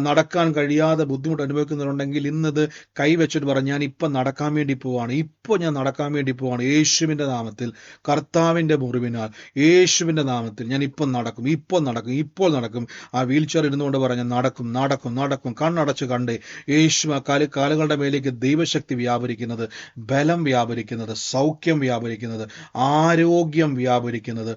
നടക്കാൻ കഴിയാതെ ബുദ്ധിമുട്ട് അനുഭവിക്കുന്നവരുണ്ടെങ്കിൽ ഇന്നത് കൈവച്ചിട്ട് പറ, ഞാൻ ഇപ്പം നടക്കാൻ വേണ്ടി പോവാണ്, ഇപ്പോൾ ഞാൻ നടക്കാൻ വേണ്ടി പോവാണ്. യേശുവിന്റെ നാമത്തിൽ, കർത്താവിന്റെ മുറിവിനാൽ, യേശുവിന്റെ നാമത്തിൽ ഞാൻ ഇപ്പം നടക്കും, ഇപ്പോൾ നടക്കും. ആ വീൽ ചെയർ ഇരുന്നുകൊണ്ട് പറഞ്ഞ നടക്കും. കണ്ണടച്ച് കണ്ടേ യേശു കാലുകളുടെ മേലേക്ക് ദൈവശക്തി വ്യാപരിക്കുന്നത്, ബലം വ്യാപരിക്കുന്നത്, സൗഖ്യം വ്യാപരിക്കുന്നത്, ആരോഗ്യം വ്യാപരിക്കുന്നത്,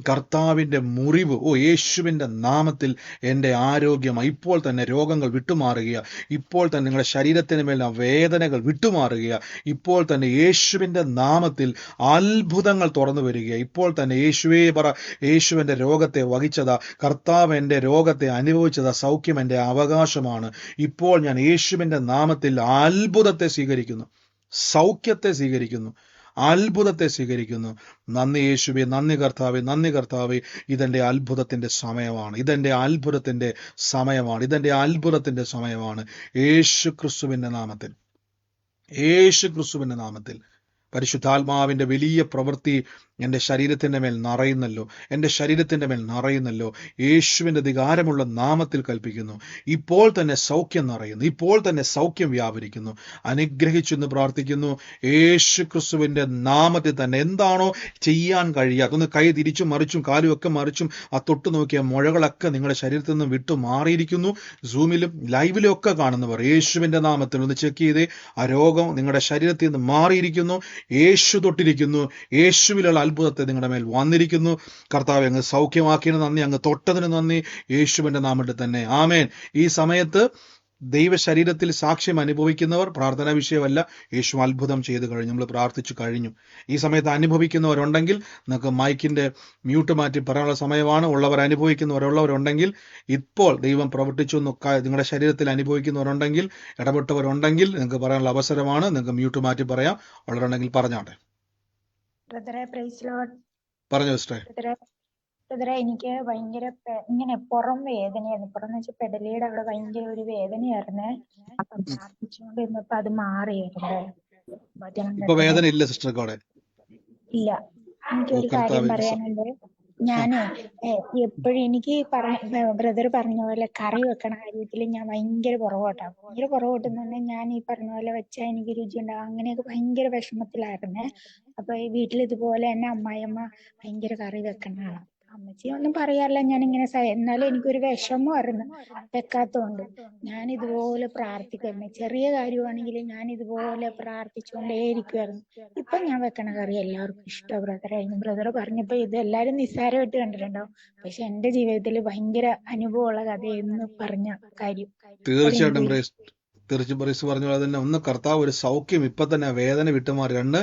കർത്താവിന്റെ മുറിവ് യേശുവിന്റെ നാമത്തിൽ എൻ്റെ ആരോഗ്യമായി ഇപ്പോൾ തന്നെ രോഗങ്ങൾ വിട്ടുമാറുക. ഇപ്പോൾ തന്നെ നിങ്ങളുടെ ശരീരത്തിന് മേൽ വേദനകൾ വിട്ടുമാറുക. ഇപ്പോൾ തന്നെ യേശുവിന്റെ നാമത്തിൽ അത്ഭുതങ്ങൾ തുറന്നു വരിക. ഇപ്പോൾ തന്നെ യേശുവേ പറ, യേശുവിന്റെ രോഗത്തെ വഹിച്ചതാ, കർത്താവ് എൻ്റെ രോഗത്തെ അനുഭവിച്ചതാ, സൗഖ്യം എൻ്റെ അവകാശമാണ്. ഇപ്പോൾ ഞാൻ യേശുവിന്റെ നാമത്തിൽ അത്ഭുതത്തെ സ്വീകരിക്കുന്നു, സൗഖ്യത്തെ സ്വീകരിക്കുന്നു, അത്ഭുതത്തെ സ്വീകരിക്കുന്നു. നന്ദി യേശുവേ, നന്ദി കർത്താവേ. ഇതെന്റെ അത്ഭുതത്തിന്റെ സമയമാണ്, ഇതെന്റെ അത്ഭുതത്തിന്റെ സമയമാണ്. യേശു ക്രിസ്തുവിന്റെ നാമത്തിൽ പരിശുദ്ധാത്മാവിന്റെ വലിയ പ്രവൃത്തി എൻ്റെ ശരീരത്തിൻ്റെ മേൽ നിറയുന്നല്ലോ. യേശുവിൻ്റെ അധികാരമുള്ള നാമത്തിൽ കൽപ്പിക്കുന്നു. ഇപ്പോൾ തന്നെ സൗഖ്യം നിറയുന്നു, ഇപ്പോൾ തന്നെ സൗഖ്യം വ്യാപരിക്കുന്നു. അനുഗ്രഹിച്ചെന്ന് പ്രാർത്ഥിക്കുന്നു യേശു ക്രിസ്തുവിൻ്റെ നാമത്തിൽ തന്നെ. എന്താണോ ചെയ്യാൻ കഴിയാത്ത, ഒന്ന് കൈ തിരിച്ചും മറിച്ചും കാലുമൊക്കെ മറിച്ചും ആ തൊട്ട് നോക്കിയ മുഴകളൊക്കെ നിങ്ങളുടെ ശരീരത്തിൽ നിന്നും വിട്ടു മാറിയിരിക്കുന്നു. സൂമിലും ലൈവിലും ഒക്കെ കാണുന്നവർ യേശുവിൻ്റെ നാമത്തിൽ ഒന്ന് ചെക്ക് ചെയ്തേ. ആ രോഗം നിങ്ങളുടെ ശരീരത്തിൽ നിന്ന് മാറിയിരിക്കുന്നു. യേശു തൊട്ടിരിക്കുന്നു. യേശുവിലുള്ള അത്ഭുതത്തെ നിങ്ങളുടെ മേൽ വന്നിരിക്കുന്നു. കർത്താവ് അങ്ങ് സൗഖ്യമാക്കിയതിന് നന്ദി, അങ്ങ് തൊട്ടതിന് നന്ദി, യേശുവിന്റെ നാമത്തിൽ തന്നെ ആമേൻ. ഈ സമയത്ത് ദൈവ ശരീരത്തിൽ സാക്ഷ്യം അനുഭവിക്കുന്നവർ, പ്രാർത്ഥനാ വിഷയമല്ല, യേശു അത്ഭുതം ചെയ്തു കഴിഞ്ഞു, നമ്മൾ പ്രാർത്ഥിച്ചു കഴിഞ്ഞു. ഈ സമയത്ത് അനുഭവിക്കുന്നവരുണ്ടെങ്കിൽ നിങ്ങൾക്ക് മൈക്കിന്റെ മ്യൂട്ട് മാറ്റി പറയാനുള്ള സമയമാണ്. അനുഭവിക്കുന്നവരുള്ളവരുണ്ടെങ്കിൽ ഇപ്പോൾ ദൈവം പ്രവർത്തിച്ചു നിങ്ങളുടെ ശരീരത്തിൽ അനുഭവിക്കുന്നവരുണ്ടെങ്കിൽ, ഇടപെട്ടവരുണ്ടെങ്കിൽ നിങ്ങൾക്ക് പറയാനുള്ള അവസരമാണ്. നിങ്ങൾക്ക് മ്യൂട്ട് മാറ്റി പറയാം. ഉള്ളവരുണ്ടെങ്കിൽ പറഞ്ഞാട്ടെ. പറഞ്ഞു സിസ്റ്ററെ. എനിക്ക് ഭയങ്കര ഇങ്ങനെ പുറം വേദനയായിരുന്നു. പുറം എന്ന് വെച്ചാൽ പെടലിയുടെ അവിടെ ഭയങ്കര ഒരു വേദനയായിരുന്നേ. അപ്പൊ പ്രാർത്ഥിച്ചുകൊണ്ട് ഇരുന്നപ്പോ അത് മാറിയായിരുന്നേ. ഇപ്പൊ വേദന ഇല്ല സിസ്റ്റർ കൂടെ? ഇല്ല. എനിക്കൊരു കാര്യം പറയാനുണ്ട്. ഞാന് എപ്പോഴും എനിക്ക് ബ്രദർ പറഞ്ഞ പോലെ കറി വെക്കണ കാര്യത്തിൽ ഞാൻ ഭയങ്കര പുറകോട്ടെന്ന് പറഞ്ഞാൽ ഞാൻ ഈ പറഞ്ഞ പോലെ വെച്ചാൽ എനിക്ക് രുചി ഉണ്ടാവും, അങ്ങനെയൊക്കെ ഭയങ്കര വിഷമത്തിലായിരുന്നേ. അപ്പൊ ഈ വീട്ടിൽ ഇതുപോലെ തന്നെ അമ്മായിയമ്മ ഭയങ്കര കറി വെക്കണ ആളാ. അമ്മച്ചി ഒന്നും പറയാറില്ല, ഞാനിങ്ങനെ എന്നാലും എനിക്കൊരു വിഷമമായിരുന്നു വെക്കാത്തോണ്ട്. ഞാൻ ഇതുപോലെ പ്രാർത്ഥിക്കുമായിരുന്നു. ചെറിയ കാര്യമാണെങ്കിൽ ഞാൻ ഇതുപോലെ പ്രാർത്ഥിച്ചുകൊണ്ടേയിരിക്കുമായിരുന്നു. ഇപ്പൊ ഞാൻ വെക്കണ കറി എല്ലാവർക്കും ഇഷ്ടം ബ്രദറായിരുന്നു. ബ്രദർ പറഞ്ഞപ്പോ ഇത് എല്ലാരും നിസ്സാരമായിട്ട് കണ്ടിട്ടുണ്ടാവും, പക്ഷെ എന്റെ ജീവിതത്തിൽ ഭയങ്കര അനുഭവമുള്ള കഥയെന്ന് പറഞ്ഞ കാര്യം. തീർച്ചയായിട്ടും ബ്രേസ് പറഞ്ഞ പോലെ തന്നെ, ഒന്ന് കർത്താവ് ഒരു സൗഖ്യം ഇപ്പൊ തന്നെ വേദന വിട്ടുമാറി. 2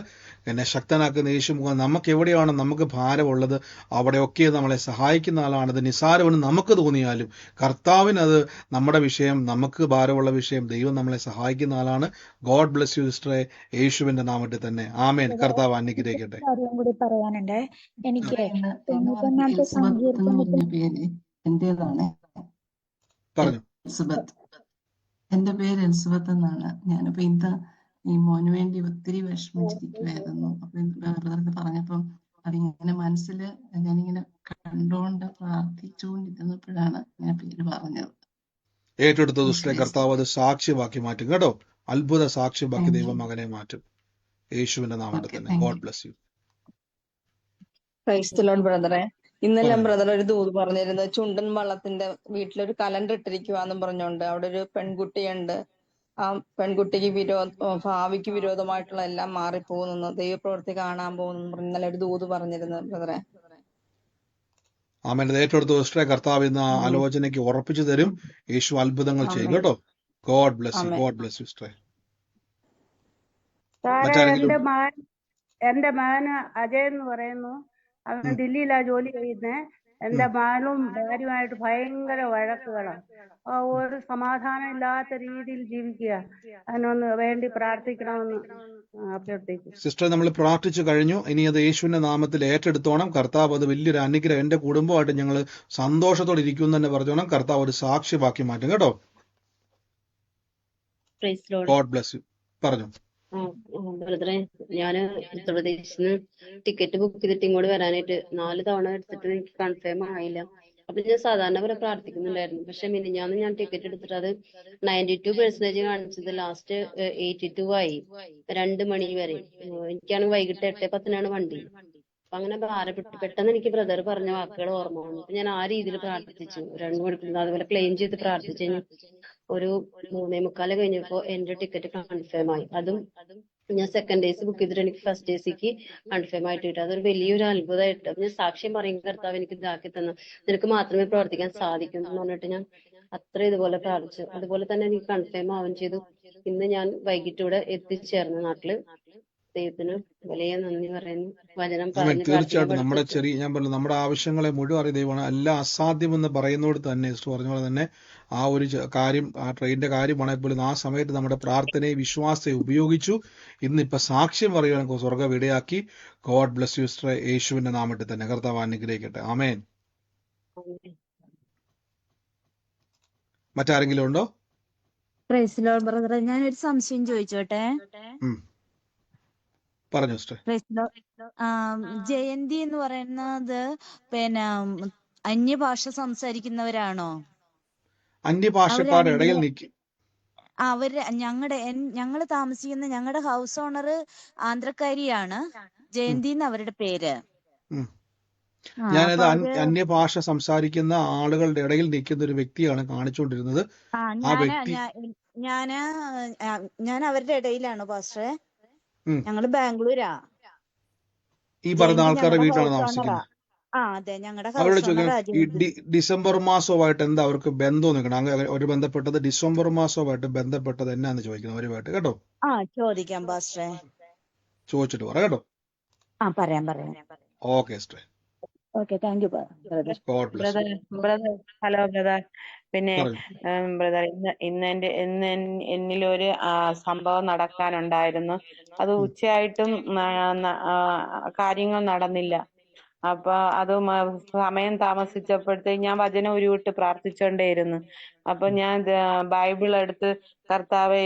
എന്നെ ശക്തനാക്കുന്ന യേശു മുഖം. നമുക്ക് എവിടെയാണോ നമുക്ക് ഭാരമുള്ളത് അവിടെയൊക്കെ നമ്മളെ സഹായിക്കുന്ന ആളാണ്. അത് നിസ്സാരമെന്ന് നമുക്ക് തോന്നിയാലും കർത്താവിനത് നമ്മുടെ വിഷയം, നമുക്ക് ഭാരമുള്ള വിഷയം, ദൈവം നമ്മളെ സഹായിക്കുന്ന ആളാണ്. ഗോഡ് ബ്ലെസ് യു സിസ്റ്ററെ, യേശുവിന്റെ നാമത്തിൽ തന്നെ ആമേൻ. കർത്താവ് അനുഗ്രഹിക്കട്ടെ. കാര്യം കൂടി പറയാനുണ്ട്. എനിക്ക് 91-ാമത്തെ സങ്കീർത്തനത്തിൽ പറഞ്ഞു. എന്റെ പേര് എലിസബത്ത് എന്നാണ്. ഞാനിപ്പോ ഇന്ന് ഈ മോന് വേണ്ടി ഒത്തിരി വിഷമിച്ചിരിക്കുവായിരുന്നു. അപ്പൊ ബ്രദർക്ക് പറഞ്ഞപ്പം അതിങ്ങനെ മനസ്സിൽ ഞാനിങ്ങനെ കണ്ടുകൊണ്ട് പ്രാർത്ഥിച്ചുകൊണ്ടിരുന്നപ്പോഴാണ് ഞാൻ പേര് പറഞ്ഞത്. ഏറ്റെടുത്ത ദുഷ്ടനെ കർത്താവ് അത് സാക്ഷ്യമാക്കി മാറ്റും കേട്ടോ. അത്ഭുത സാക്ഷ്യമാക്കി ദൈവം മകനെ മാറ്റും യേശുവിന്റെ നാമത്തിൽ തന്നെ. God bless you. Praise the Lord ബ്രദറെ. ഇന്നലെ ബ്രദർ ഒരു ദൂത് പറഞ്ഞിരുന്നത് ചുണ്ടൻ വള്ളത്തിന്റെ വീട്ടിലൊരു കലണ്ടർ ഇട്ടിരിക്കുവാന്നും പറഞ്ഞോണ്ട് അവിടെ ഒരു പെൺകുട്ടിയുണ്ട്. ആ പെൺകുട്ടിക്ക് ഭാവിക്ക് വിരോധമായിട്ടുള്ള എല്ലാം മാറിപ്പോകുന്നു, ദൈവപ്രവൃത്തി കാണാൻ പോകുന്നു ഇന്നലെ ഒരു ദൂത് പറഞ്ഞിരുന്നത് ബ്രദറെ. ആമേൻ. ഏറ്റെടുത്ത ദുഷ്ടനെ കർത്താവ് ഇന്ന് ആലോചനയ്ക്ക് ഉറപ്പിച്ചു തരും. യേശു അത്ഭുതങ്ങൾ ചെയ്യും കേട്ടോ. God bless you. God bless you സിസ്റ്ററെ. എന്റെ മകന് അജയ് എന്ന് പറയുന്നു. അവൻ ദില്ലിയിലാ ജോലി ചെയ്യുന്നത്. എന്റെ മകളും ഭാര്യയുമായിട്ട് ഭയങ്കര വഴക്കുകളാണ്. ഒരു സമാധാനം ഇല്ലാത്ത രീതിയിൽ ജീവിക്കുക. അതിനൊന്ന് വേണ്ടി പ്രാർത്ഥിക്കണമെന്ന് അഭ്യർത്ഥിക്കും. സിസ്റ്റർ, നമ്മൾ പ്രാർത്ഥിച്ചു കഴിഞ്ഞു. ഇനി അത് യേശുവിന്റെ നാമത്തിൽ ഏറ്റെടുത്തോണം. കർത്താവ് അത് വലിയൊരു അനുഗ്രഹം. എന്റെ കുടുംബമായിട്ട് ഞങ്ങൾ സന്തോഷത്തോടെ ഇരിക്കും തന്നെ പറഞ്ഞോണം. കർത്താവ് ഒരു സാക്ഷ്യമാക്കി മാറ്റും കേട്ടോ. Praise Lord. God bless you. പറഞ്ഞു. ബ്രദറെ, ഞാന് ഉത്തർപ്രദേശിൽ നിന്ന് ടിക്കറ്റ് ബുക്ക് ചെയ്തിട്ട് ഇങ്ങോട്ട് വരാനായിട്ട് 4 തവണ എടുത്തിട്ട് എനിക്ക് കൺഫേം ആയില്ല. അപ്പൊ ഞാൻ സാധാരണ പോലെ പ്രാർത്ഥിക്കുന്നുണ്ടായിരുന്നു. പക്ഷെ മിനിഞ്ഞാന്ന് ഞാൻ ടിക്കറ്റ് എടുത്തിട്ട് അത് 92% കാണിച്ചത് ലാസ്റ്റ് 82 ആയി. 2 മണി വരെ. എനിക്കാണെങ്കിൽ വൈകിട്ട് 8:10 വണ്ടി. അപ്പൊ അങ്ങനെ ഭാരപ്പെട്ടു. പെട്ടെന്ന് എനിക്ക് ബ്രദർ പറഞ്ഞ വാക്കുകൾ ഓർമ്മ വന്നു. അപ്പൊ ഞാൻ ആ രീതിയിൽ പ്രാർത്ഥിച്ചു. 2 മണിക്കൂർ അതുപോലെ ക്ലെയിം ചെയ്ത് പ്രാർത്ഥിച്ചു. ഒരു 3:45 കഴിഞ്ഞപ്പോ എന്റെ ടിക്കറ്റ് കൺഫേം ആയി. അതും ഞാൻ സെക്കൻഡ് എ സി ബുക്ക് ചെയ്തിട്ട് എനിക്ക് ഫസ്റ്റ് എ സിക്ക് കൺഫേം ആയിട്ട് കിട്ടും. അതൊരു വലിയൊരു അത്ഭുതമായിട്ട്. അപ്പൊ ഞാൻ സാക്ഷ്യം പറയും, കർത്താവ് എനിക്ക് ഇതാക്കി തന്നു, നിനക്ക് മാത്രമേ പ്രവർത്തിക്കാൻ സാധിക്കൂ എന്ന് പറഞ്ഞിട്ട് ഞാൻ അത്ര ഇതുപോലെ പ്രാർത്ഥിച്ചു. അതുപോലെ തന്നെ എനിക്ക് കൺഫേം ആവുകയും ചെയ്തു. ഇന്ന് ഞാൻ വൈകിട്ട് ഇവിടെ എത്തിച്ചേർന്നു നാട്ടില്. ദൈവത്തിന് വലിയ നന്ദി പറയുന്നു. വചനം പറഞ്ഞു തീർച്ചയായിട്ടും നമ്മുടെ ഞാൻ പറഞ്ഞു നമ്മുടെ ആവശ്യങ്ങളെ മുഴുവൻ അറിയ ദൈവമാണ്. എല്ലാം അസാധ്യമെന്ന് പറയുന്നതോട് തന്നെ പറഞ്ഞ പോലെ തന്നെ ആ ഒരു കാര്യം, ആ ട്രെയിനിന്റെ കാര്യമാണെങ്കിൽ പോലും ആ സമയത്ത് നമ്മുടെ പ്രാർത്ഥനയെ വിശ്വാസത്തെ ഉപയോഗിച്ചു. ഇന്നിപ്പോ സാക്ഷ്യം പറയുവാൻ സ്വർഗ്ഗം ഇടയാക്കി. God bless you sister. യേശുവിന്റെ നാമത്തിൽ തന്നെ കർത്താവ് അനുഗ്രഹിക്കട്ടെ. ആമേൻ. മറ്റാരെങ്കിലും ഉണ്ടോ? പ്രൈസ് ലോർഡ് ബ്രദറെ, ഞാനൊരു സംശയം ചോദിച്ചോട്ടെ. പറഞ്ഞു സിസ്റ്റർ. ജയന്തി എന്ന് പറയുന്നത് പിന്നെ അന്യഭാഷ സംസാരിക്കുന്നവരാണോ? അന്യഭാഷക്കാരുടെ ഇടയിൽ നിൽക്കും. അവര് ഞങ്ങള് താമസിക്കുന്ന ഞങ്ങളുടെ ഹൗസ് ഓണർ ആന്ധ്രക്കാരിയാണ്. ജയന്തി എന്ന് അവരുടെ പേര്. ഞാനത് അന്യഭാഷ സംസാരിക്കുന്ന ആളുകളുടെ ഇടയിൽ നിൽക്കുന്ന ഒരു വ്യക്തിയാണ് കാണിച്ചുകൊണ്ടിരുന്നത്. ആ വ്യക്തി ഞാൻ അവരുടെ ഇടയിലാണ് പാസ്റ്ററെ. ഞങ്ങള് ബാംഗ്ലൂരാ. ഈ പറയുന്ന ആൾക്കാരുടെ വീട്ടിലാണ് താമസിക്കുന്നത്. അതെ, ഞങ്ങളുടെ അവരോട് ചോദിക്കണം, ഡിസംബർ മാസവുമായിട്ട് എന്താ അവർക്ക് ബന്ധം നിൽക്കണം? അങ്ങനെ ഒരു ബന്ധപ്പെട്ടത് ഡിസംബർ മാസവുമായിട്ട് ബന്ധപ്പെട്ടത് എന്നാന്ന് ചോദിക്കണം അവരുമായിട്ട് കേട്ടോ. ചോദിക്കാം പാസ്റ്ററെ. ചോദിച്ചിട്ട് പറ കേട്ടോ. പറയാം. Okay sister. Okay, thank you brother. Hello brother. പിന്നെ ബ്രദർ, ഇന്ന് എന്നിലൊരു സംഭവം നടക്കാനുണ്ടായിരുന്നു. അത് ഉച്ചയായിട്ടും കാര്യങ്ങൾ നടന്നില്ല. അപ്പൊ അത് സമയം താമസിച്ചപ്പോഴത്തേക്ക് ഞാൻ വചനം ഉരുവിട്ട് പ്രാർത്ഥിച്ചോണ്ടേയിരുന്നു. അപ്പൊ ഞാൻ ബൈബിൾ എടുത്ത് കർത്താവെ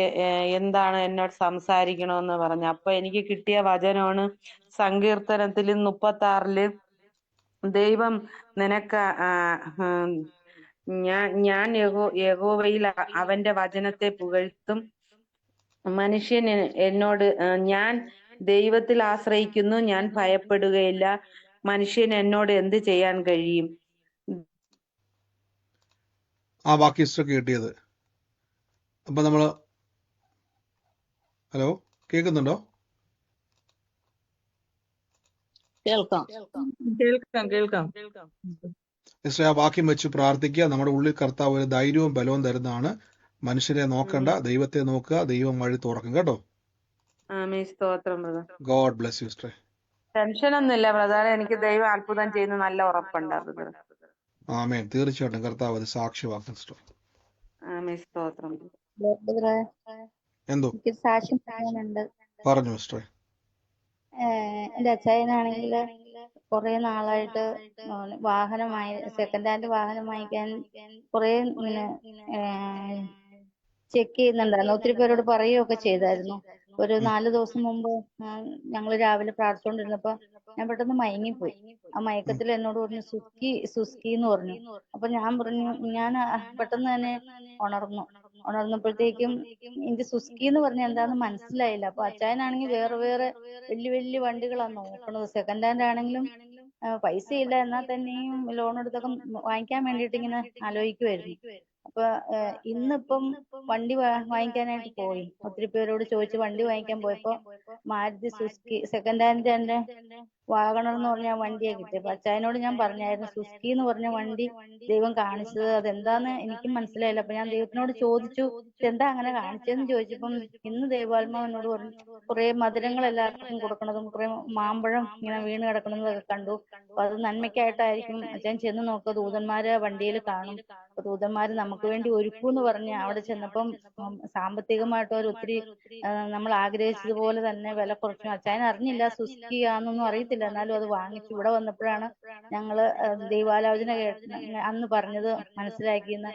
എന്താണ് എന്നോട് സംസാരിക്കണമെന്ന് പറഞ്ഞു. അപ്പൊ എനിക്ക് കിട്ടിയ വചനമാണ് സങ്കീർത്തനത്തിൽ 36 ദൈവം നിനക്ക് ഞാൻ യഹോവയിൽ അവന്റെ വചനത്തെ പുകഴ്ത്തും. മനുഷ്യൻ എന്നോട് ഞാൻ ദൈവത്തിൽ ആശ്രയിക്കുന്നു, ഞാൻ ഭയപ്പെടുകയില്ല. മനുഷ്യൻ എന്നോട് എന്ത് ചെയ്യാൻ കഴിയും? ആ വാക്യം കിട്ടിയത്. അപ്പൊ നമ്മള് ഹലോ കേൾക്കുന്നുണ്ടോ? കേൾക്കാം. ആ വാക്യം വെച്ച് പ്രാർത്ഥിക്കുക. നമ്മുടെ ഉള്ളിൽ കർത്താവ് ഒരു ധൈര്യവും ബലവും തരുന്നതാണ്. മനുഷ്യരെ നോക്കണ്ട, ദൈവത്തെ നോക്കുക. ദൈവം വഴി തുറക്കും കേട്ടോ. God bless you sister. ടെൻഷനൊന്നുമില്ല ബ്രദർ, എനിക്ക് ദൈവം അത്ഭുതം ചെയ്യുന്ന നല്ല ഉറപ്പുണ്ട് ബ്രദർ. ആമേൻ. തീർച്ചയായിട്ടും കർത്താവ് അത് സാക്ഷ്യമാക്കും സിസ്റ്റർ. എന്തോ സാക്ഷ്യം പറയാനുണ്ട്. പറഞ്ഞു സിസ്റ്റർ. എന്റെ അച്ചായനാണെങ്കിൽ കുറെ നാളായിട്ട് വാഹനമായി സെക്കൻഡ് ഹാൻഡ് വാഹനം വാങ്ങിക്കാൻ കുറെ ചെക്ക് ചെയ്യുന്നുണ്ടായിരുന്നു. ഒത്തിരി പേരോട് പറയുകയൊക്കെ ചെയ്തായിരുന്നു. ഒരു 4 ദിവസം മുമ്പ് ഞങ്ങൾ രാവിലെ പ്രാർത്ഥിച്ചുകൊണ്ടിരുന്നപ്പോ ഞാൻ പെട്ടെന്ന് മയങ്ങിപ്പോയി. ആ മയക്കത്തിൽ എന്നോട് പറഞ്ഞു സുസ്കി എന്ന് പറഞ്ഞു. അപ്പൊ ഞാൻ പറഞ്ഞു, ഞാൻ പെട്ടെന്ന് തന്നെ ഉണർന്നപ്പോഴത്തേക്കും എനിക്ക് സുസ്കി എന്ന് പറഞ്ഞ എന്താന്ന് മനസ്സിലായില്ല. അപ്പൊ അച്ചായനാണെങ്കിൽ വേറെ വലിയ വലിയ വണ്ടികളാണ് നോക്കണത്. സെക്കൻഡ് ഹാൻഡ് ആണെങ്കിലും പൈസ ഇല്ല, എന്നാൽ തന്നെയും ലോൺ എടുത്തൊക്കെ വാങ്ങിക്കാൻ വേണ്ടിയിട്ട് ഇങ്ങനെ ആലോചിക്കുമായിരുന്നു. അപ്പൊ ഇന്നിപ്പം വണ്ടി വാങ്ങിക്കാനായിട്ട് പോയി. ഒത്തിരി പേരോട് ചോദിച്ച് വണ്ടി വാങ്ങിക്കാൻ പോയപ്പോ മാരുതി സുസുക്കി സെക്കൻഡ് ഹാൻഡ് തന്നെ വാഗണർ എന്ന് പറഞ്ഞ വണ്ടിയെ കിട്ടി. അപ്പൊ അച്ചായനോട് ഞാൻ പറഞ്ഞായിരുന്നു സുസുക്കി എന്ന് പറഞ്ഞ വണ്ടി ദൈവം കാണിച്ചത് അതെന്താന്ന് എനിക്കും മനസ്സിലായില്ല. അപ്പൊ ഞാൻ ദൈവത്തിനോട് ചോദിച്ചു എന്താ അങ്ങനെ കാണിച്ചതെന്ന് ചോദിച്ചപ്പം ഇന്ന് ദൈവാത്മാവിനോട് പറഞ്ഞു കുറെ മധുരങ്ങൾ എല്ലാവർക്കും കൊടുക്കണതും കുറെ മാമ്പഴം ഇങ്ങനെ വീണ് കിടക്കണതൊക്കെ കണ്ടു. അപ്പൊ അത് നന്മയ്ക്കായിട്ടായിരിക്കും. അച്ഛൻ ചെന്ന് നോക്കുക, ദൂതന്മാര് വണ്ടിയിൽ കാണും. അപ്പൊ ദൂതന്മാര് നമുക്ക് വേണ്ടി ഒരുക്കൂന്ന് പറഞ്ഞ് അവിടെ ചെന്നപ്പം സാമ്പത്തികമായിട്ട് അവർ ഒത്തിരി നമ്മൾ ആഗ്രഹിച്ചതുപോലെ തന്നെ വില കുറച്ചു. അച്ചായൻ അറിഞ്ഞില്ല സുസുക്കി ആണെന്നൊന്നും അറിയത്തില്ല. എന്നാലും അത് വാങ്ങിച്ചു. ഇവിടെ വന്നപ്പോഴാണ് ഞങ്ങള് ദൈവാലോചന അന്ന് പറഞ്ഞത് മനസ്സിലാക്കിയെന്ന്.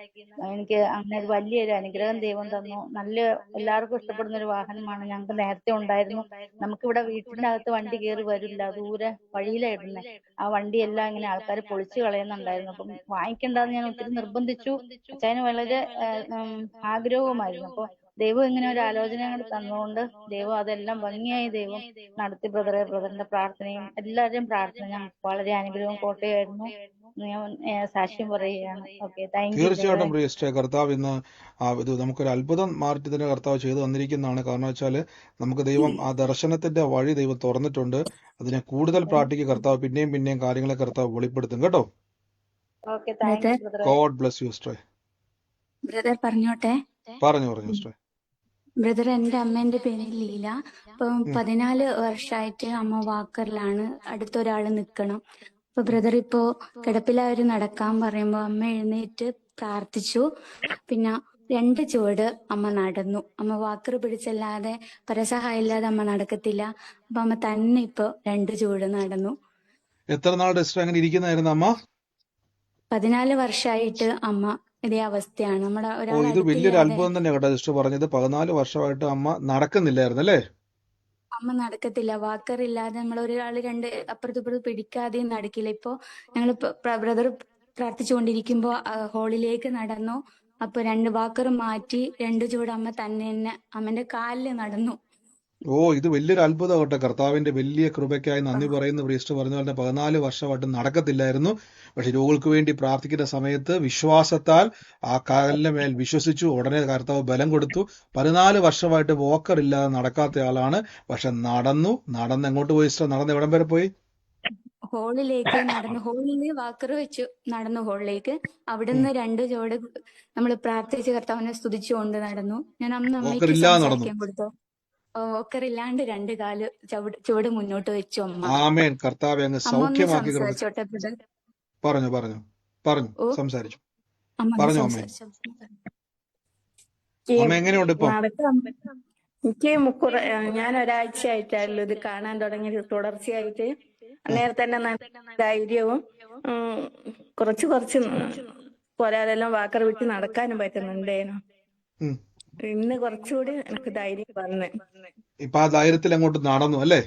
എനിക്ക് അങ്ങനെ ഒരു വലിയൊരു അനുഗ്രഹം ദൈവം തന്നു. നല്ല എല്ലാവർക്കും ഇഷ്ടപ്പെടുന്ന ഒരു വാഹനമാണ്. ഞങ്ങൾക്ക് നേരത്തെ ഉണ്ടായിരുന്നു. നമുക്കിവിടെ വീട്ടിന്റെ അകത്ത് വണ്ടി കയറി വരില്ല, ദൂരെ വഴിയിലായിരുന്നേ. ആ വണ്ടിയെല്ലാം ഇങ്ങനെ ആൾക്കാർ പൊളിച്ചു കളയുന്നുണ്ടായിരുന്നു. അപ്പം വാങ്ങിക്കണ്ടെന്ന് ഞാൻ ഒത്തിരി നിർബന്ധിച്ചു. അച്ചായന് വളരെ ആഗ്രഹവുമായിരുന്നു. അപ്പൊ ദൈവം ഇങ്ങനെ ഒരു ആലോചന കൂടെ തന്നുകൊണ്ട് ദൈവം അതെല്ലാം ഭംഗിയായി ദൈവം നടത്തി. ബ്രദറിന്റെ പ്രാർത്ഥനയും എല്ലാവരുടെയും പ്രാർത്ഥന ഞങ്ങൾക്ക് വളരെ അനുഗ്രഹവും കോട്ടയായിരുന്നു. ഞാൻ സാക്ഷ്യം പറയുകയാണ്. Okay, thank you. തീർച്ചയായിട്ടും പ്രിയ സിസ്റ്റർ, കർത്താവ് ഇന്ന് ഇത് നമുക്കൊരു അത്ഭുതം മാറ്റി തന്നെ കർത്താവ് ചെയ്തു വന്നിരിക്കുന്നതാണ്. കാരണം വെച്ചാല് നമുക്ക് ദൈവം ആ ദർശനത്തിന്റെ വഴി ദൈവം തുറന്നിട്ടുണ്ട്. അതിനെ കൂടുതൽ പ്രാർത്ഥിക്കുക. കർത്താവ് പിന്നെയും പിന്നെയും കാര്യങ്ങളെ കർത്താവ് വെളിപ്പെടുത്തും കേട്ടോ. Okay, thank you brother. God bless you sister. Brother പറഞ്ഞോട്ടെ. പറഞ്ഞു സിസ്റ്റർ. ബ്രദർ, എൻ്റെ അമ്മേന്റെ പേര് ലീല. ഇപ്പം 14 വർഷമായിട്ട് അമ്മ വാക്കറിലാണ്. അടുത്തൊരാള് നിക്കണം. അപ്പൊ ബ്രദർ ഇപ്പോ കിടപ്പിലവര് നടക്കാൻ പറയുമ്പോ അമ്മ എഴുന്നേറ്റ് പ്രാർത്ഥിച്ചു. പിന്നെ 2 ചുവട് അമ്മ നടന്നു. അമ്മ വാക്കർ പിടിച്ചല്ലാതെ പരസഹായം ഇല്ലാതെ അമ്മ നടക്കത്തില്ല. അപ്പൊ അമ്മ തന്നെ ഇപ്പൊ 2 ചുവട് നടന്നു. എത്ര നാളുടെ സിസ്റ്റർ അങ്ങനെ ഇരിക്കുന്നതായിരുന്നു അമ്മ? 14 വർഷമായിട്ട് അമ്മ ഇതേ അവസ്ഥയാണ്. നമ്മുടെ ഒരാൾ ഇത് വലിയൊരു അത്ഭുതം തന്നെ കേട്ടോ സിസ്റ്റർ പറഞ്ഞത്. 14 വർഷമായിട്ട് അമ്മ നടക്കുന്നില്ലായിരുന്നു അല്ലേ? അമ്മ നടക്കത്തില്ല. വാക്കർ ഇല്ലാതെ നമ്മൾ ഒരാൾ 2 അപ്പുറത്തിപ്പുറത്ത് പിടിക്കാതെയും നടക്കില്ല. ഇപ്പൊ ഞങ്ങൾ ബ്രദർ പ്രാർത്ഥിച്ചുകൊണ്ടിരിക്കുമ്പോ ഹോളിലേക്ക് നടന്നു. അപ്പൊ 2 വാക്കർ മാറ്റി 2 ചുവട് അമ്മ തന്നെ അമ്മന്റെ കാലില് നടന്നു. ഇത് വലിയൊരു അത്ഭുതം കേട്ടോ. കർത്താവിന്റെ വലിയ കൃപയ്ക്കായി നന്ദി പറയുന്നു. പ്രീസ്റ്റ് പറഞ്ഞ പോലെ 14 വർഷമായിട്ട് നടക്കത്തില്ലായിരുന്നു. പക്ഷെ രോഗികൾക്ക് വേണ്ടി പ്രാർത്ഥിക്കുന്ന സമയത്ത് വിശ്വാസത്താൽ ആ കാലിന്റെ മേൽ വിശ്വസിച്ചു. ഉടനെ കർത്താവ് ബലം കൊടുത്തു. 14 വർഷമായിട്ട് വോക്കർ ഇല്ലാതെ നടക്കാത്ത ആളാണ്. പക്ഷെ നടന്ന് എങ്ങോട്ട് പോയി സിസ്റ്റർ? നടന്ന് എവിടം വരെ പോയി? ഹോളിലേക്ക് നടന്നു. ഹോളില് വാക്കർ വെച്ചു നടന്നു ഹോളിലേക്ക്. അവിടുന്ന് 2 ചുവട് നമ്മൾ പ്രാർത്ഥിച്ച് കർത്താവിനെ സ്തുതിച്ചുകൊണ്ട് നടന്നു. ഞാൻ അന്ന് അമ്മയ്ക്ക് സംസാരിക്കാൻ കൊടുത്തു. വോക്കർ ഇല്ലാണ്ട് 2 കാല് ചുവട് മുന്നോട്ട് വെച്ചു അമ്മ. ആമേൻ. കർത്താവേ അങ്ങ് സൗഖ്യമാക്കി. സംസാരിച്ചോട്ടെ ബ്രദർ? പറഞ്ഞു സംസാരിച്ചു. പറഞ്ഞു അമ്മേ. അമ്മ എങ്ങനെയുണ്ട് ഇപ്പൊ? എനിക്ക് ഞാൻ ഒരാഴ്ചയായിട്ടായിരുന്നു ഇത് കാണാൻ തുടങ്ങിയത് തുടർച്ചയായിട്ട്. അന്നേരം തന്നെ ധൈര്യവും കുറച്ച് പോരാതെല്ലാം വാക്കർ വിട്ട് നടക്കാനും പറ്റുന്നുണ്ടേനു. ഇന്ന് കുറച്ചുകൂടി എനിക്ക് ധൈര്യം വന്ന്. ഇപ്പൊ ആ ധൈര്യത്തിൽ അങ്ങോട്ട് നടന്നു അല്ലേ?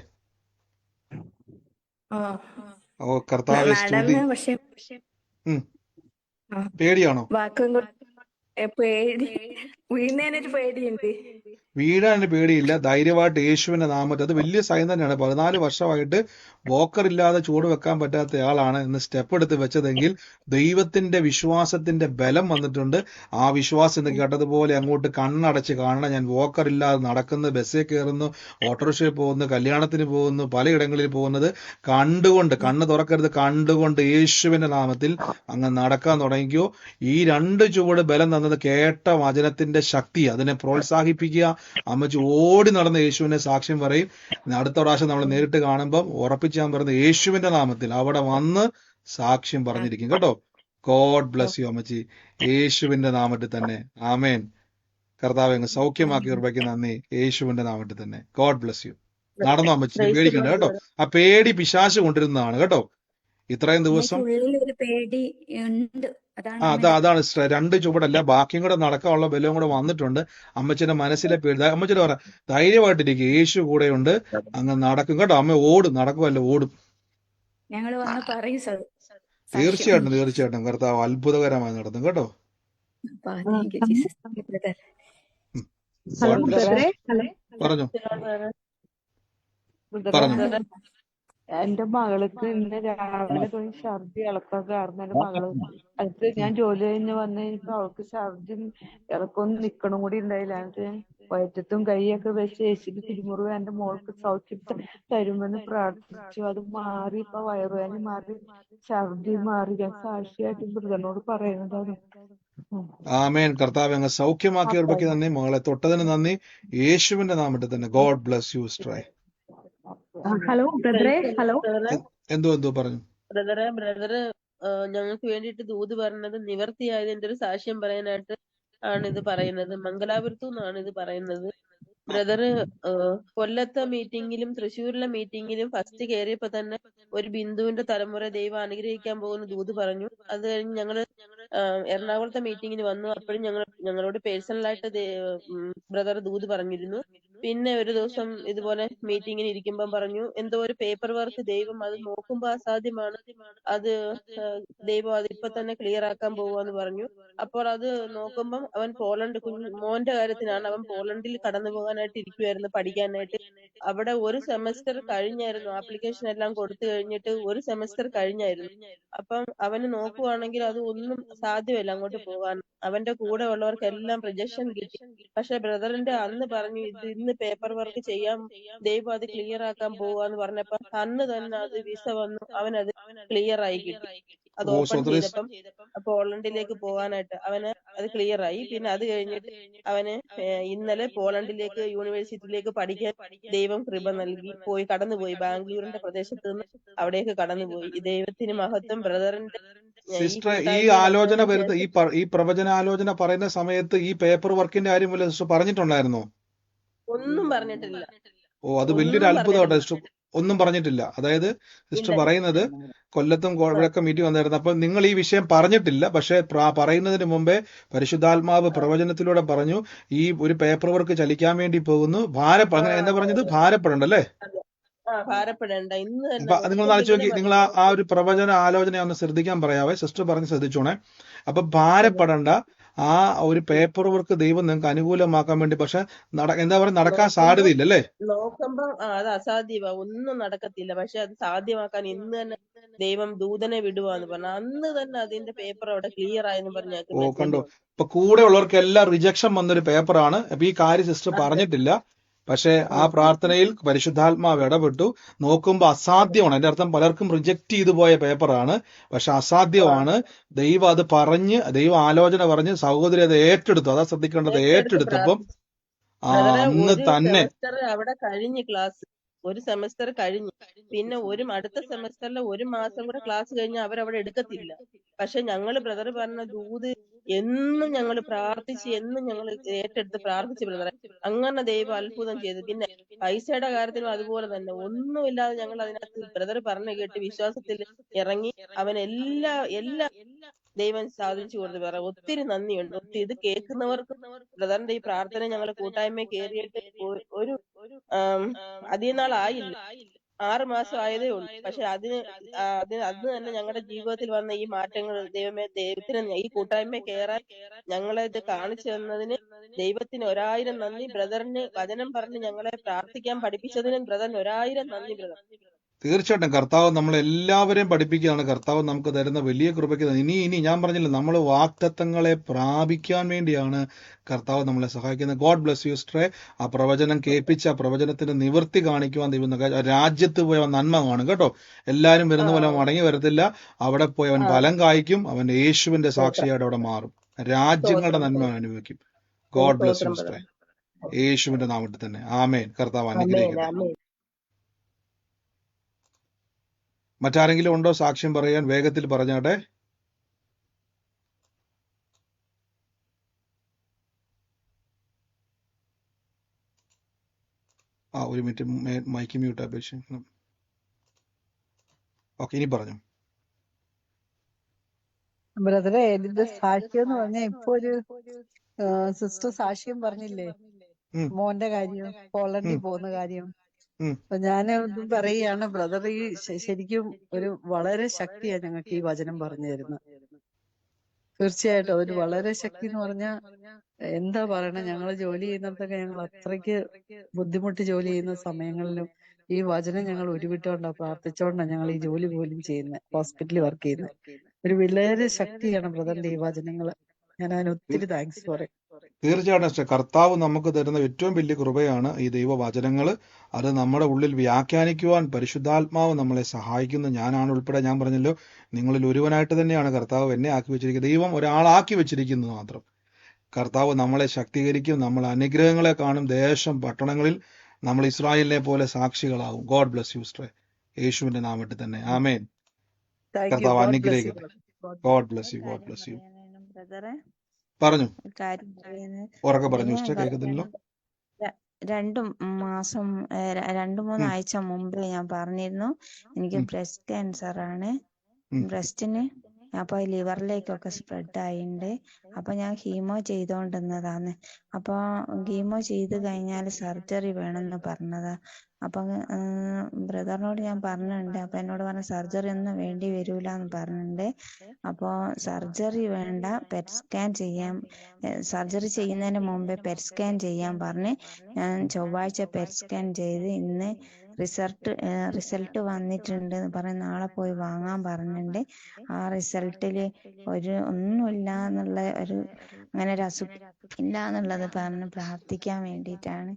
കർത്താവേ സ്തുതി. പക്ഷെ പേടിയാണോ? വാക്കും പേടി, വീഴുന്നതിനൊരു പേടിയുണ്ട്. വീഴാൻ പേടിയില്ല. ധൈര്യമായിട്ട് യേശുവിന്റെ നാമത്തിൽ. അത് വലിയ സൈൻ തന്നെയാണ്. 14 വർഷമായിട്ട് വോക്കർ ഇല്ലാതെ ചൂട് വെക്കാൻ പറ്റാത്ത ആളാണ് ഇന്ന് സ്റ്റെപ്പ് എടുത്ത് വെച്ചതെങ്കിൽ ദൈവത്തിന്റെ വിശ്വാസത്തിന്റെ ബലം വന്നിട്ടുണ്ട്. ആ വിശ്വാസം ഇന്ന് കേട്ടതുപോലെ അങ്ങോട്ട് കണ്ണടച്ച് കാണണം. ഞാൻ വോക്കർ ഇല്ലാതെ നടക്കുന്നു, ബസ്സിൽ കയറുന്നു, ഓട്ടോറിക്ഷയിൽ പോകുന്നു, കല്യാണത്തിന് പോകുന്നു, പലയിടങ്ങളിൽ പോകുന്നത് കണ്ടുകൊണ്ട്, കണ്ണ് തുറക്കരുത്, കണ്ടുകൊണ്ട് യേശുവിന്റെ നാമത്തിൽ അങ്ങ് നടക്കാൻ തുടങ്ങിക്കോ. ഈ 2 ചുവട് ബലം തന്നത് കേട്ട വചനത്തിന്റെ ശക്തി. അതിനെ പ്രോത്സാഹിപ്പിക്കുക. അമ്മച്ചി ഓടി നടന്ന യേശുവിനെ സാക്ഷ്യം പറയും. അടുത്ത പ്രാവശ്യം നമ്മൾ നേരിട്ട് കാണുമ്പം ഉറപ്പിച്ചാൻ പറയുന്നത് യേശുവിന്റെ നാമത്തിൽ അവിടെ വന്ന് സാക്ഷ്യം പറഞ്ഞിരിക്കും കേട്ടോ. ഗോഡ് ബ്ലസ് യു അമ്മച്ചി. യേശുവിന്റെ നാമത്തിൽ തന്നെ. ആമേൻ. കർത്താവ് അങ്ങ് സൗഖ്യമാക്കി കൃപയ്ക്ക് നന്ദി. യേശുവിന്റെ നാമത്തിൽ തന്നെ. God bless U. നടന്നു അമ്മച്ചി, പേടിക്കണ്ട കേട്ടോ. ആ പേടി പിശാച് കൊണ്ടിരുന്നതാണ് കേട്ടോ. ഇത്രയും ദിവസം പേടി ഉണ്ട്. അതാണ് 2 ചുവടല്ല, ബാക്കിയും കൂടെ നടക്കാനുള്ള ബലവും കൂടെ വന്നിട്ടുണ്ട്. അമ്മച്ചിന്റെ മനസ്സിലെ പേടി. അമ്മച്ചിട്ട് പറ, ധൈര്യമായിട്ടിരിക്കും, യേശു കൂടെയുണ്ട്, അങ്ങ് നടക്കും കേട്ടോ. അമ്മ ഓടും, നടക്കുമല്ല ഓടും. തീർച്ചയായിട്ടും കർത്താവ് അത്ഭുതകരമായി നടത്തും കേട്ടോ. പറഞ്ഞു. എന്റെ മകൾക്ക് ഇന്ന് രാവിലെ തുടങ്ങി ഛർദി ഇളക്കൊക്കെ ആയിരുന്നു എന്റെ മകള്. അത് ഞാൻ ജോലി കഴിഞ്ഞ് വന്ന് കഴിഞ്ഞപ്പോ അവൾക്ക് ഛർദിയും ഇളക്കൊന്നും നിക്കണം കൂടി ഉണ്ടായില്ല. എന്നിട്ട് വയറ്റത്തും കൈയൊക്കെ വെച്ച് യേശുവിന്റെ തിരുമുറിവ് എന്റെ മോൾക്ക് സൗഖ്യം തരുമെന്ന് പ്രാർത്ഥിച്ചു. അത് മാറി, ഇപ്പൊ വയറുവേദന മാറി, ഛർദി മാറി. ഞാൻ സാക്ഷിയായിട്ട് ബ്രദറിനോട് പറയുന്നതാണ്. ആമേൻ. കർത്താവ് അങ്ങ് സൗഖ്യമാക്കി ഉറപ്പാക്കി നന്ദി. മകളെ തൊട്ടതിന് നന്ദി. യേശുവിന്റെ നാമത്തിൽ തന്നെ. ഗോഡ് ബ്ലസ് യു സിസ്റ്ററെ. ഹലോ ബ്രദറെ, ഹലോ എന്തോ പറഞ്ഞു ബ്രദറ് ഞങ്ങൾക്ക് വേണ്ടിയിട്ട് ദൂത് പറഞ്ഞത് നിവർത്തിയായതിന്റെ ഒരു സാക്ഷ്യം പറയാനായിട്ട് ആണ് ഇത് പറയുന്നത്. മംഗലാപുരത്തു നിന്നാണ് ഇത് പറയുന്നത്. ബ്രദറ് കൊല്ലത്തെ മീറ്റിംഗിലും തൃശ്ശൂരിലെ മീറ്റിംഗിലും ഫസ്റ്റ് കയറിയപ്പോ തന്നെ ഒരു ബിന്ദുവിന്റെ തലമുറ ദൈവം അനുഗ്രഹിക്കാൻ പോകുന്ന ദൂത് പറഞ്ഞു. അത് കഴിഞ്ഞ് ഞങ്ങള് എറണാകുളത്തെ മീറ്റിംഗിന് വന്നു. അപ്പോഴും ഞങ്ങളോട് പേഴ്സണലായിട്ട് ബ്രദർ ദൂത് പറഞ്ഞിരുന്നു. പിന്നെ ഒരു ദിവസം ഇതുപോലെ മീറ്റിംഗിന് ഇരിക്കുമ്പം പറഞ്ഞു, എന്തോ ഒരു പേപ്പർ വർക്ക് ദൈവം അത് നോക്കുമ്പോ അസാധ്യമാണ്, അത് ദൈവം അത് ഇപ്പൊ തന്നെ ക്ലിയർ ആക്കാൻ പോവാന്ന് പറഞ്ഞു. അപ്പോൾ അത് നോക്കുമ്പം അവൻ പോളണ്ട് മോന്റെ കാര്യത്തിനാണ്. അവൻ പോളണ്ടിൽ കടന്നു പോകാനായിട്ട് ഇരിക്കുവായിരുന്നു പഠിക്കാനായിട്ട്. അവിടെ ഒരു സെമസ്റ്റർ കഴിഞ്ഞായിരുന്നു, ആപ്ലിക്കേഷൻ എല്ലാം കൊടുത്തു കഴിഞ്ഞിട്ട് ഒരു സെമസ്റ്റർ കഴിഞ്ഞായിരുന്നു. അപ്പം അവന് നോക്കുവാണെങ്കിൽ അത് ഒന്നും സാധ്യമല്ല അങ്ങോട്ട് പോകാൻ. അവന്റെ കൂടെ ഉള്ളവർക്കെല്ലാം റിജക്ഷൻ കിട്ടി. പക്ഷെ ബ്രദറിന്റെ അന്ന് പറഞ്ഞു, ഇത് ഇന്ന് പേപ്പർ വർക്ക് ചെയ്യാൻ ദൈവം അത് ക്ലിയർ ആക്കാൻ പോവാന്ന് പറഞ്ഞപ്പോ അന്ന് തന്നെ അത് വിസ വന്നു, അവനത് ക്ലിയർ ആയി കിട്ടി. അത് ഓപ്പൺ ചെയ്തപ്പം പോളണ്ടിലേക്ക് പോകാനായിട്ട് അവന് അത് ക്ലിയർ ആയി. പിന്നെ അത് കഴിഞ്ഞിട്ട് അവന് ഇന്നലെ പോളണ്ടിലേക്ക് യൂണിവേഴ്സിറ്റിയിലേക്ക് പഠിക്കാൻ ദൈവം കൃപ നൽകി കടന്നുപോയി. ബാംഗ്ലൂരിന്റെ പ്രദേശത്ത് നിന്ന് അവിടേക്ക് കടന്നുപോയി. ദൈവത്തിന് മഹത്വം. ബ്രദറിന്റെ സിസ്റ്റർ ഈ ആലോചന വരുന്ന ഈ പ്രവചനാലോചന പറയുന്ന സമയത്ത് ഈ പേപ്പർ വർക്കിന്റെ കാര്യം വല്ല സിസ്റ്റർ പറഞ്ഞിട്ടുണ്ടായിരുന്നോ? ഒന്നും പറഞ്ഞിട്ടില്ല. ഓ, അത് വലിയൊരു അത്ഭുതമാട്ടോ സിസ്റ്റർ. ഒന്നും പറഞ്ഞിട്ടില്ല. അതായത് സിസ്റ്റർ പറയുന്നത് കൊല്ലത്തും കോഴയൊക്കെ മീറ്റിംഗ് വന്നായിരുന്നു. അപ്പൊ നിങ്ങൾ ഈ വിഷയം പറഞ്ഞിട്ടില്ല, പക്ഷെ പറയുന്നതിന് മുമ്പേ പരിശുദ്ധാത്മാവ് പ്രവചനത്തിലൂടെ പറഞ്ഞു, ഈ ഒരു പേപ്പർ വർക്ക് ചലിക്കാൻ വേണ്ടി പോകുന്നു. എന്താ പറഞ്ഞത്? ഭാരപ്പെടണ്ടല്ലേ? ഭാരപ്പെടേണ്ട. ഇന്ന് അപ്പൊ നിങ്ങൾ ആലോചിച്ച് നോക്കി, നിങ്ങൾ ആ ഒരു പ്രവചന ആലോചന ഒന്ന് ശ്രദ്ധിക്കാൻ പറയാവേ. സിസ്റ്റർ പറഞ്ഞ് ശ്രദ്ധിച്ചോണേ. അപ്പൊ ഭാരപ്പെടണ്ട, ആ ഒരു പേപ്പർ വർക്ക് ദൈവം നിങ്ങൾക്ക് അനുകൂലമാക്കാൻ വേണ്ടി. പക്ഷെ എന്താ പറയുക, നടക്കാൻ സാധ്യതയില്ല അല്ലേ? നോക്കുമ്പോ അത് അസാധ്യമാ, ഒന്നും നടക്കത്തില്ല. പക്ഷെ അത് സാധ്യമാക്കാൻ ഇന്ന് തന്നെ ദൈവം ദൂതനെ വിടുവാന്ന് പറഞ്ഞു. അന്ന് തന്നെ അതിന്റെ പേപ്പർ അവിടെ ക്ലിയർ ആയെന്ന് പറഞ്ഞു. ഓ, കണ്ടോ. ഇപ്പൊ കൂടെ ഉള്ളവർക്ക് എല്ലാം റിജക്ഷൻ വന്നൊരു പേപ്പറാണ്. അപ്പൊ ഈ കാര്യം സിസ്റ്റർ പറഞ്ഞിട്ടില്ല, പക്ഷെ ആ പ്രാർത്ഥനയിൽ പരിശുദ്ധാത്മാവ് ഇടപെട്ടു. നോക്കുമ്പോ അസാധ്യമാണ്. അതിന്റെ അർത്ഥം പലർക്കും റിജക്ട് ചെയ്തു പോയ പേപ്പറാണ്, പക്ഷെ അസാധ്യമാണ്. ദൈവം അത് പറഞ്ഞ്, ദൈവം ആലോചന പറഞ്ഞ് സഹോദരി അത് ഏറ്റെടുത്തു. അതാ ശ്രദ്ധിക്കേണ്ടത്. ഏറ്റെടുത്തപ്പം അന്ന് തന്നെ അവിടെ കഴിഞ്ഞ് ക്ലാസ്, ഒരു സെമസ്റ്റർ കഴിഞ്ഞു. പിന്നെ അടുത്ത സെമസ്റ്ററിലെ ഒരു മാസം കൂടെ ക്ലാസ് കഴിഞ്ഞ് അവരവിടെ എടുക്കത്തില്ല. പക്ഷെ ഞങ്ങള് ബ്രദർ പറഞ്ഞ ദൂത് എന്നും ഞങ്ങൾ പ്രാർത്ഥിച്ച്, എന്നും ഞങ്ങൾ ഏറ്റെടുത്ത് പ്രാർത്ഥിച്ചു ബ്രദറെ. അങ്ങനെ ദൈവം അത്ഭുതം ചെയ്തു. പിന്നെ പൈസയുടെ കാര്യത്തിലും അതുപോലെ തന്നെ ഒന്നുമില്ലാതെ ഞങ്ങൾ അതിനകത്ത് ബ്രദർ പറഞ്ഞു കേട്ട് വിശ്വാസത്തിൽ ഇറങ്ങി അവൻ എല്ലാ ദൈവം സാധിച്ചു കൊടുത്തു. വേറെ ഒത്തിരി നന്ദിയുണ്ട്. ഇത് കേൾക്കുന്നവർക്ക് ബ്രദറിന്റെ ഈ പ്രാർത്ഥന ഞങ്ങളെ കൂട്ടായ്മ കയറിയിട്ട് ഒരു അധികം നാളായില്ല, 6 മാസം ആയതേ ഉള്ളൂ. പക്ഷെ അത് തന്നെ ഞങ്ങളുടെ ജീവിതത്തിൽ വന്ന ഈ മാറ്റങ്ങൾ ദൈവത്തിന് ഈ കൂട്ടായ്മ കയറാൻ ഞങ്ങളെ ഇത് കാണിച്ചു തന്നതിന് ദൈവത്തിന് 1000 നന്ദി. ബ്രദറിന് വചനം പറഞ്ഞ് ഞങ്ങളെ പ്രാർത്ഥിക്കാൻ പഠിപ്പിച്ചതിനും ബ്രദറിന് 1000 നന്ദി ബ്രദർ. തീർച്ചയായിട്ടും കർത്താവ് നമ്മളെല്ലാവരെയും പഠിപ്പിക്കുകയാണ്. കർത്താവ് നമുക്ക് തരുന്ന വലിയ കൃപയ്ക്ക് ഇനി ഞാൻ പറഞ്ഞില്ല, നമ്മൾ വാഗ്ദത്തങ്ങളെ പ്രാപിക്കാൻ വേണ്ടിയാണ് കർത്താവ് നമ്മളെ സഹായിക്കുന്നത്. ഗോഡ് ബ്ലസ് യു സിസ്റ്ററെ. ആ പ്രവചനം കേൾപ്പിച്ച് ആ പ്രവചനത്തിന്റെ നിവൃത്തി കാണിക്കുവാൻ ദൈവം രാജ്യത്ത് പോയി അവൻ നന്മ കാണും കേട്ടോ. എല്ലാരും വരുന്ന പോലെ മടങ്ങി വരത്തില്ല. അവിടെ പോയി അവൻ ഫലം കായ്ക്കും. അവൻ യേശുവിന്റെ സാക്ഷിയായിട്ട് അവിടെ മാറും. രാജ്യങ്ങളുടെ നന്മ അനുഭവിക്കും. ഗോഡ് ബ്ലസ് യു സിസ്റ്ററെ. യേശുവിന്റെ നാമത്തിൽ തന്നെ ആമേൻ. കർത്താവ് അനുഗ്രഹിക്കട്ടെ. മറ്റാരെങ്കിലും ഉണ്ടോ സാക്ഷ്യം പറയാൻ? വേഗത്തിൽ പറഞ്ഞാട്ടെ. ഒരു മിനിറ്റ്, മൈക്ക് മ്യൂട്ട് അപേക്ഷിക്കണം. ഓക്കെ, ഇനി പറഞ്ഞു. ബ്രദറെ, ഇതിന്റെ സാക്ഷ്യം എന്ന് പറഞ്ഞാൽ ഇപ്പൊ ഒരു സിസ്റ്റർ സാക്ഷ്യം പറഞ്ഞില്ലേ, മോന്റെ കാര്യം, പോളണ്ടിൽ പോകുന്ന കാര്യം. അപ്പൊ ഞാൻ പറയുകയാണ് ബ്രദർ, ഈ ശരിക്കും ഒരു വളരെ ശക്തിയാ ഞങ്ങൾക്ക് ഈ വചനം പറഞ്ഞു തരുന്നത്. തീർച്ചയായിട്ടും അതൊരു വളരെ ശക്തി എന്ന് പറഞ്ഞാൽ എന്താ പറയണേ, ഞങ്ങൾ ജോലി ചെയ്യുന്നിടത്തൊക്കെ ഞങ്ങൾ അത്രയ്ക്ക് ബുദ്ധിമുട്ടി ജോലി ചെയ്യുന്ന സമയങ്ങളിലും ഈ വചനം ഞങ്ങൾ ഉരുവിട്ടോണ്ടാ പ്രാർത്ഥിച്ചോണ്ടാ ഞങ്ങൾ ഈ ജോലി പോലും ചെയ്യുന്നത്, ഹോസ്പിറ്റലിൽ വർക്ക് ചെയ്യുന്നത്. ഒരു വളരെ ശക്തിയാണ് ബ്രദറിന്റെ ഈ വചനങ്ങള്. ഞാൻ അതിന് ഒത്തിരി താങ്ക്സ് പറയും. തീർച്ചയായിട്ടും സിസ്റ്റർ, കർത്താവ് നമുക്ക് തരുന്ന ഏറ്റവും വലിയ കൃപയാണ് ഈ ദൈവവചനങ്ങൾ. അത് നമ്മുടെ ഉള്ളിൽ വ്യാഖ്യാനിക്കുവാൻ പരിശുദ്ധാത്മാവ് നമ്മളെ സഹായിക്കുന്നു. ഞാനാണ് ഉൾപ്പെടെ, ഞാൻ പറഞ്ഞല്ലോ, നിങ്ങളിൽ ഒരുവനായിട്ട് തന്നെയാണ് കർത്താവ് എന്നെ ആക്കി വെച്ചിരിക്കുന്നത്. ദൈവം ഒരാളാക്കി വെച്ചിരിക്കുന്നത് മാത്രം. കർത്താവ് നമ്മളെ ശക്തീകരിക്കും, നമ്മൾ അനുഗ്രഹങ്ങളെ കാണും. ദേശം പട്ടണങ്ങളിൽ നമ്മൾ ഇസ്രായേലിനെ പോലെ സാക്ഷികളാവും. ഗോഡ് ബ്ലസ് യു സിസ്റ്റർ, യേശുവിന്റെ നാമത്തിൽ തന്നെ ആമേൻ. Thank you. കർത്താവ് ഗോഡ് ബ്ലസ് യു. അനുഗ്രഹിക്കട്ടെ. God bless you, God bless you. ബ്രദറെ പറഞ്ഞു, ഒരു കാര്യം പറയുന്നത്. ഉറക്കെ ഇത് പറഞ്ഞു ഞാൻ സിസ്റ്റർ, കേൾക്കുന്നില്ലോ. രണ്ടു മാസം 2-3 ആഴ്ച മുമ്പ് ഞാൻ പറഞ്ഞിരുന്നു എനിക്ക് ബ്രസ്റ്റ് ക്യാൻസർ ആണ്. ബ്രസ്റ്റിന് അപ്പൊ ലിവറിലേക്കൊക്കെ സ്പ്രെഡ് ആയിണ്ട്. അപ്പൊ ഞാൻ ഹീമോ ചെയ്തോണ്ടിരുന്നതാണ്. അപ്പൊ ഹീമോ ചെയ്ത് കഴിഞ്ഞാൽ സർജറി വേണമെന്ന് പറഞ്ഞതാ. അപ്പൊ ബ്രദറിനോട് ഞാൻ പറഞ്ഞിട്ടുണ്ട്. അപ്പൊ എന്നോട് പറഞ്ഞ സർജറി ഒന്നും വേണ്ടി വരൂല എന്ന് പറഞ്ഞിട്ടുണ്ട്. അപ്പൊ സർജറി വേണ്ട, പെറ്റ് സ്കാൻ ചെയ്യാം, സർജറി ചെയ്യുന്നതിന് മുമ്പേ പെറ്റ് സ്കാൻ ചെയ്യാൻ പറഞ്ഞ് ഞാൻ ചൊവ്വാഴ്ച പെറ്റ് സ്കാൻ ചെയ്ത് ഇന്ന് റിസൾട്ട് വന്നിട്ടുണ്ട് എന്ന് പറഞ്ഞ് നാളെ പോയി വാങ്ങാൻ പറഞ്ഞിട്ടുണ്ട്. ആ റിസൾട്ടില് ഒന്നുമില്ല എന്നുള്ള അങ്ങനെ ഒരു അസുഖം ഇല്ല എന്നുള്ളത് പറഞ്ഞ് പ്രാർത്ഥിക്കാൻ വേണ്ടിയിട്ടാണ്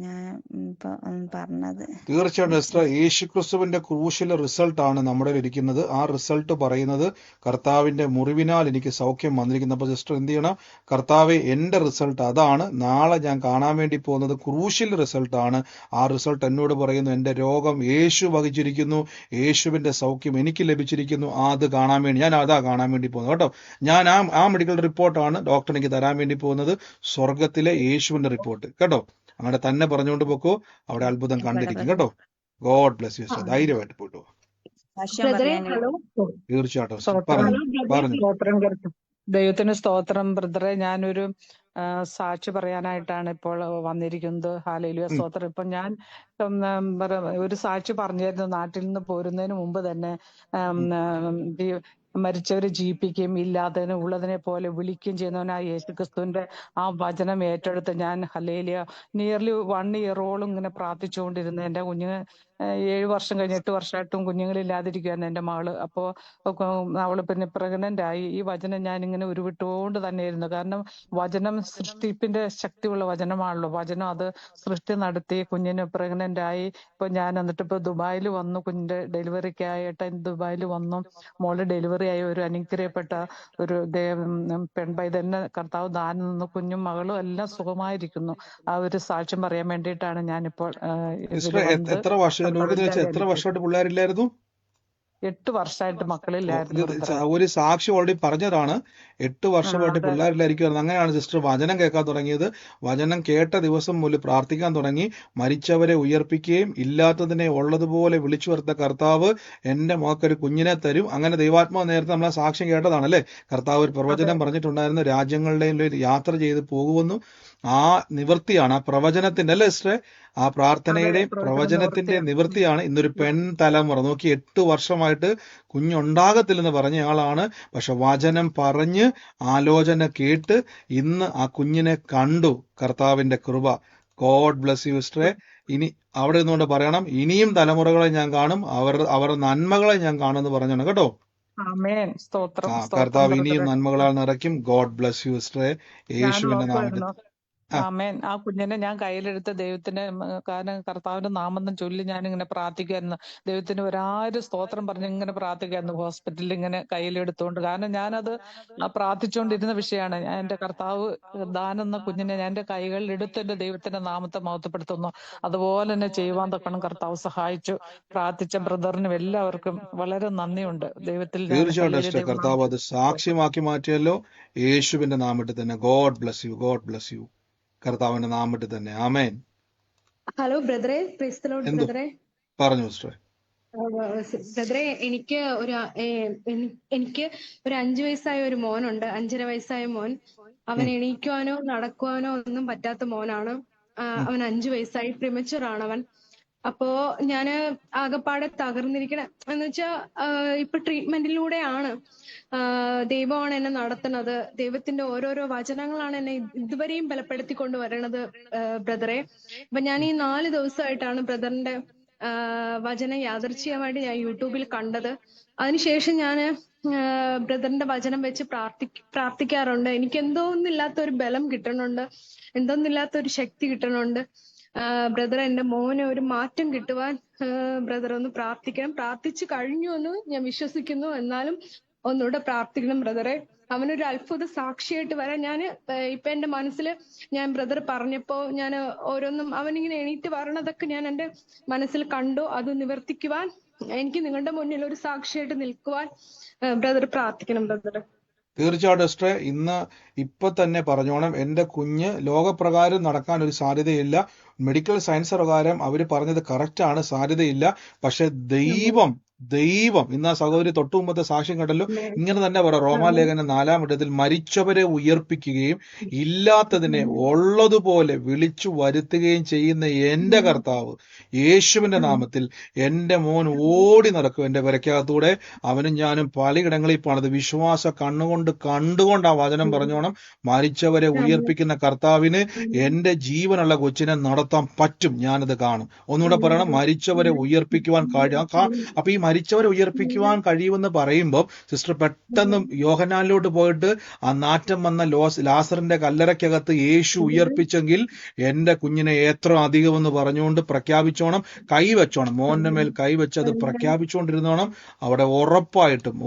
ഞാൻ ഇപ്പൊ പറഞ്ഞത്. തീർച്ചയായിട്ടും സിസ്റ്റർ, യേശുക്രിസ്തുവിന്റെ ക്രൂശിലെ റിസൾട്ട് ആണ് നമ്മുടെ ഇരിക്കുന്നത്. ആ റിസൾട്ട് പറയുന്നത് കർത്താവിന്റെ മുറിവിനാൽ എനിക്ക് സൗഖ്യം വന്നിരിക്കുന്നു. അപ്പൊ സിസ്റ്റർ എന്ത് ചെയ്യണം? കർത്താവെ, എന്റെ റിസൾട്ട് അതാണ്. നാളെ ഞാൻ കാണാൻ വേണ്ടി പോകുന്നത് ക്രൂശിൽ റിസൾട്ട് ആണ്. ആ റിസൾട്ട് എന്നോട് പറയുന്നു എന്റെ രോഗം യേശു വഹിച്ചിരിക്കുന്നു, യേശുവിന്റെ സൗഖ്യം എനിക്ക് ലഭിച്ചിരിക്കുന്നു. അത് കാണാൻ വേണ്ടി ഞാൻ അതാ കാണാൻ വേണ്ടി പോകുന്നത് കേട്ടോ. ഞാൻ ആ മെഡിക്കൽ റിപ്പോർട്ടാണ് ഡോക്ടർ എനിക്ക് തരാൻ വേണ്ടി പോകുന്നത്, സ്വർഗത്തിലെ യേശുവിന്റെ റിപ്പോർട്ട് കേട്ടോ. അങ്ങനെ തന്നെ പറഞ്ഞുകൊണ്ട് പോക്കോ, അവിടെ അത്ഭുതം കണ്ടിരിക്കും കേട്ടോ. ഗോഡ് ബ്ലസ് യു സിസ്റ്റർ, ധൈര്യമായിട്ട് പോയിട്ടോ. തീർച്ചയായിട്ടും പറഞ്ഞു. ദൈവത്തിന് സ്തോത്രം ബ്രദറെ. ഞാനൊരു സാക്ഷി പറയാനായിട്ടാണ് ഇപ്പോൾ വന്നിരിക്കുന്നത്. ഹല്ലേലൂയ, സ്തോത്രം. ഇപ്പൊ ഞാൻ ഒരു സാക്ഷി പറഞ്ഞായിരുന്നു, നാട്ടിൽ നിന്ന് പോരുന്നതിന് മുമ്പ് തന്നെ മരിച്ചവരെ ജീവിപ്പിക്കുകയും ഇല്ലാത്തതിന് ഉള്ളതിനെ പോലെ വിളിക്കുകയും ചെയ്യുന്നവനായ യേശുക്രിസ്തുവിന്റെ ആ വചനം ഏറ്റെടുത്ത് ഞാൻ ഹല്ലേലൂയ നിയർലി 1 ഇയറോളം ഇങ്ങനെ പ്രാർത്ഥിച്ചുകൊണ്ടിരുന്നു. എന്റെ കുഞ്ഞുങ്ങൾ 7 വർഷം കഴിഞ്ഞ് 8 വർഷമായിട്ടും കുഞ്ഞുങ്ങളില്ലാതിരിക്കുകയായിരുന്നു എൻ്റെ മകള്. അപ്പോ അവള് പിന്നെ പ്രഗ്നന്റ് ആയി. ഈ വചനം ഞാൻ ഇങ്ങനെ ഉരുവിട്ടുകൊണ്ട് തന്നെയായിരുന്നു. കാരണം വചനം സൃഷ്ടിപ്പിന്റെ ശക്തിയുള്ള വചനമാണല്ലോ. വചനം അത് സൃഷ്ടി നടത്തി കുഞ്ഞിന് പ്രഗ്നന്റ് ആയി. ഇപ്പൊ ഞാൻ എന്നിട്ട് ഇപ്പൊ ദുബായിൽ വന്നു, കുഞ്ഞിന്റെ ഡെലിവറിക്കായിട്ട് ദുബായിൽ വന്നു. മോള് ഡെലിവറി ആയി. ഒരു അനുഗ്രഹപ്പെട്ട ഒരു പെൺപൈതന്നെ കർത്താവ് ദാനം നിന്ന് കുഞ്ഞും മകളും എല്ലാം സുഖമായിരിക്കുന്നു. ആ ഒരു സാക്ഷ്യം പറയാൻ വേണ്ടിയിട്ടാണ് ഞാനിപ്പോൾ എത്ര വർഷമായിട്ട് പിള്ളേരില്ലായിരുന്നു? 8 വർഷമായിട്ട് മക്കളില്ലായിരുന്നു. ഒരു സാക്ഷി ഓൾറെഡി പറഞ്ഞതാണ്, 8 വർഷമായിട്ട് പിള്ളേരില്ലായിരിക്കുമായിരുന്നു. അങ്ങനെയാണ് സിസ്റ്റർ വചനം കേൾക്കാൻ തുടങ്ങിയത്. വചനം കേട്ട ദിവസം മുതൽ പ്രാർത്ഥിക്കാൻ തുടങ്ങി. മരിച്ചവരെ ഉയർപ്പിക്കുകയും ഇല്ലാത്തതിനെ ഉള്ളതുപോലെ വിളിച്ചു വരുത്ത കർത്താവ് എന്റെ മകൾക്കൊരു കുഞ്ഞിനെ തരും. അങ്ങനെ ദൈവാത്മാവ് നേരത്തെ നമ്മളെ സാക്ഷ്യം കേട്ടതാണല്ലേ. കർത്താവ് ഒരു പ്രവചനം പറഞ്ഞിട്ടുണ്ടായിരുന്നു, രാജ്യങ്ങളുടെ യാത്ര ചെയ്ത് പോകുമെന്നു. ആ നിവൃത്തിയാണ്, ആ പ്രവചനത്തിന്റെ അല്ലേ സിസ്റ്ററെ, ആ പ്രാർത്ഥനയുടെ പ്രവചനത്തിന്റെ നിവൃത്തിയാണ് ഇന്നൊരു പെൺ തലമുറ. നോക്കി, 8 വർഷമായിട്ട് കുഞ്ഞുണ്ടാകത്തില്ലെന്ന് പറഞ്ഞ ആളാണ്. പക്ഷെ വചനം പറഞ്ഞ് ആലോചന കേട്ട് ഇന്ന് ആ കുഞ്ഞിനെ കണ്ടു. കർത്താവിന്റെ കൃപ. ഗോഡ് ബ്ലസ് യു സിസ്റ്ററെ. ഇനി അവിടെ നിന്നുകൊണ്ട് പറയണം, ഇനിയും തലമുറകളെ ഞാൻ കാണും, അവരുടെ നന്മകളെ ഞാൻ കാണുമെന്ന് പറഞ്ഞാണ് കേട്ടോ. കർത്താവ് ഇനിയും നന്മകളാൽ നിറയ്ക്കും. ഗോഡ് ബ്ലസ് യു സിസ്റ്ററെ, യേശുവിന്റെ നാമത്തിൽ. ആമേൻ. ആ കുഞ്ഞിനെ ഞാൻ കയ്യിലെടുത്ത് ദൈവത്തിന്, കാരണം കർത്താവിന്റെ നാമം ചൊല്ലി ഞാൻ ഇങ്ങനെ പ്രാർത്ഥിക്കായിരുന്നു. ദൈവത്തിന് ഒരായിരം സ്തോത്രം പറഞ്ഞ് ഇങ്ങനെ പ്രാർത്ഥിക്കായിരുന്നു ഹോസ്പിറ്റലിൽ ഇങ്ങനെ കയ്യിലെടുത്തുകൊണ്ട്. കാരണം ഞാനത് പ്രാർത്ഥിച്ചുകൊണ്ടിരുന്ന വിഷയമാണ്. ഞാൻ എന്റെ കർത്താവ് ദാനം എന്ന കുഞ്ഞിനെ ഞാൻ എന്റെ കൈകളിൽ എടുത്ത് എന്റെ ദൈവത്തിന്റെ നാമത്തെ മഹത്വപ്പെടുത്തുന്നു. അതുപോലെ തന്നെ ചെയ്യുവാൻ തക്കണം കർത്താവ് സഹായിച്ചു. പ്രാർത്ഥിച്ച ബ്രദറിനും എല്ലാവർക്കും വളരെ നന്ദിയുണ്ട്. ദൈവത്തിൽ തീർച്ചയായിട്ടും കർത്താവ് അത് സാക്ഷ്യമാക്കി മാറ്റിയല്ലോ. യേശുവിന്റെ നാമത്തിൽ തന്നെ. God bless you, God bless U. കർത്താവിന്റെ നാമത്തിൽ തന്നെ. ആമേൻ. ഹലോ ബ്രദറെ, പ്രൈസ് ദി ലോർഡ് ബ്രദറെ. പറഞ്ഞു സിസ്റ്ററെ. ബ്രദറെ, എനിക്ക് ഒരു 5 വയസ്സായ ഒരു മോനുണ്ട്. 5.5 വയസ്സായ മോൻ. അവൻ എണീക്കുവാനോ നടക്കുവാനോ ഒന്നും പറ്റാത്ത മോനാണ്. അവൻ 5 വയസ്സായി. പ്രിമച്ചർ ആണ് അവൻ. അപ്പോ ഞാന് ആകപ്പാടെ തകർന്നിരിക്കണേ എന്ന് വെച്ചാ ഇപ്പൊ ട്രീറ്റ്മെന്റിലൂടെയാണ് ദൈവമാണ് എന്നെ നടത്തുന്നത്. ദൈവത്തിന്റെ ഓരോരോ വചനങ്ങളാണ് എന്നെ ഇതുവരെയും ബലപ്പെടുത്തിക്കൊണ്ട് വരണത് ബ്രദറെ. അപ്പൊ ഞാൻ ഈ 4 ദിവസമായിട്ടാണ് ബ്രദറിന്റെ വചനം യാദൃച്ഛികമായിട്ട് ഞാൻ യൂട്യൂബിൽ കണ്ടത്. അതിനുശേഷം ഞാന് ബ്രദറിന്റെ വചനം വെച്ച് പ്രാർത്ഥിക്കാറുണ്ട്. എനിക്ക് എന്തോന്നില്ലാത്ത ഒരു ബലം കിട്ടണുണ്ട്, എന്തോന്നില്ലാത്ത ഒരു ശക്തി കിട്ടണുണ്ട്. ബ്രദർ, എന്റെ മോന് ഒരു മാറ്റം കിട്ടുവാൻ ബ്രദർ ഒന്ന് പ്രാർത്ഥിക്കണം. പ്രാർത്ഥിച്ചു കഴിഞ്ഞു എന്ന് ഞാൻ വിശ്വസിക്കുന്നു. എന്നാലും ഒന്നുകൂടെ പ്രാർത്ഥിക്കണം ബ്രദറെ. അവനൊരു അത്ഭുത സാക്ഷിയായിട്ട് വരാൻ ഇപ്പൊ എന്റെ മനസ്സിൽ ഞാൻ ബ്രദർ പറഞ്ഞപ്പോ ഞാൻ ഓരോന്നും അവനിങ്ങനെ എണീറ്റ് വരണതൊക്കെ ഞാൻ എന്റെ മനസ്സിൽ കണ്ടു. അത് നിവർത്തിക്കുവാൻ എനിക്ക് നിങ്ങളുടെ മുന്നിൽ ഒരു സാക്ഷിയായിട്ട് നിൽക്കുവാൻ ബ്രദർ പ്രാർത്ഥിക്കണം ബ്രദർ. തീർച്ചയായിട്ടും സിസ്റ്ററെ, ഇപ്പൊ തന്നെ പറഞ്ഞോണം, എന്റെ കുഞ്ഞ് ലോകപ്രകാരം നടക്കാൻ ഒരു സാധ്യതയില്ല. മെഡിക്കൽ സയൻസ് പ്രകാരം അവര് പറഞ്ഞത് കറക്റ്റ് ആണ്, സാധ്യതയില്ല. പക്ഷെ ദൈവം ഇന്ന് ആ സഹോദരി തൊട്ടു മുമ്പത്തെ സാക്ഷ്യം കണ്ടല്ലോ, ഇങ്ങനെ തന്നെ പറയാം. റോമാലേഖനം 4-ാം അധ്യായത്തിൽ മരിച്ചവരെ ഉയർപ്പിക്കുകയും ഇല്ലാത്തതിനെ ഉള്ളതുപോലെ വിളിച്ചു വരുത്തുകയും ചെയ്യുന്ന എന്റെ കർത്താവ് യേശുവിന്റെ നാമത്തിൽ എന്റെ മോൻ ഓടി നടക്കും എന്റെ വരയ്ക്കകത്തൂടെ. അവനും ഞാനും പലയിടങ്ങളിൽ പണിത് വിശ്വാസ കണ്ടുകൊണ്ട് ആ വചനം പറഞ്ഞോണം. മരിച്ചവരെ ഉയർപ്പിക്കുന്ന കർത്താവിന് എന്റെ ജീവനുള്ള കൊച്ചിനെ നടത്താൻ പറ്റും, ഞാനത് കാണും. ഒന്നുകൂടെ പറയണം, മരിച്ചവരെ ഉയർപ്പിക്കുവാൻ അപ്പൊ ഈ മരിച്ചവരെ ഉയർപ്പിക്കുവാൻ കഴിയുമെന്ന് പറയുമ്പോൾ സിസ്റ്റർ പെട്ടെന്ന് യോഹന്നാനിലോട്ട് പോയിട്ട് ആ നാറ്റം വന്ന ലാസറിന്റെ കല്ലറയ്ക്കകത്ത് യേശു ഉയർപ്പിച്ചെങ്കിൽ എന്റെ കുഞ്ഞിനെ എത്ര അധികമെന്ന് പറഞ്ഞുകൊണ്ട് പ്രഖ്യാപിച്ചോണം, കൈവച്ചോണം, മോന്റെ മേൽ കൈവച്ചത് പ്രഖ്യാപിച്ചുകൊണ്ടിരുന്നോണം. അവിടെ ഉറപ്പായിട്ടും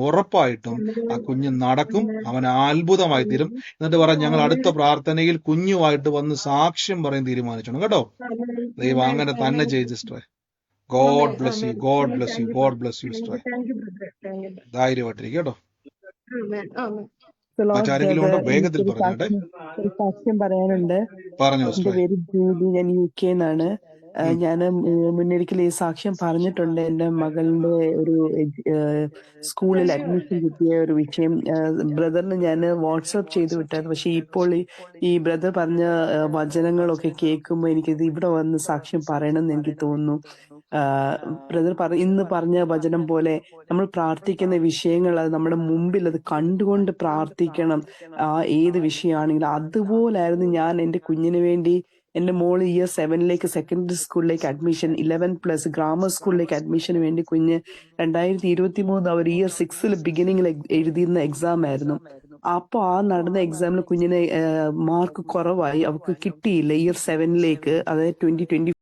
ആ കുഞ്ഞ് നടക്കും, അവൻ അത്ഭുതമായി തീരും. എന്നിട്ട് പറയാം, ഞങ്ങൾ അടുത്ത പ്രാർത്ഥനയിൽ കുഞ്ഞുമായിട്ട് വന്ന് സാക്ഷ്യം പറയാൻ തീരുമാനിച്ചോണം കേട്ടോ. ദൈവം അങ്ങനെ തന്നെ ചെയ്ത് സിസ്റ്ററെ. God bless you. God bless you. God bless you, sister. ധൈര്യമായിട്ടിരിക്കും കേട്ടോ. മറ്റാരെങ്കിലും ഉണ്ടോ? വേഗത്തിൽ പറഞ്ഞാട്ടെ. ഒരു സാക്ഷ്യം പറയാനുണ്ട്. എന്റെ പേര് ജൂലി, ഞാൻ UK ന്നാണ്. ഞാൻ മുന്നൊരിക്കൽ ഈ സാക്ഷ്യം പറഞ്ഞിട്ടുണ്ട്. എന്റെ മകളുടെ ഒരു സ്കൂളിൽ അഡ്മിഷൻ കിട്ടിയ ഒരു വിഷയം ബ്രദറിന് ഞാൻ വാട്സാപ്പ് ചെയ്ത് വിട്ടായിരുന്നു. പക്ഷെ ഇപ്പോൾ ഈ ബ്രദർ പറഞ്ഞ വചനങ്ങളൊക്കെ കേൾക്കുമ്പോൾ എനിക്കിത് ഇവിടെ വന്ന് സാക്ഷ്യം പറയണമെന്ന് എനിക്ക് തോന്നുന്നു. ബ്രദർ ഇന്ന് പറഞ്ഞ വചനം പോലെ നമ്മൾ പ്രാർത്ഥിക്കുന്ന വിഷയങ്ങൾ അത് നമ്മുടെ മുമ്പിൽ അത് കണ്ടുകൊണ്ട് പ്രാർത്ഥിക്കണം. ഏത് വിഷയമാണെങ്കിലും അതുപോലായിരുന്നു ഞാൻ എന്റെ കുഞ്ഞിന് വേണ്ടി. എന്റെ മോള് ഇയർ 7 സെക്കൻഡറി സ്കൂളിലേക്ക് അഡ്മിഷൻ, 11+ ഗ്രാമർ സ്കൂളിലേക്ക് അഡ്മിഷന് വേണ്ടി കുഞ്ഞ് 2023 അവർ ഇയർ 6 ബിഗിനിങ്ങിൽ എഴുതിയിരുന്ന എക്സാം ആയിരുന്നു. അപ്പൊ ആ നടന്ന എക്സാമിൽ കുഞ്ഞിന് മാർക്ക് കുറവായി, അവർക്ക് കിട്ടിയില്ല ഇയർ 7, അതായത് 2024